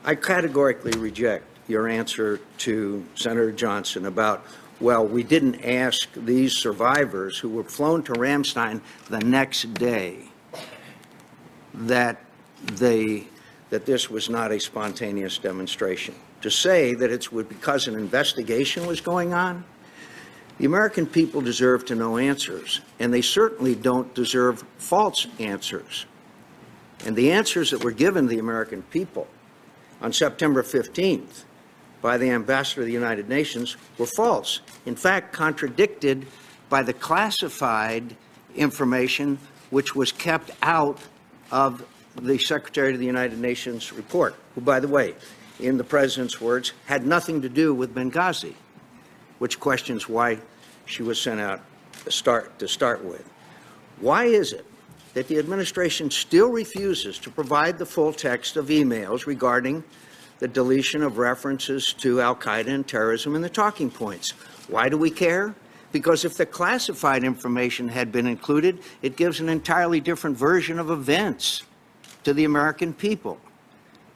I categorically reject your answer to Senator Johnson about, well, we didn't ask these survivors who were flown to Ramstein the next day that this was not a spontaneous demonstration. To say that it's because an investigation was going on, The American people deserve to know answers, and they certainly don't deserve false answers. And the answers that were given the American people on September 15th by the ambassador of the United Nations were false. In fact, contradicted by the classified information which was kept out of the Secretary of the United Nations report, who, by the way, in the President's words, had nothing to do with Benghazi, which questions why she was sent out to start with. Why is it that the administration still refuses to provide the full text of emails regarding the deletion of references to al-Qaeda and terrorism in the talking points? Why do we care? Because if the classified information had been included, it gives an entirely different version of events to the American people.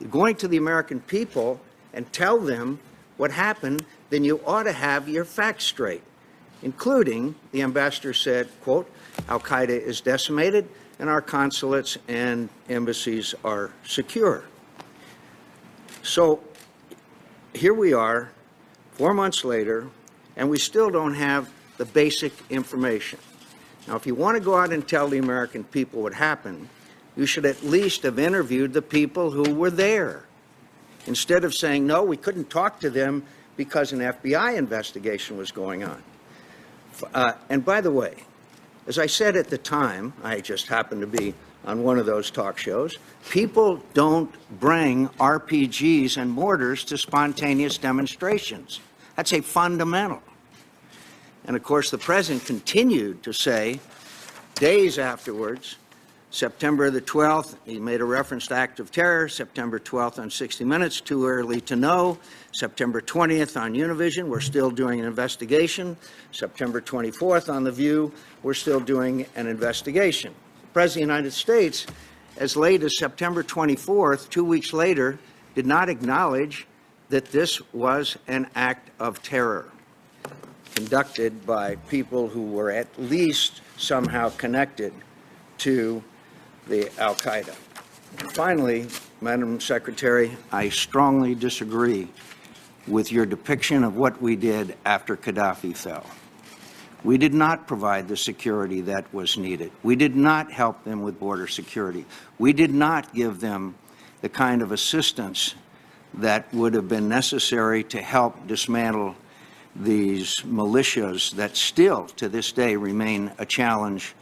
Going to the American people and tell them what happened, then you ought to have your facts straight, including, the ambassador said, quote, al-Qaeda is decimated and our consulates and embassies are secure. So here we are, 4 months later, and we still don't have the basic information. Now, if you want to go out and tell the American people what happened, you should at least have interviewed the people who were there, instead of saying, no, we couldn't talk to them because an FBI investigation was going on. And by the way, as I said at the time, I just happened to be on one of those talk shows, people don't bring RPGs and mortars to spontaneous demonstrations. That's a fundamental. And of course, the President continued to say, days afterwards, September the 12th, he made a reference to act of terror. September 12th on 60 Minutes, too early to know. September 20th on Univision, we're still doing an investigation. September 24th on The View, we're still doing an investigation. The President of the United States, as late as September 24th, 2 weeks later, did not acknowledge that this was an act of terror conducted by people who were at least somehow connected to the al-Qaeda. Finally, Madam Secretary, I strongly disagree with your depiction of what we did after Gaddafi fell. We did not provide the security that was needed. We did not help them with border security. We did not give them the kind of assistance that would have been necessary to help dismantle these militias that still, to this day, remain a challenge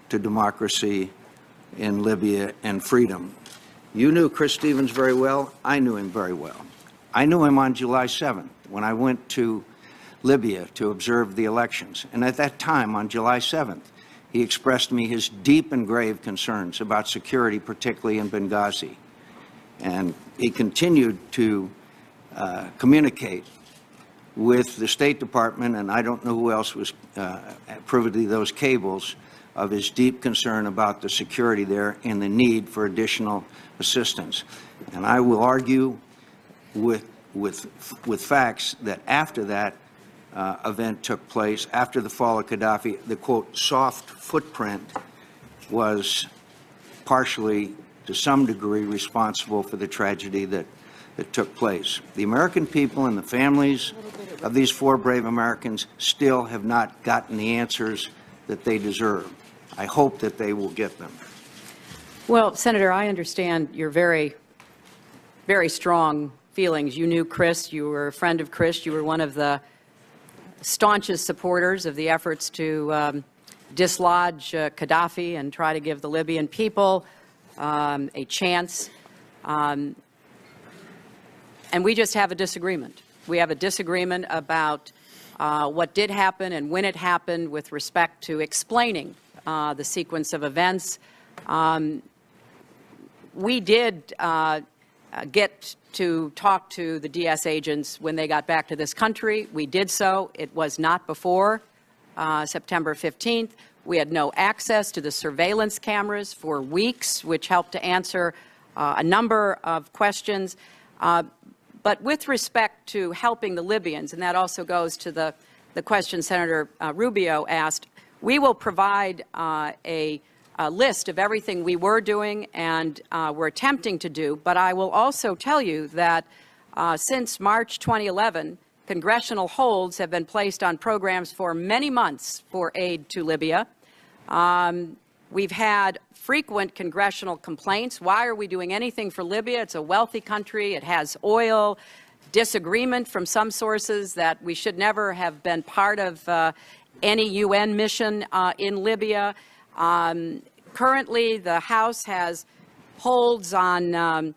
to democracy in Libya and freedom. You knew Chris Stevens very well. I knew him very well. I knew him on July 7th when I went to Libya to observe the elections. And at that time, on July 7th, he expressed me his deep and grave concerns about security, particularly in Benghazi. And he continued to communicate with the State Department, and I don't know who else was privy to those cables, of his deep concern about the security there and the need for additional assistance. And I will argue with facts that after that event took place, after the fall of Gaddafi, the, quote, soft footprint was partially, to some degree, responsible for the tragedy that took place. The American people and the families of these 4 brave Americans still have not gotten the answers that they deserve. I hope that they will get them.
Well, Senator, I understand your very, very strong feelings. You knew Chris. You were a friend of Chris. You were one of the staunchest supporters of the efforts to dislodge Gaddafi and try to give the Libyan people a chance. And we just have a disagreement. We have a disagreement about what did happen and when it happened with respect to explaining the sequence of events. We did get to talk to the DS agents when they got back to this country. We did so. It was not before September 15th. We had no access to the surveillance cameras for weeks, which helped to answer a number of questions. But with respect to helping the Libyans, and that also goes to the question Senator Rubio asked, we will provide a list of everything we were doing and were attempting to do. But I will also tell you that since March 2011, congressional holds have been placed on programs for many months for aid to Libya. We've had frequent congressional complaints. Why are we doing anything for Libya? It's a wealthy country. It has oil. Disagreement from some sources that we should never have been part of any UN mission in Libya. Currently, the House has holds on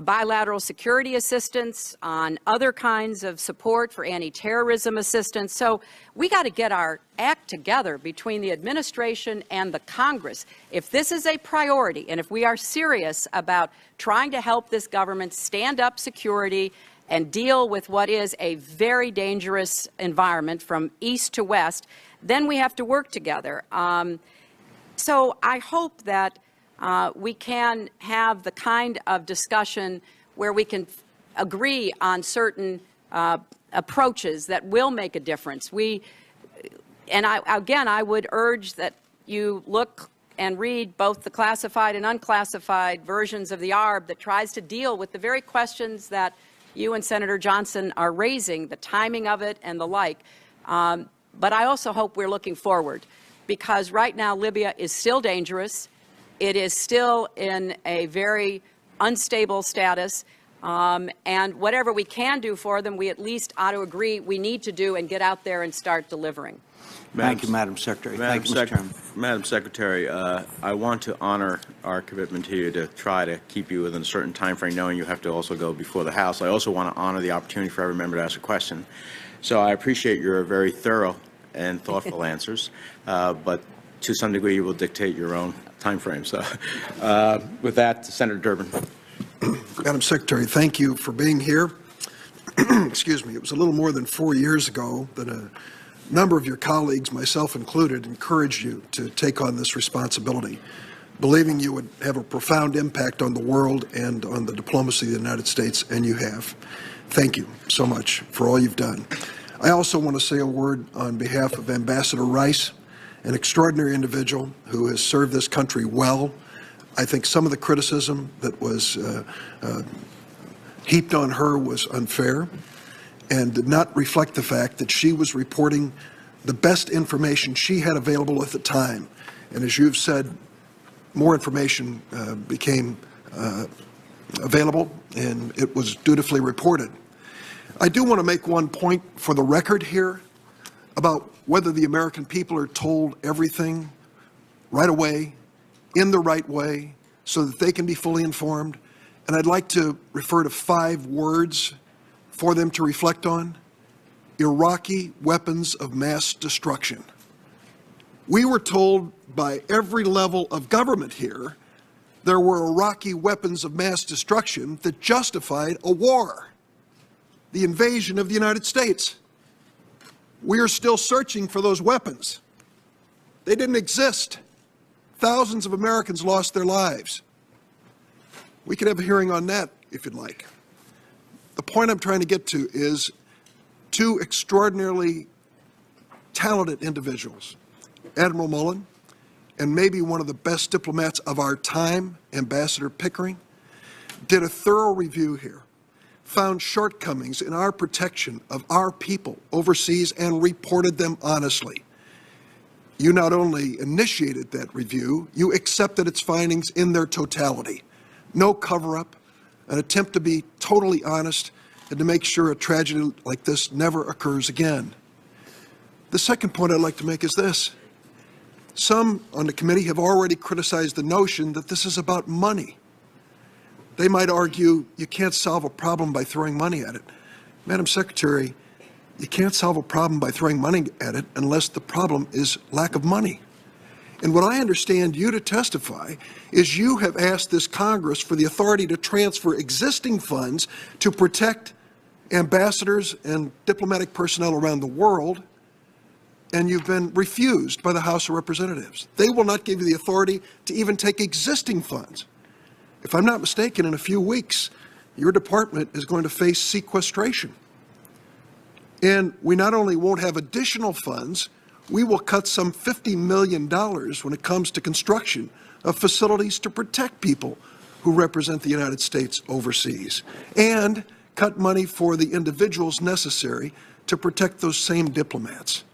bilateral security assistance, on other kinds of support for anti-terrorism assistance. So we got to get our act together between the administration and the Congress. If this is a priority, and if we are serious about trying to help this government stand up security and deal with what is a very dangerous environment from east to west, then we have to work together. So I hope that we can have the kind of discussion where we can agree on certain approaches that will make a difference. I would urge that you look and read both the classified and unclassified versions of the ARB that tries to deal with the very questions that you and Senator Johnson are raising, the timing of it and the like. But I also hope we're looking forward, because right now Libya is still dangerous. It is still in a very unstable status, and whatever we can do for them, we at least ought to agree we need to do and get out there and start delivering.
Thank you, Madam Secretary. Thank you, Mr. Chairman.
Madam Secretary, I want to honor our commitment to you to try to keep you within a certain time frame, knowing you have to also go before the House. I also want to honor the opportunity for every member to ask a question. So I appreciate your very thorough and thoughtful answers, but to some degree you will dictate your own time frame. So with that, Senator Durbin.
Madam Secretary, thank you for being here. Excuse me. It was a little more than 4 years ago that a number of your colleagues, myself included, encouraged you to take on this responsibility, believing you would have a profound impact on the world and on the diplomacy of the United States, and you have. Thank you so much for all you've done. I also want to say a word on behalf of Ambassador Rice, an extraordinary individual who has served this country well. I think some of the criticism that was heaped on her was unfair and did not reflect the fact that she was reporting the best information she had available at the time. And as you've said, more information became available, and it was dutifully reported. I do want to make one point for the record here about whether the American people are told everything right away, in the right way, so that they can be fully informed. And I'd like to refer to 5 words for them to reflect on: Iraqi weapons of mass destruction. We were told by every level of government here there were Iraqi weapons of mass destruction that justified a war, the invasion of the United States. We are still searching for those weapons. They didn't exist. Thousands of Americans lost their lives. We could have a hearing on that if you'd like. The point I'm trying to get to is 2 extraordinarily talented individuals, Admiral Mullen and maybe one of the best diplomats of our time, Ambassador Pickering, did a thorough review here, found shortcomings in our protection of our people overseas and reported them honestly. You not only initiated that review, you accepted its findings in their totality. No cover-up, an attempt to be totally honest and to make sure a tragedy like this never occurs again. The second point I'd like to make is this. Some on the committee have already criticized the notion that this is about money. They might argue you can't solve a problem by throwing money at it. Madam Secretary, you can't solve a problem by throwing money at it unless the problem is lack of money. And what I understand you to testify is you have asked this Congress for the authority to transfer existing funds to protect ambassadors and diplomatic personnel around the world, and you've been refused by the House of Representatives. They will not give you the authority to even take existing funds. If I'm not mistaken, in a few weeks, your department is going to face sequestration. And we not only won't have additional funds, we will cut some $50 million when it comes to construction of facilities to protect people who represent the United States overseas, and cut money for the individuals necessary to protect those same diplomats.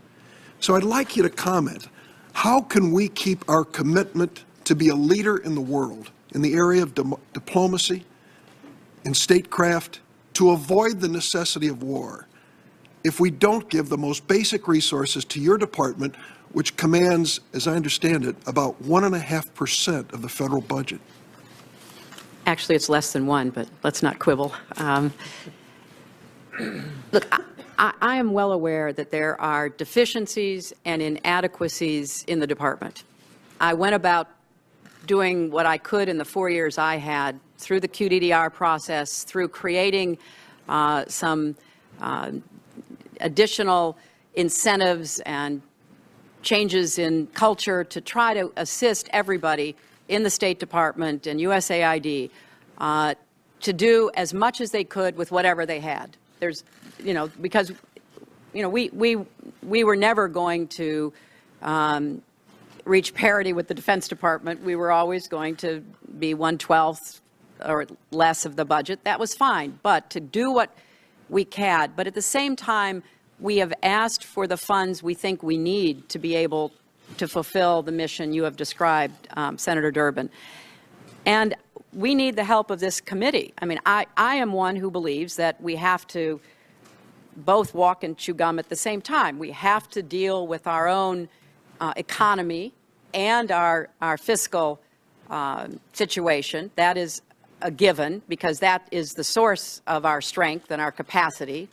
So I'd like you to comment, how can we keep our commitment to be a leader in the world in the area of diplomacy, in statecraft, to avoid the necessity of war, if we don't give the most basic resources to your department, which commands, as I understand it, about 1.5% of the federal budget?
Actually, it's less than 1, but let's not quibble. Look, I am well aware that there are deficiencies and inadequacies in the department. I went about doing what I could in the 4 years I had through the QDDR process, through creating some additional incentives and changes in culture to try to assist everybody in the State Department and USAID to do as much as they could with whatever they had. There's, because, we were never going to reach parity with the Defense Department. We were always going to be 1/12 or less of the budget. That was fine, but to do what we can. But at the same time, we have asked for the funds we think we need to be able to fulfill the mission you have described, Senator Durbin. And we need the help of this committee. I mean, I am one who believes that we have to both walk and chew gum at the same time. We have to deal with our own economy and our fiscal situation. That is a given, because that is the source of our strength and our capacity.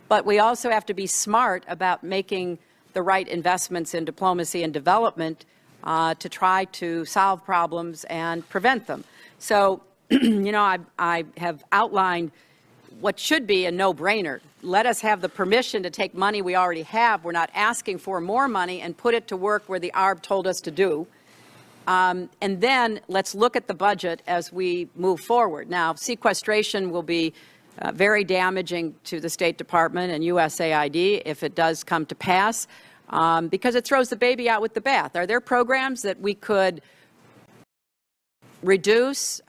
But we also have to be smart about making the right investments in diplomacy and development to try to solve problems and prevent them. So, I have outlined what should be a no-brainer. Let us have the permission to take money we already have. We're not asking for more money, and put it to work where the ARB told us to do. And then let's look at the budget as we move forward. Now, sequestration will be very damaging to the State Department and USAID if it does come to pass, because it throws the baby out with the bath. Are there programs that we could reduce,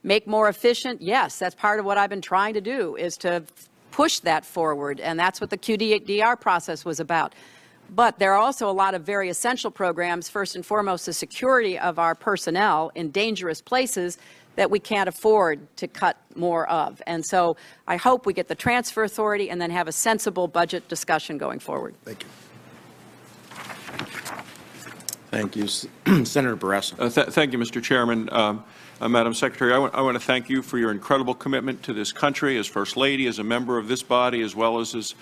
make more efficient? Yes, that's part of what I've been trying to do, is to push that forward, and that's what the QDDR process was about. But there are also a lot of very essential programs, first and foremost the security of our personnel in dangerous places, that we can't afford to cut more of. And so I hope we get the transfer authority and then have a sensible budget discussion going forward.
Thank you.
Thank you. Senator Barrasso.
Thank you, Mr. Chairman. Madam Secretary, I want to thank you for your incredible commitment to this country as First Lady, as a member of this body, as well as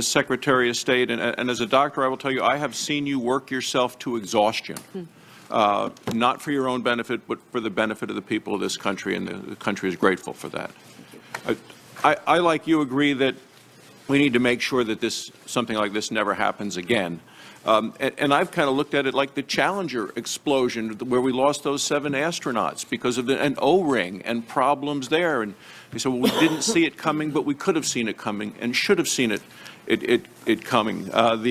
Secretary of State. And as a doctor, I will tell you, I have seen you work yourself to exhaustion, not for your own benefit, but for the benefit of the people of this country, and the country is grateful for that. I, like you, agree that we need to make sure that something like this never happens again. And I've kind of looked at it like the Challenger explosion, where we lost those 7 astronauts because of an O-ring and problems there. And we said, well, we didn't see it coming, but we could have seen it coming and should have seen it coming. As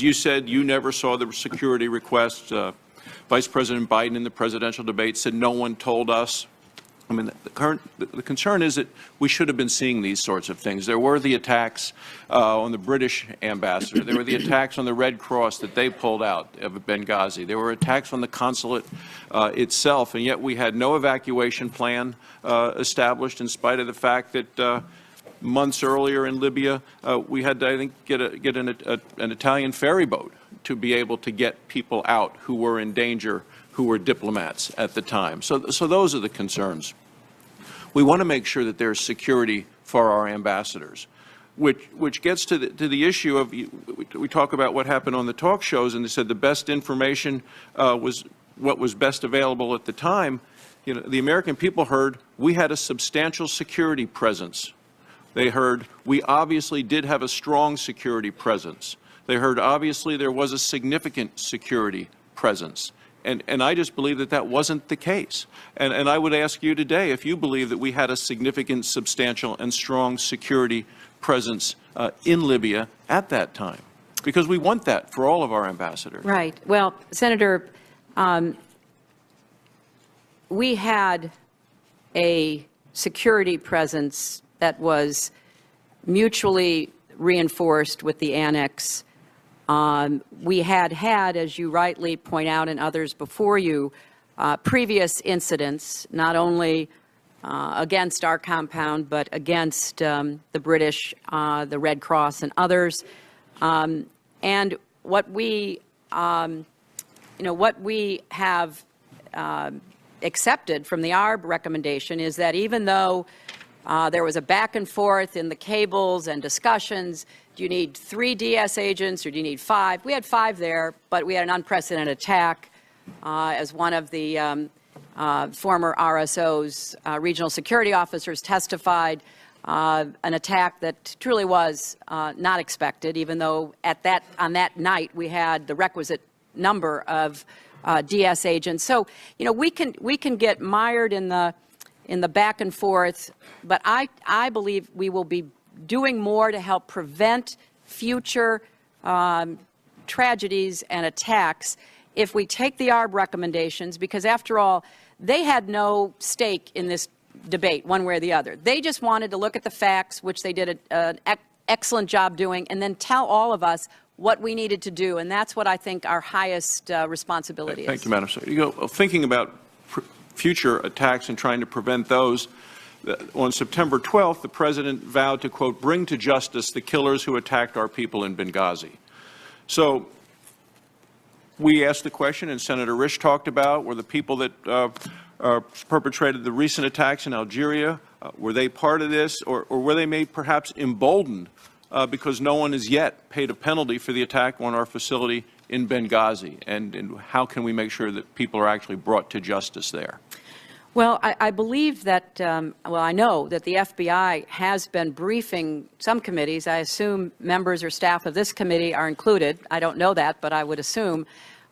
you said, you never saw the security requests. Vice President Biden in the presidential debate said no one told us. I mean, the concern is that we should have been seeing these sorts of things. There were the attacks on the British ambassador. There were the attacks on the Red Cross that they pulled out of Benghazi. There were attacks on the consulate itself, and yet we had no evacuation plan established, in spite of the fact that months earlier in Libya, we had to, I think, get an Italian ferry boat to be able to get people out who were in danger, who were diplomats at the time. So those are the concerns. We want to make sure that there's security for our ambassadors, which gets to the issue of, we talk about what happened on the talk shows, and they said the best information was what was best available at the time. You know, the American people heard we had a substantial security presence. They heard we obviously did have a strong security presence. They heard obviously there was a significant security presence. And I just believe that wasn't the case. And I would ask you today if you believe that we had a significant, substantial, and strong security presence in Libya at that time, because we want that for all of our ambassadors.
Right. Well, Senator, we had a security presence that was mutually reinforced with the annex. We had, as you rightly point out, and others before you, previous incidents, not only against our compound, but against the British, the Red Cross, and others. And what we, what we have accepted from the ARB recommendation is that even though there was a back and forth in the cables and discussions, do you need 3 DS agents or do you need 5? We had 5 there, but we had an unprecedented attack. As one of the former RSO's regional security officers testified, an attack that truly was not expected, even though on that night we had the requisite number of DS agents. So, we can get mired in the back and forth, but I believe we will be doing more to help prevent future tragedies and attacks if we take the ARB recommendations, because after all, they had no stake in this debate one way or the other. They just wanted to look at the facts, which they did an excellent job doing, and then tell all of us what we needed to do, and that's what I think our highest responsibility is.
Thank you, Madam Secretary. Thinking about future attacks and trying to prevent those, on September 12th, the President vowed to, quote, bring to justice the killers who attacked our people in Benghazi. So we asked the question, and Senator Risch talked about, were the people that perpetrated the recent attacks in Algeria, were they part of this, or were they made perhaps emboldened because no one has yet paid a penalty for the attack on our facility in Benghazi? And how can we make sure that people are actually brought to justice there?
Well, I believe that, well, I know that the FBI has been briefing some committees. I assume members or staff of this committee are included. I don't know that, but I would assume,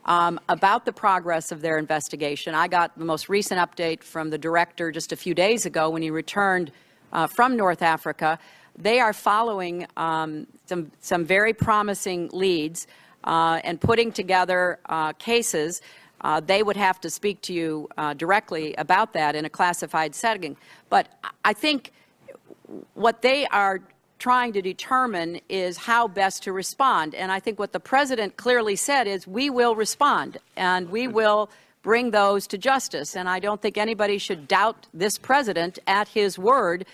about the progress of their investigation. I got the most recent update from the director just a few days ago when he returned from North Africa. They are following some very promising leads and putting together cases. They would have to speak to you directly about that in a classified setting. But I think what they are trying to determine is how best to respond. And I think what the President clearly said is we will respond and we will bring those to justice. And I don't think anybody should doubt this President at his word.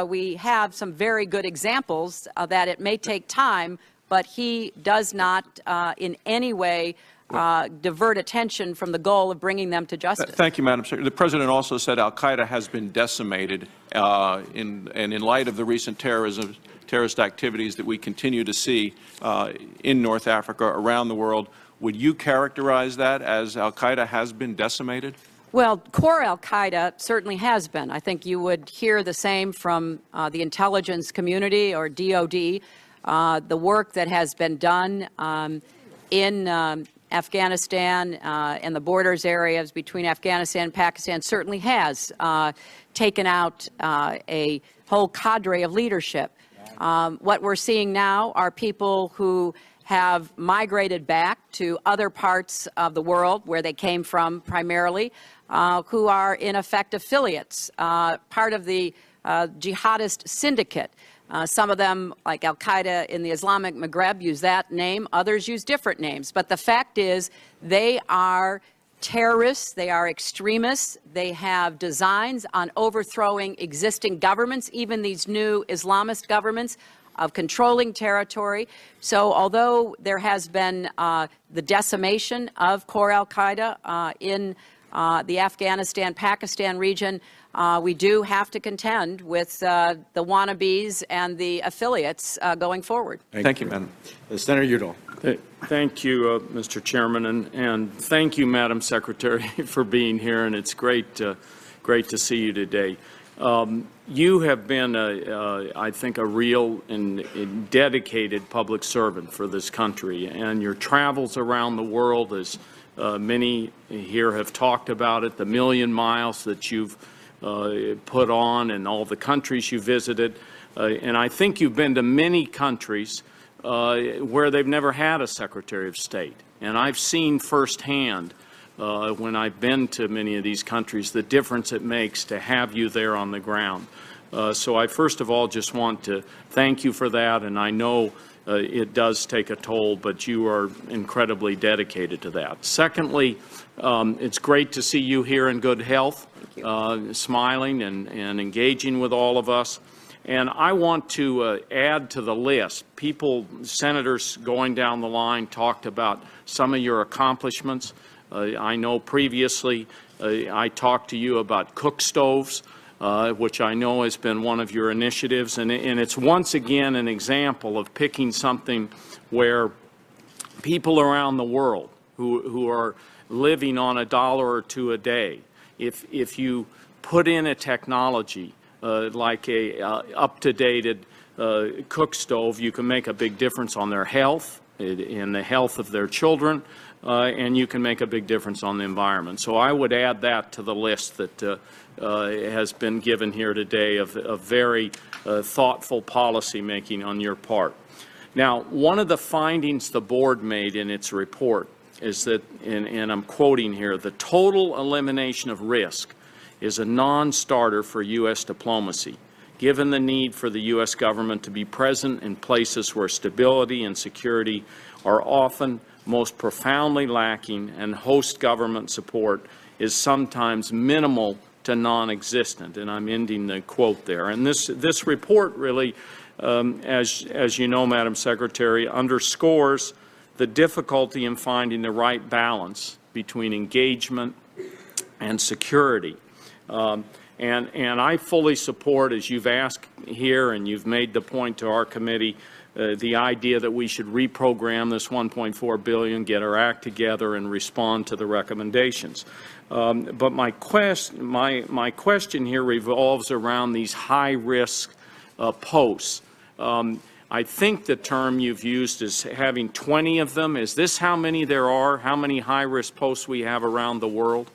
We have some very good examples that it may take time, but he does not in any way divert attention from the goal of bringing them to justice.
Thank you, Madam Secretary. The President also said al-Qaeda has been decimated, and in light of the recent terrorist activities that we continue to see in North Africa, around the world, would you characterize that as al-Qaeda has been decimated?
Well, core al-Qaeda certainly has been. I think you would hear the same from the intelligence community or DOD. The work that has been done in Afghanistan and the borders areas between Afghanistan and Pakistan certainly has taken out a whole cadre of leadership. What we're seeing now are people who have migrated back to other parts of the world where they came from primarily, who are in effect affiliates, part of the jihadist syndicate. Some of them, like al-Qaeda in the Islamic Maghreb, use that name. Others use different names. But the fact is they are terrorists. They are extremists. They have designs on overthrowing existing governments, even these new Islamist governments, of controlling territory. So although there has been the decimation of core al-Qaeda in the Afghanistan-Pakistan region, we do have to contend with the wannabes and the affiliates going forward.
Thank you, Madam.
Senator Udall. Thank you, Mr. Chairman, and thank you, Madam Secretary, for being here, and it's great to see you today. You have been, I think, a real and dedicated public servant for this country, and your travels around the world, as many here have talked about it, the 1,000,000 miles that you've put on and all the countries you visited. And I think you've been to many countries where they've never had a Secretary of State. And I've seen firsthand when I've been to many of these countries, the difference it makes to have you there on the ground. So I first of all just want to thank you for that, and I know it does take a toll, but you are incredibly dedicated to that. Secondly, it's great to see you here in good health, smiling and engaging with all of us. And I want to add to the list, senators going down the line talked about some of your accomplishments. I know previously I talked to you about cook stoves, which I know has been one of your initiatives, and it's once again an example of picking something where people around the world who are living on $1 or $2 a day, if you put in a technology like a up-to-date cook stove, you can make a big difference on their health, in the health of their children, and you can make a big difference on the environment. So I would add that to the list that has been given here today of very thoughtful policy making on your part. Now, one of the findings the board made in its report is that, and I'm quoting here, the total elimination of risk is a non-starter for U.S. diplomacy, given the need for the U.S. government to be present in places where stability and security are often most profoundly lacking and host government support is sometimes minimal to non-existent. And I'm ending the quote there. And this report really, as you know, Madam Secretary, underscores the difficulty in finding the right balance between engagement and security. And I fully support, as you've asked here and you've made the point to our committee, the idea that we should reprogram this $1.4 billion, get our act together, and respond to the recommendations. But my question here revolves around these high-risk posts. I think the term you've used is having 20 of them. Is this how many there are? How many high-risk posts we have around the world?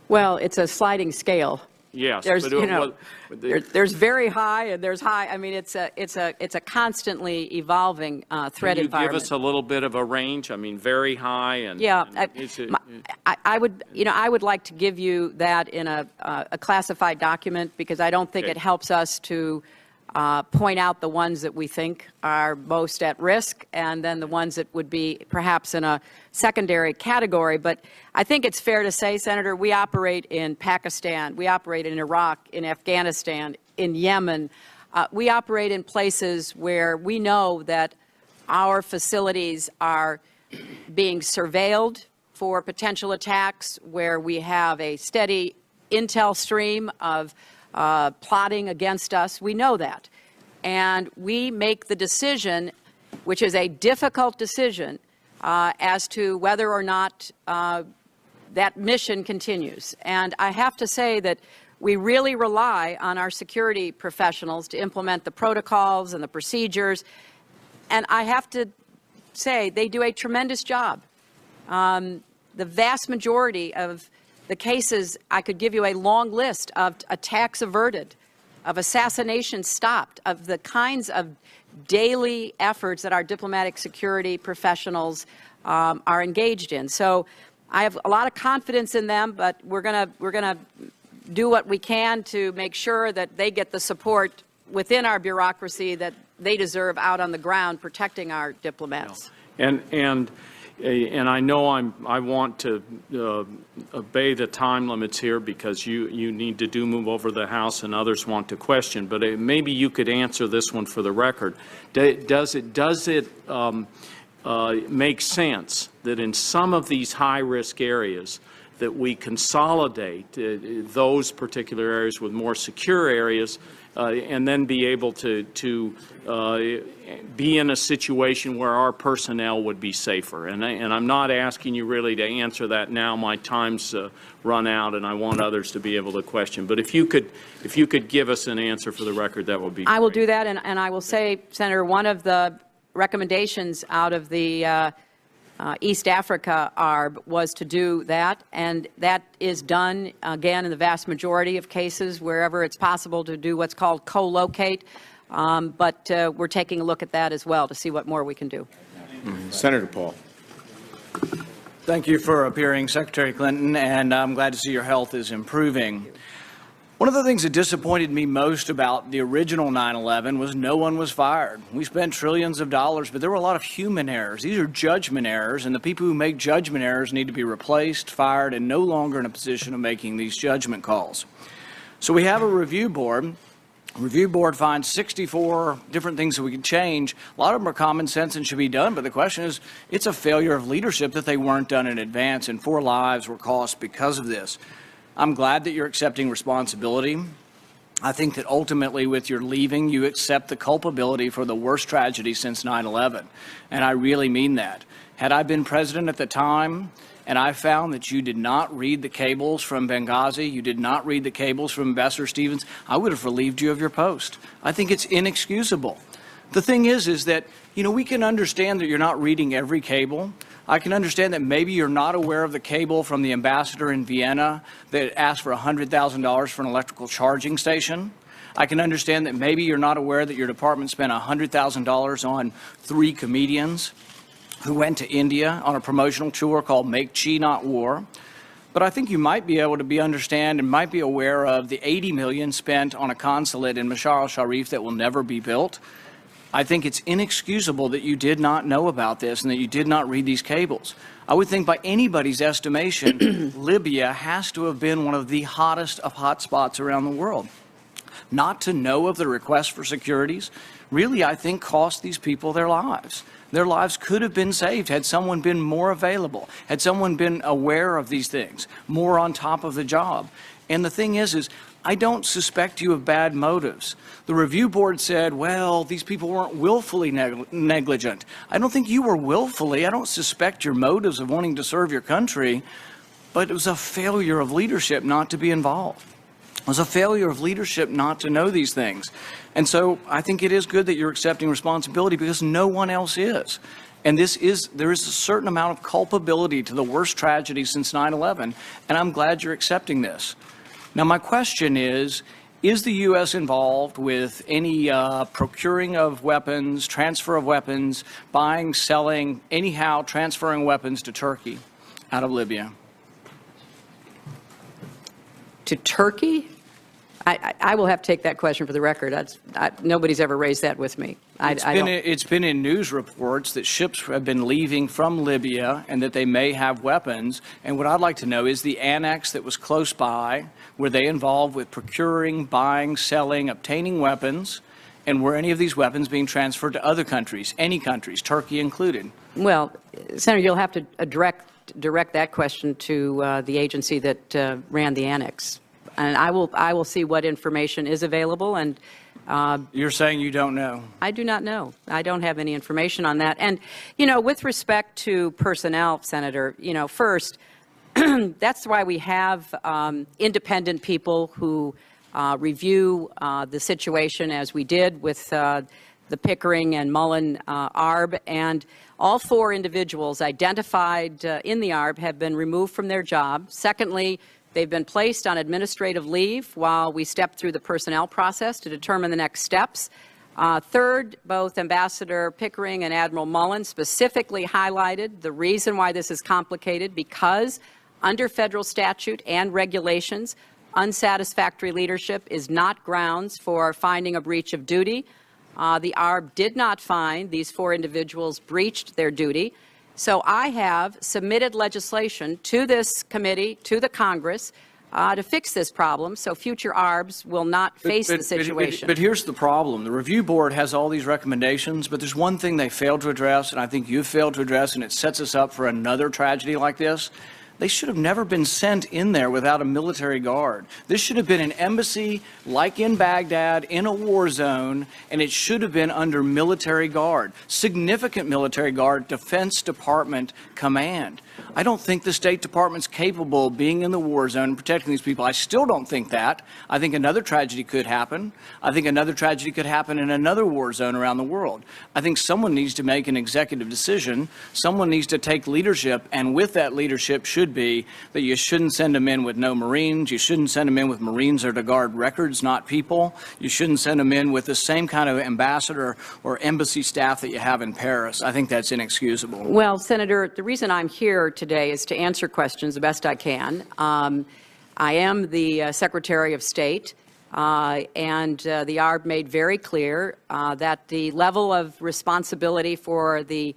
Well, it's a sliding scale.
Yes,
there's,
but
there's very high and there's high. I mean, it's a constantly evolving threat environment.
Can you give us a little bit of a range? I mean, very high and
yeah.
I
would like to give you that in a classified document because I don't think it helps us to point out the ones that we think are most at risk and then the ones that would be perhaps in a secondary category. But I think it's fair to say, Senator, we operate in Pakistan, we operate in Iraq, in Afghanistan, in Yemen. We operate in places where we know that our facilities are being surveilled for potential attacks, where we have a steady intel stream of plotting against us. We know that. And we make the decision, which is a difficult decision, as to whether or not that mission continues. And I have to say that we really rely on our security professionals to implement the protocols and the procedures. And I have to say they do a tremendous job. The vast majority of the cases, I could give you a long list of attacks averted, of assassinations stopped, of the kinds of daily efforts that our diplomatic security professionals are engaged in. So I have a lot of confidence in them, but we're gonna do what we can to make sure that they get the support within our bureaucracy that they deserve out on the ground protecting our diplomats.
And I know I want to obey the time limits here because you need to move over the House and others want to question. But maybe you could answer this one for the record. Does it make sense that in some of these high-risk areas that we consolidate those particular areas with more secure areas and then be able to be in a situation where our personnel would be safer? And I'm not asking you really to answer that now. My time's run out, and I want others to be able to question. But if you could give us an answer for the record, that would be great.
I will do that, and I will say, Senator, one of the recommendations out of the East Africa ARB was to do that, and that is done, again, in the vast majority of cases, wherever it's possible to do what's called co-locate. But we're taking a look at that as well to see what more we can do.
Senator Paul.
Thank you for appearing, Secretary Clinton, and I'm glad to see your health is improving. One of the things that disappointed me most about the original 9/11 was no one was fired. We spent trillions of dollars, but there were a lot of human errors. These are judgment errors, and the people who make judgment errors need to be replaced, fired, and no longer in a position of making these judgment calls. So we have a review board. The review board finds 64 different things that we can change. A lot of them are common sense and should be done, but the question is, it's a failure of leadership that they weren't done in advance, and 4 lives were cost because of this. I'm glad that you're accepting responsibility. I think that ultimately with your leaving, you accept the culpability for the worst tragedy since 9/11, and I really mean that. Had I been president at the time, and I found that you did not read the cables from Benghazi, you did not read the cables from Ambassador Stevens, I would have relieved you of your post. I think it's inexcusable. The thing is that, we can understand that you're not reading every cable. I can understand that maybe you're not aware of the cable from the ambassador in Vienna that asked for $100,000 for an electrical charging station. I can understand that maybe you're not aware that your department spent $100,000 on 3 comedians who went to India on a promotional tour called Make Chi Not War. But I think you might be able to understand and might be aware of the $80 million spent on a consulate in Mashar al-Sharif that will never be built. I think it's inexcusable that you did not know about this and that you did not read these cables. I would think by anybody's estimation, Libya has to have been one of the hottest of hot spots around the world. Not to know of the request for securities really, I think, cost these people their lives. Their lives could have been saved had someone been more available, had someone been aware of these things, more on top of the job. And the thing is I don't suspect you of bad motives. The review board said, well, these people weren't willfully negligent. I don't think you were willfully. I don't suspect your motives of wanting to serve your country, but it was a failure of leadership not to be involved. It was a failure of leadership not to know these things. And so I think it is good that you're accepting responsibility because no one else is. And there is a certain amount of culpability to the worst tragedy since 9/11, and I'm glad you're accepting this. Now, my question is the U.S. involved with any procuring of weapons, transfer of weapons, buying, selling, anyhow transferring weapons to Turkey out of Libya?
To Turkey? I will have to take that question for the record. Nobody's ever raised that with me.
It's been in news reports that ships have been leaving from Libya and that they may have weapons. And what I'd like to know is the annex that was close by, were they involved with procuring, buying, selling, obtaining weapons? And were any of these weapons being transferred to other countries, any countries, Turkey included?
Well, Senator, you'll have to direct that question to the agency that ran the annex. And I will see what information is available. And
you're saying you don't know? I
do not know. I don't have any information on that. And, with respect to personnel, Senator, first, that's why we have independent people who review the situation as we did with the Pickering and Mullen ARB. And all 4 individuals identified in the ARB have been removed from their job. Secondly, they've been placed on administrative leave while we step through the personnel process to determine the next steps. Third, both Ambassador Pickering and Admiral Mullen specifically highlighted the reason why this is complicated because under federal statute and regulations, unsatisfactory leadership is not grounds for finding a breach of duty. The ARB did not find these 4 individuals breached their duty. So I have submitted legislation to this committee, to the Congress, to fix this problem so future ARBs will not face the situation.
But here's the problem. The review board has all these recommendations, but there's one thing they failed to address, and I think you've failed to address, and it sets us up for another tragedy like this. They should have never been sent in there without a military guard. This should have been an embassy like in Baghdad in a war zone, and it should have been under military guard, significant military guard, Defense Department command. I don't think the State Department's capable of being in the war zone and protecting these people. I still don't think that. I think another tragedy could happen. I think another tragedy could happen in another war zone around the world. I think someone needs to make an executive decision. Someone needs to take leadership, and with that leadership should should be, that you shouldn't send them in with no Marines. You shouldn't send them in with Marines that are to guard records, not people. You shouldn't send them in with the same kind of ambassador or embassy staff that you have in Paris. I think that's inexcusable.
Well, Senator, the reason I'm here today is to answer questions the best I can. I am the Secretary of State, and the ARB made very clear that the level of responsibility for the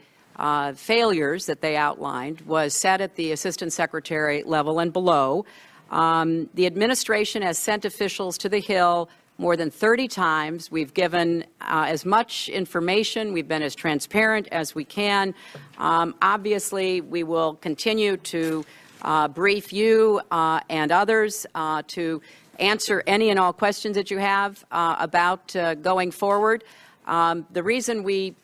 failures that they outlined was set at the Assistant Secretary level and below. The administration has sent officials to the Hill more than 30 times. We've given as much information. We've been as transparent as we can. Obviously, we will continue to brief you and others to answer any and all questions that you have about going forward. The reason we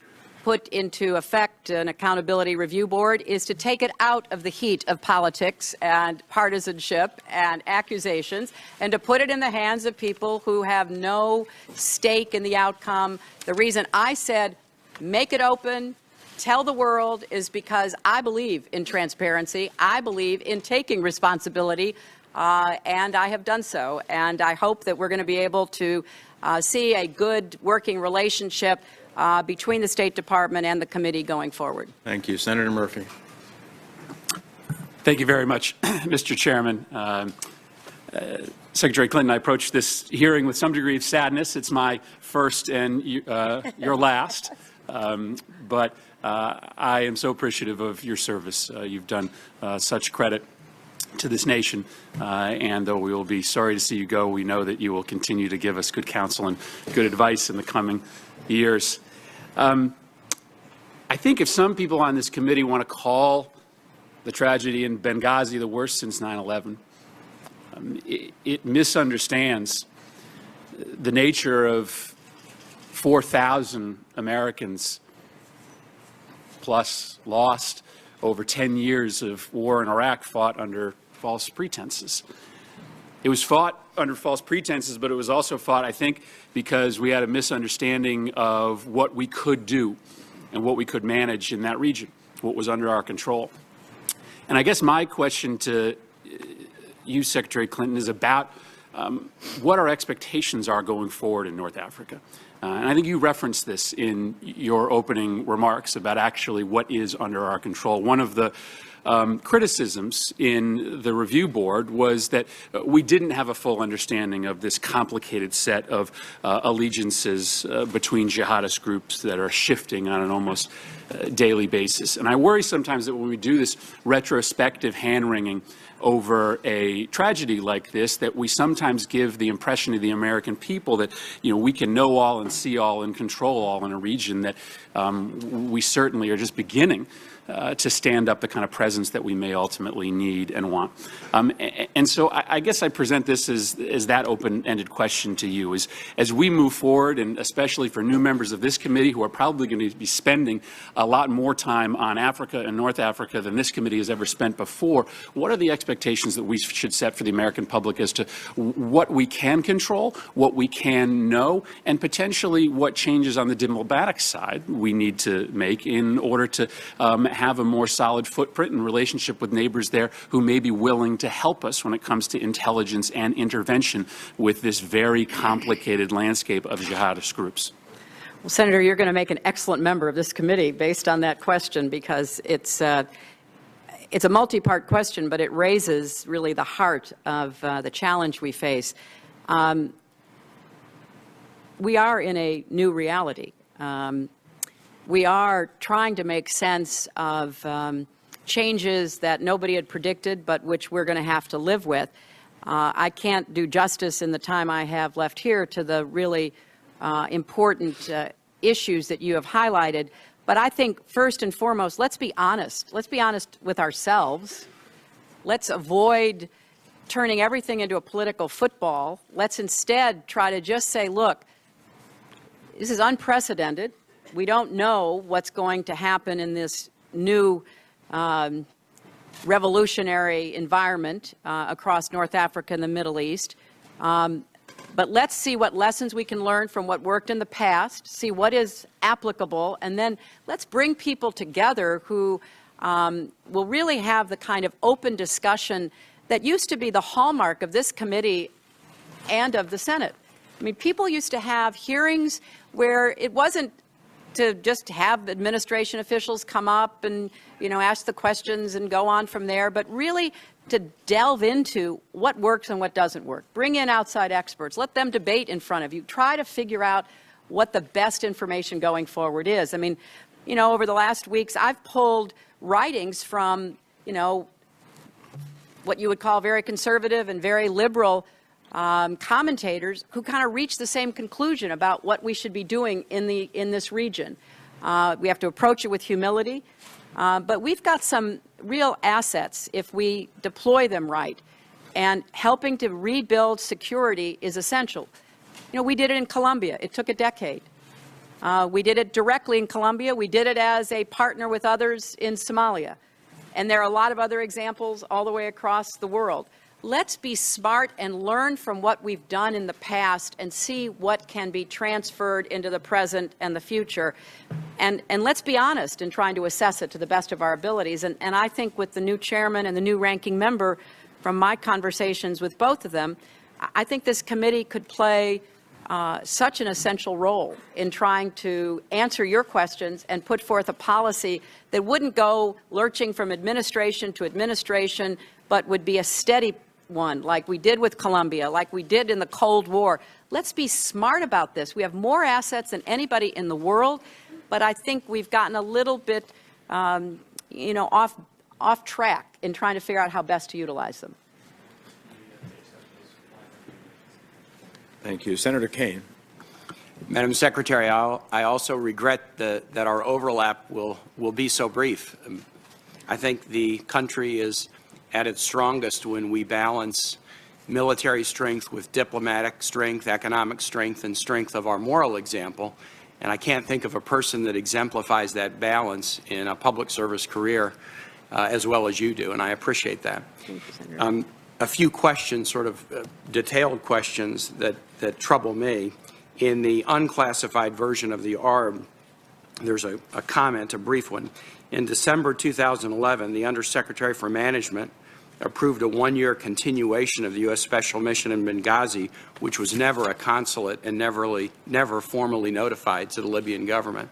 put into effect an accountability review board is to take it out of the heat of politics and partisanship and accusations and to put it in the hands of people who have no stake in the outcome. The reason I said make it open, tell the world, is because I believe in transparency. I believe in taking responsibility, and I have done so. And I hope that we're going to be able to see a good working relationship between the State Department and the committee going forward.
Thank you. Senator Murphy.
Thank you very much, Mr. Chairman. Secretary Clinton, I approached this hearing with some degree of sadness. It's my first and your last, but I am so appreciative of your service. You've done such credit to this nation, and though we will be sorry to see you go, we know that you will continue to give us good counsel and good advice in the coming years. I think if some people on this committee want to call the tragedy in Benghazi the worst since 9/11, it misunderstands the nature of 4,000 Americans plus lost over 10 years of war in Iraq fought under false pretenses. It was fought under false pretenses, but it was also fought, I think, because we had a misunderstanding of what we could do and what we could manage in that region, what was under our control. And I guess my question to you, Secretary Clinton, is about what our expectations are going forward in North Africa. And I think you referenced this in your opening remarks about actually what is under our control. One of the criticisms in the review board was that we didn't have a full understanding of this complicated set of allegiances between jihadist groups that are shifting on an almost daily basis. And I worry sometimes that when we do this retrospective hand-wringing over a tragedy like this, that we sometimes give the impression to the American people that, you know, we can know all and see all and control all in a region that we certainly are just beginning to stand up the kind of presence that we may ultimately need and want. And so I guess I present this as that open-ended question to you. As we move forward, and especially for new members of this committee who are probably going to be spending a lot more time on Africa and North Africa than this committee has ever spent before, what are the expectations that we should set for the American public as to what we can control, what we can know, and potentially what changes on the diplomatic side we need to make in order to have a more solid footprint and relationship with neighbors there who may be willing to help us when it comes to intelligence and intervention with this very complicated landscape of jihadist groups?
Well, Senator, you're going to make an excellent member of this committee based on that question, because it's a multi-part question, but it raises really the heart of the challenge we face. We are in a new reality. We are trying to make sense of changes that nobody had predicted, but which we're going to have to live with. I can't do justice in the time I have left here to the really important issues that you have highlighted. But I think first and foremost, let's be honest. Let's be honest with ourselves. Let's avoid turning everything into a political football. Let's instead try to just say, look, this is unprecedented. We don't know what's going to happen in this new revolutionary environment across North Africa and the Middle East. But let's see what lessons we can learn from what worked in the past, see what is applicable, and then let's bring people together who will really have the kind of open discussion that used to be the hallmark of this committee and of the Senate. I mean, people used to have hearings where it wasn't to just have administration officials come up and, ask the questions and go on from there, but really to delve into what works and what doesn't work. Bring in outside experts. Let them debate in front of you. Try to figure out what the best information going forward is. I mean, over the last weeks, I've pulled writings from, what you would call very conservative and very liberal commentators who kind of reach the same conclusion about what we should be doing in this region. We have to approach it with humility, but we've got some real assets if we deploy them right, and helping to rebuild security is essential. We did it in Colombia. It took a decade. We did it directly in Colombia. We did it as a partner with others in Somalia. And there are a lot of other examples all the way across the world. Let's be smart and learn from what we've done in the past and see what can be transferred into the present and the future. And let's be honest in trying to assess it to the best of our abilities. And I think with the new chairman and the new ranking member, from my conversations with both of them, I think this committee could play such an essential role in trying to answer your questions and put forth a policy that wouldn't go lurching from administration to administration, but would be a steady one, like we did with Colombia, like we did in the Cold War. Let's be smart about this. We have more assets than anybody in the world, but I think we've gotten a little bit, off track in trying to figure out how best to utilize them.
Thank you. Senator Kaine.
Madam Secretary, I also regret that our overlap will be so brief. I think the country is at its strongest when we balance military strength with diplomatic strength, economic strength, and strength of our moral example. And I can't think of a person that exemplifies that balance in a public service career as well as you do, and I appreciate that.
Thank you, Senator.
A few questions, sort of detailed questions that trouble me. In the unclassified version of the ARB, there's a comment, a brief one. In December 2011, the Undersecretary for Management approved a one-year continuation of the U.S. Special Mission in Benghazi, which was never a consulate and never formally notified to the Libyan government.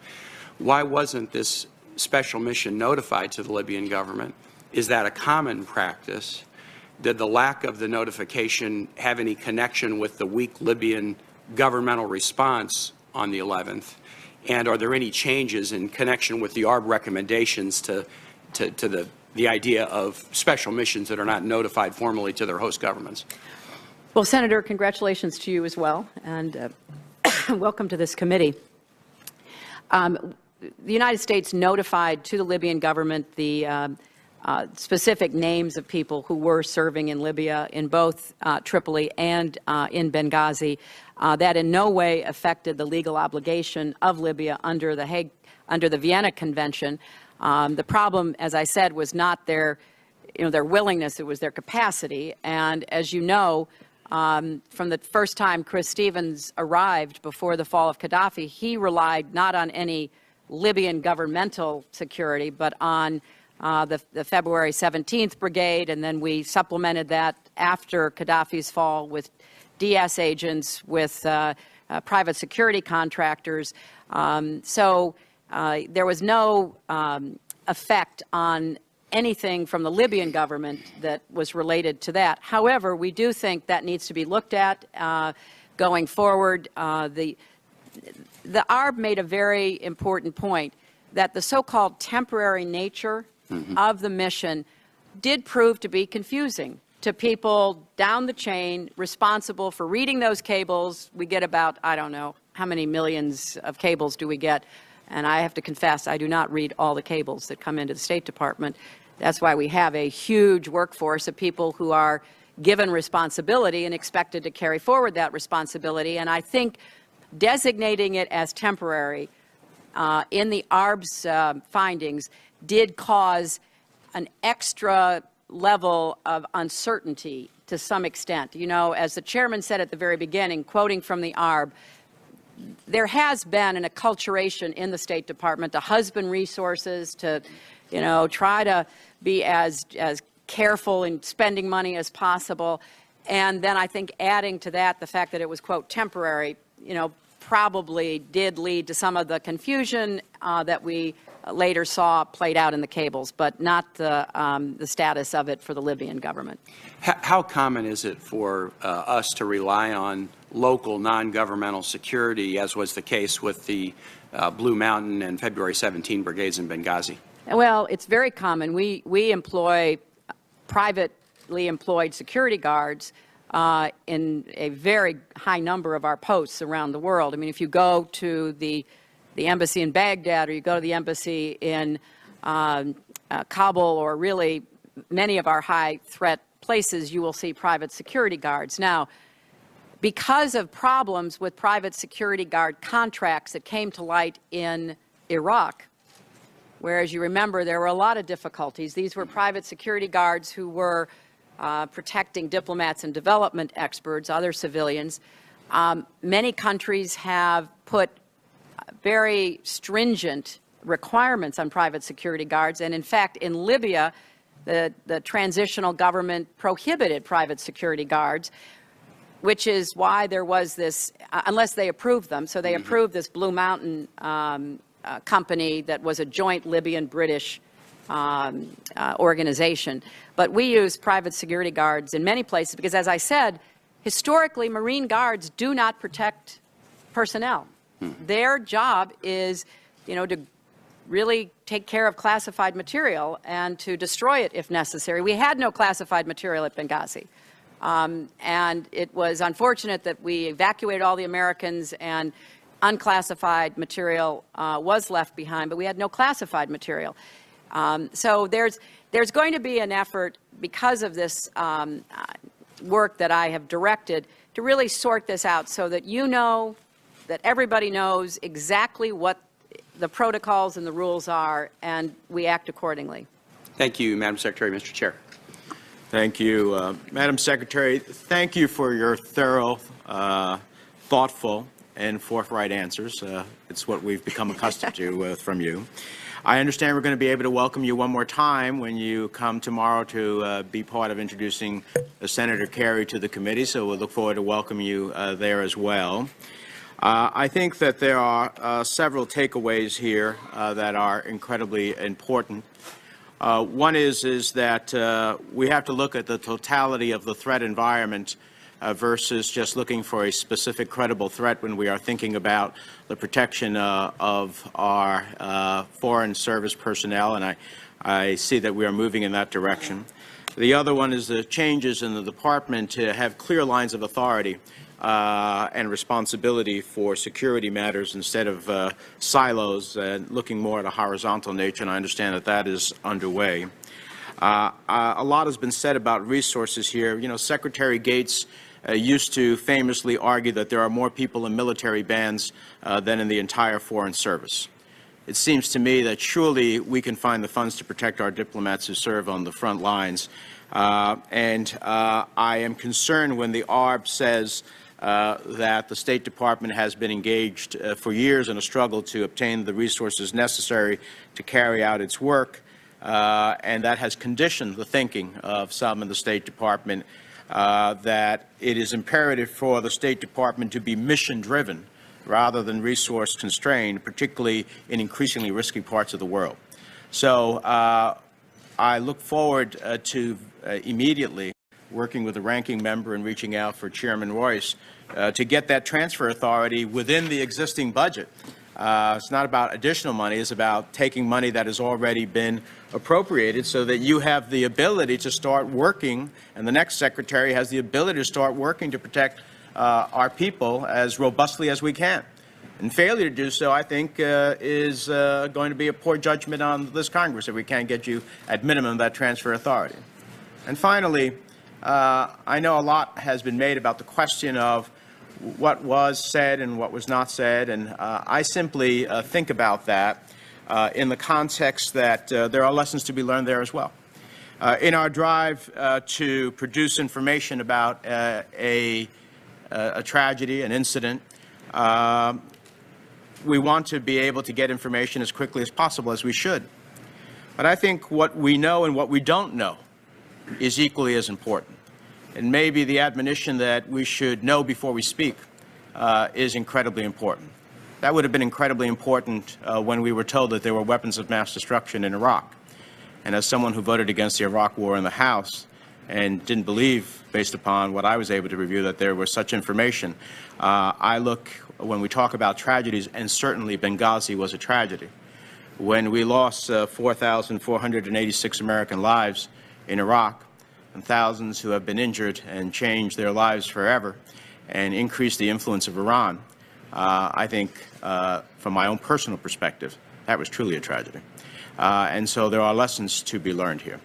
Why wasn't this special mission notified to the Libyan government? Is that a common practice? Did the lack of the notification have any connection with the weak Libyan governmental response on the 11th? And are there any changes in connection with the ARB recommendations to the idea of special missions that are not notified formally to their host governments?
Well, Senator, congratulations to you as well, and welcome to this committee. The United States notified to the Libyan government the specific names of people who were serving in Libya in both Tripoli and in Benghazi. That in no way affected the legal obligation of Libya under the Vienna Convention. The problem, as I said, was not their willingness; it was their capacity. And as you know, from the first time Chris Stevens arrived before the fall of Gaddafi, he relied not on any Libyan governmental security, but on the February 17th Brigade, and then we supplemented that after Gaddafi's fall with DS agents, with private security contractors. So there was no effect on anything from the Libyan government that was related to that. However, we do think that needs to be looked at going forward. The ARB made a very important point that the so-called temporary nature of the mission did prove to be confusing to people down the chain responsible for reading those cables. We get about, I don't know, how many millions of cables do we get? And I have to confess, I do not read all the cables that come into the State Department. That's why we have a huge workforce of people who are given responsibility and expected to carry forward that responsibility. And I think designating it as temporary in the ARB's findings did cause an extra level of uncertainty to some extent. You know, as the chairman said at the very beginning, quoting from the ARB, there has been an acculturation in the State Department to husband resources, to, try to be as careful in spending money as possible. And then I think adding to that the fact that it was, quote, temporary, probably did lead to some of the confusion that we later saw played out in the cables, but not the status of it for the Libyan government.
How common is it for us to rely on local non-governmental security, as was the case with the Blue Mountain and February 17 brigades in Benghazi?
Well, it's very common. We employ privately employed security guards in a very high number of our posts around the world. I mean, if you go to the embassy in Baghdad, or you go to the embassy in Kabul, or really many of our high threat places, you will see private security guards. Now, because of problems with private security guard contracts that came to light in Iraq, whereas you remember there were a lot of difficulties. These were private security guards who were protecting diplomats and development experts, other civilians. Many countries have put very stringent requirements on private security guards, and in fact, in Libya, the transitional government prohibited private security guards, which is why there was this, unless they approved them, so they approved this Blue Mountain company that was a joint Libyan-British organization. But we use private security guards in many places because, as I said, historically, Marine Guards do not protect personnel. Their job is, to really take care of classified material and to destroy it if necessary. We had no classified material at Benghazi. And it was unfortunate that we evacuated all the Americans and unclassified material was left behind, but we had no classified material. So there's going to be an effort, because of this work that I have directed, to really sort this out so that that everybody knows exactly what the protocols and the rules are, and we act accordingly.
Thank you, Madam Secretary. Mr. Chair.
Thank you. Madam Secretary, thank you for your thorough, thoughtful, and forthright answers. It's what we've become accustomed to from you. I understand we're going to be able to welcome you one more time when you come tomorrow to be part of introducing Senator Kerry to the committee, so we'll look forward to welcoming you there as well. I think that there are several takeaways here that are incredibly important. One is that we have to look at the totality of the threat environment versus just looking for a specific credible threat when we are thinking about the protection of our foreign service personnel, and I see that we are moving in that direction. The other one is the changes in the department to have clear lines of authority and responsibility for security matters instead of silos and looking more at a horizontal nature, and I understand that that is underway. A lot has been said about resources here. Secretary Gates used to famously argue that there are more people in military bands than in the entire foreign service. It seems to me that surely we can find the funds to protect our diplomats who serve on the front lines. I am concerned when the ARB says that the State Department has been engaged for years in a struggle to obtain the resources necessary to carry out its work, and that has conditioned the thinking of some in the State Department that it is imperative for the State Department to be mission-driven rather than resource-constrained, particularly in increasingly risky parts of the world. So I look forward to immediately working with the ranking member and reaching out for Chairman Royce to get that transfer authority within the existing budget. It's not about additional money. It's about taking money that has already been appropriated so that you have the ability to start working, and the next secretary has the ability to start working to protect our people as robustly as we can. And failure to do so, I think, is going to be a poor judgment on this Congress if we can't get you, at minimum, that transfer authority. And finally, I know a lot has been made about the question of what was said and what was not said, and I simply think about that in the context that there are lessons to be learned there as well. In our drive to produce information about a tragedy, an incident, we want to be able to get information as quickly as possible, as we should. But I think what we know and what we don't know is equally as important. And maybe the admonition that we should know before we speak is incredibly important. That would have been incredibly important when we were told that there were weapons of mass destruction in Iraq. And as someone who voted against the Iraq War in the House and didn't believe, based upon what I was able to review, that there was such information, I look, when we talk about tragedies, and certainly Benghazi was a tragedy. When we lost 4,486 American lives in Iraq, and thousands who have been injured and changed their lives forever, and increased the influence of Iran, I think, from my own personal perspective, that was truly a tragedy. And so there are lessons to be learned here.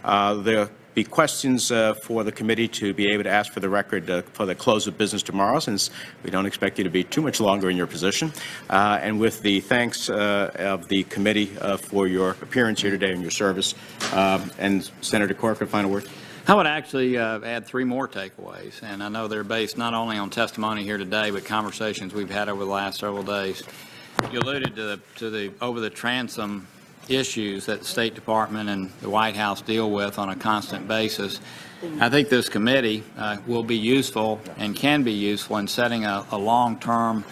There'll be questions for the committee to be able to ask for the record for the close of business tomorrow, since we don't expect you to be too much longer in your position. And with the thanks of the committee for your appearance here today and your service. And Senator Corker, final word.
I would actually add 3 more takeaways, and I know they're based not only on testimony here today, but conversations we've had over the last several days. You alluded to the over-the-transom issues that the State Department and the White House deal with on a constant basis. I think this committee will be useful and can be useful in setting a long-term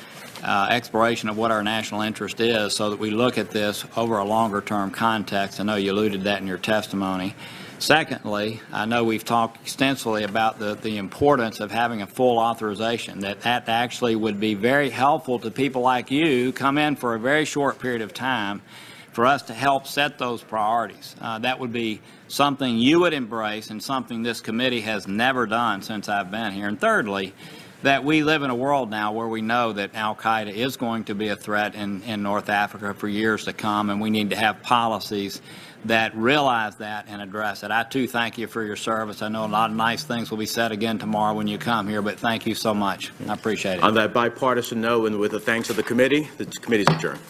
exploration of what our national interest is, so that we look at this over a longer-term context. I know you alluded to that in your testimony. Secondly, I know we've talked extensively about the importance of having a full authorization, that actually would be very helpful to people like you who come in for a very short period of time for us to help set those priorities. That would be something you would embrace and something this committee has never done since I've been here. And thirdly, that we live in a world now where we know that al-Qaeda is going to be a threat in North Africa for years to come, and we need to have policies that realize that and address it. I, too, thank you for your service. I know a lot of nice things will be said again tomorrow when you come here, but thank you so much. I appreciate it.
On that bipartisan note, and with the thanks of the committee is adjourned.